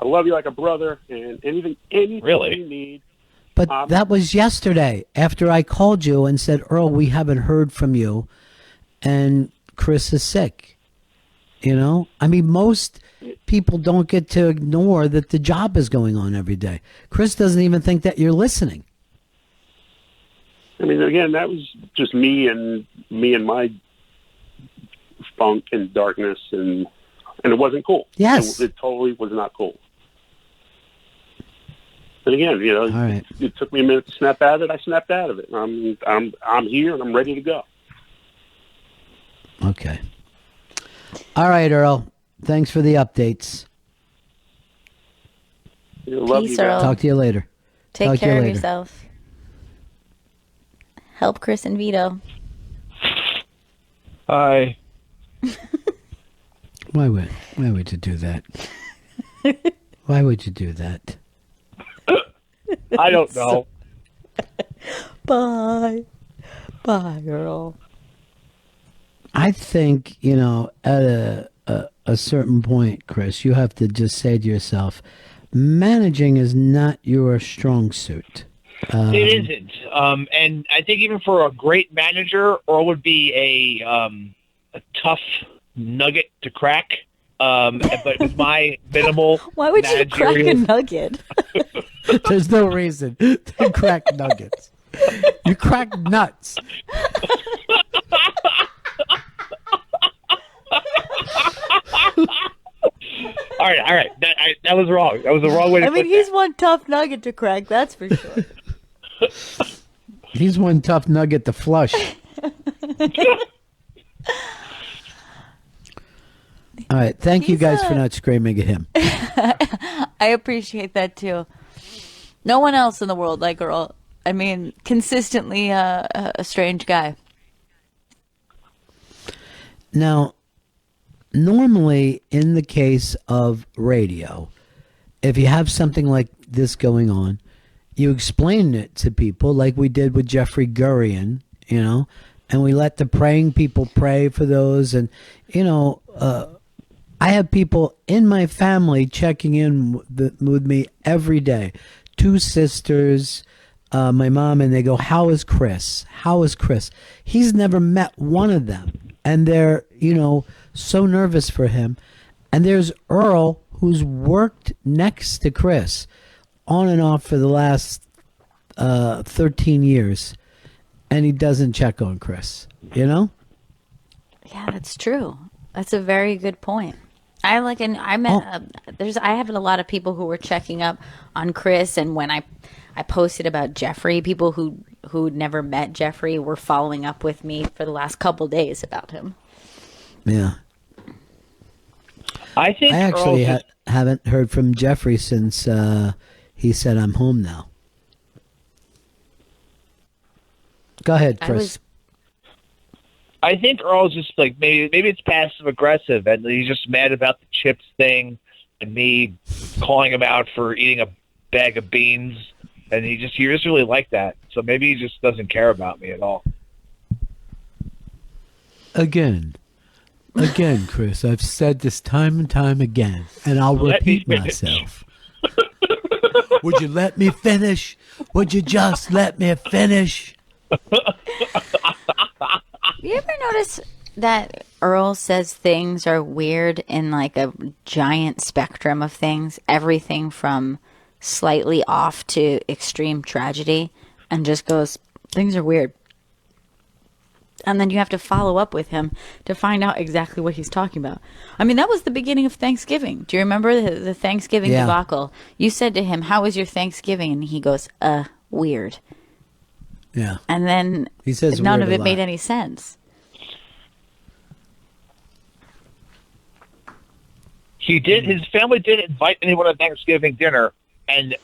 I love you like a brother, and anything really? You need. But that was yesterday after I called you and said, Earl, we haven't heard from you, and Chris is sick. I mean, most people don't get to ignore that the job is going on every day. Chris doesn't even think that you're listening. I mean, again, that was just me and my funk and darkness, and it wasn't cool. Yes. It totally was not cool. But again, all right. It took me a minute to snap out of it. I snapped out of it. I'm here and I'm ready to go. Okay. All right, Earl. Thanks for the updates. Love Peace, you guys. Earl. Talk to you later. Take Talk to you care of later. yourself. Help Chris and Vito. Hi. Why would you do that? Why would you do that? I don't know. Bye. Bye, Earl. I think, at a certain point, Chris, you have to just say to yourself, managing is not your strong suit. It isn't. And I think even for a great manager, Earl would be a tough nugget to crack. But with my minimal Why would you crack a managerial- nugget? There's no reason to crack nuggets. You crack nuts. All right. That was wrong. That was the wrong way to I mean, put he's that. one tough nugget to crack, that's for sure. He's one tough nugget to flush. All right. Thank you guys for not screaming at him. I appreciate that too. No one else in the world like Earl. I mean, consistently a strange guy. Now, normally in the case of radio, if you have something like this going on, you explain it to people like we did with Jeffrey Gurian, and we let the praying people pray for those. And, I have people in my family checking in with me every day. 2 sisters, my mom, and they go, how is Chris? How is Chris? He's never met one of them. And they're, so nervous for him. And there's Earl, who's worked next to Chris on and off for the last 13 years. And he doesn't check on Chris, Yeah, that's true. That's a very good point. I have a lot of people who were checking up on Chris, and when I posted about Jeffrey, people who'd never met Jeffrey were following up with me for the last couple days about him. Yeah. I think I actually Earl haven't heard from Jeffrey since he said I'm home now. Go ahead, Chris. I think Earl's just like maybe it's passive aggressive, and he's just mad about the chips thing, and me calling him out for eating a bag of beans, and he just really like that. So maybe he just doesn't care about me at all. Again, Chris, I've said this time and time again, and I'll repeat myself. Would you let me finish? Would you just let me finish? You ever notice that Earl says things are weird in like a giant spectrum of things? Everything from slightly off to extreme tragedy, and just goes, things are weird. And then you have to follow up with him to find out exactly what he's talking about. I mean, that was the beginning of Thanksgiving. Do you remember the Thanksgiving debacle? You said to him, how was your Thanksgiving? And he goes, weird. Yeah. And then he says none weird of a it lot. made any sense. His family didn't invite anyone to Thanksgiving dinner, and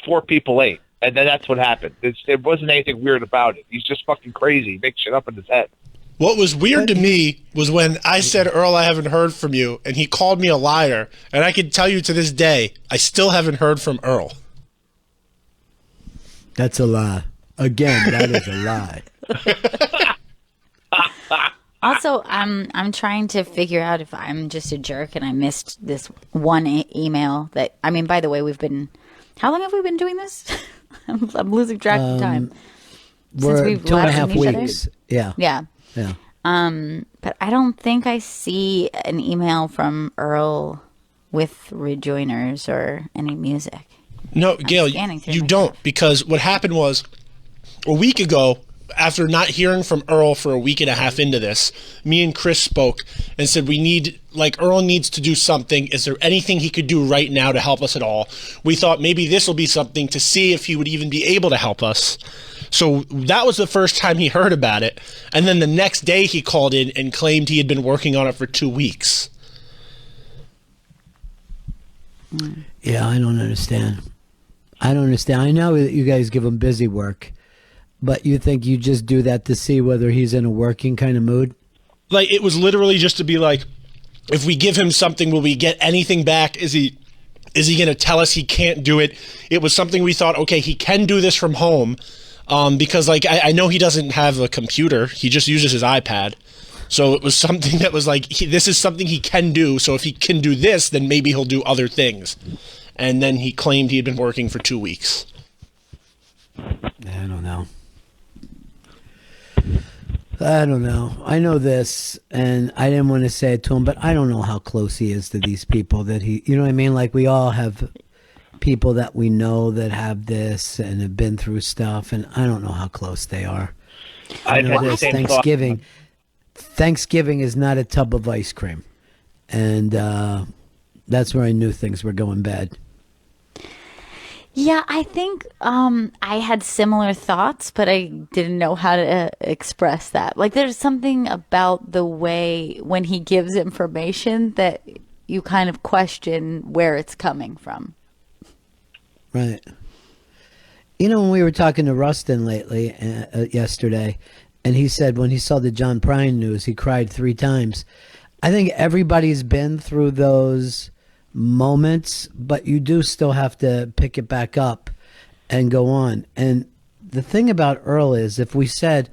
4 people ate. And then that's what happened. There wasn't anything weird about it. He's just fucking crazy. He makes shit up in his head. What was weird to me was when I said, Earl, I haven't heard from you, and he called me a liar. And I can tell you to this day, I still haven't heard from Earl. That's a lie. Again, that is a lie. Also, I'm trying to figure out if I'm just a jerk and I missed this one email that, I mean, by the way, how long have we been doing this? I'm losing track of time. We're Since we've 2.5 weeks. Yeah. Yeah. Yeah. But I don't think I see an email from Earl with rejoiners or any music. No, Gail, you don't, because what happened was a week ago, after not hearing from Earl for a week and a half into this, me and Chris spoke and said Earl needs to do something. Is there anything he could do right now to help us at all? We thought maybe this will be something to see if he would even be able to help us. So that was the first time he heard about it. And then the next day he called in and claimed he had been working on it for 2 weeks. Yeah, I don't understand. I know that you guys give him busy work, but you think you just do that to see whether he's in a working kind of mood? Like, it was literally just to be like, if we give him something, will we get anything back? Is he going to tell us he can't do it? It was something we thought, okay, he can do this from home, because like I know he doesn't have a computer. He just uses his iPad. So it was something that was like, this is something he can do. So if he can do this, then maybe he'll do other things. And then he claimed he had been working for 2 weeks. I don't know. I know this, and I didn't want to say it to him, but I don't know how close he is to these people that you know what I mean? Like, we all have people that we know that have this and have been through stuff, and I don't know how close they are. I know this. Thanksgiving is not a tub of ice cream, and that's where I knew things were going bad. Yeah, I think I had similar thoughts, but I didn't know how to express that. Like, there's something about the way when he gives information that you kind of question where it's coming from. Right. You know, when we were talking to Rustin lately, yesterday, and he said when he saw the John Prine news, he cried 3 times. I think everybody's been through those moments, but you do still have to pick it back up and go on. And the thing about Earl is, if we said,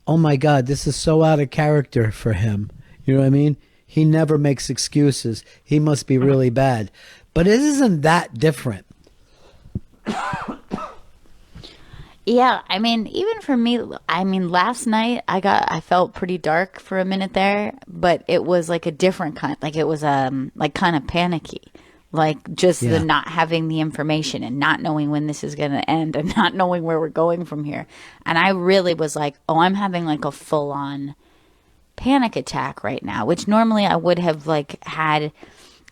oh my God, this is so out of character for him, you know what I mean? He never makes excuses. He must be really bad. But it isn't that different. Yeah, I mean, even for me, I mean, last night I felt pretty dark for a minute there, but it was like a different kind, like it was like kind of panicky, like just the not having the information and not knowing when this is going to end and not knowing where we're going from here. And I really was like, oh, I'm having like a full on panic attack right now, which normally I would have like had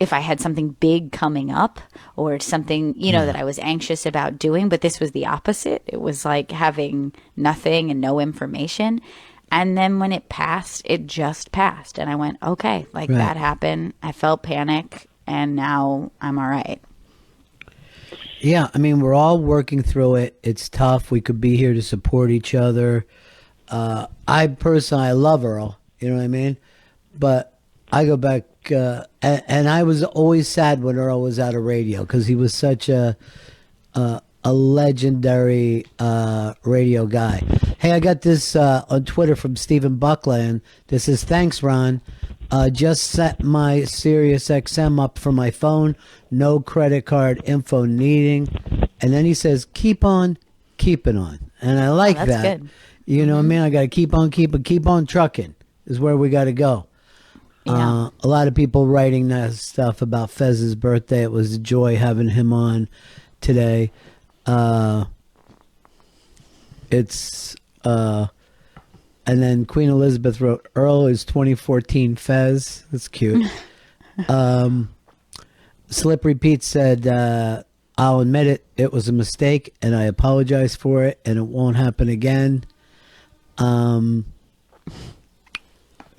if I had something big coming up or something, you know, that I was anxious about doing, but this was the opposite. It was like having nothing and no information. And then when it passed, it just passed. And I went, okay, like that happened. I felt panic and now I'm all right. Yeah. I mean, we're all working through it. It's tough. We could be here to support each other. I personally, I love Earl, you know what I mean? But I go back, and I was always sad when Earl was out of radio because he was such a legendary radio guy. Hey, I got this on Twitter from Stephen Buckland. This is, thanks, Ron. Just set my Sirius XM up for my phone. No credit card info needing. And then he says, keep on keeping on. And I like that. Good. You know what I mean? I got to keep on trucking is where we got to go. Yeah. A lot of people writing that stuff about Fez's birthday. It was a joy having him on today. And then Queen Elizabeth wrote, Earl is 2014 Fez. That's cute. Slippery Pete said, I'll admit it. It was a mistake, and I apologize for it, and it won't happen again.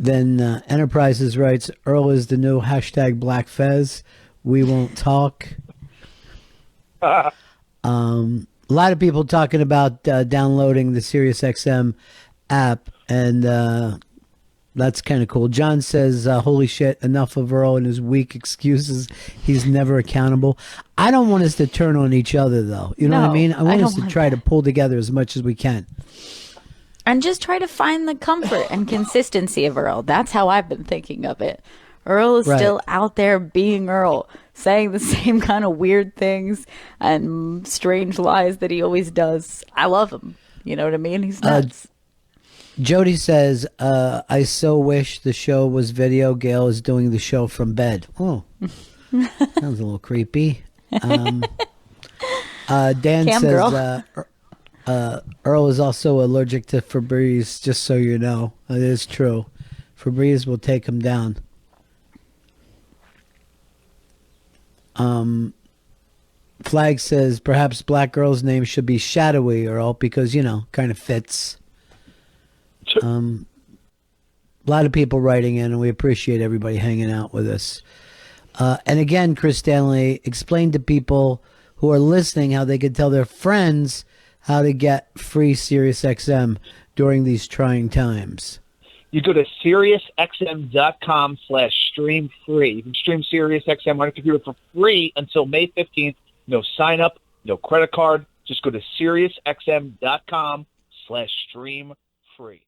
Then Enterprises writes, Earl is the new hashtag Black Fez. We won't talk. A lot of people talking about downloading the SiriusXM app, and that's kind of cool. John says, holy shit, enough of Earl and his weak excuses. He's never accountable. I don't want us to turn on each other, though. You know what I mean? I want us to try to pull together as much as we can. And just try to find the comfort and consistency of Earl. That's how I've been thinking of it. Earl is still out there being Earl, saying the same kind of weird things and strange lies that he always does. I love him. You know what I mean? He's nuts. Jody says, I so wish the show was video. Gail is doing the show from bed. Oh, sounds a little creepy. Dan says, Earl is also allergic to Febreze, just so you know. It is true. Febreze will take him down. Flag says, perhaps Black Girl's name should be Shadowy, Earl, because, you know, kind of fits. A lot of people writing in, and we appreciate everybody hanging out with us. And again, Chris Stanley, explain to people who are listening how they can tell their friends how to get free SiriusXM during these trying times. You go to SiriusXM.com/stream free. You can stream SiriusXM on your computer for free until May 15th. No sign up, no credit card. Just go to SiriusXM.com/stream free.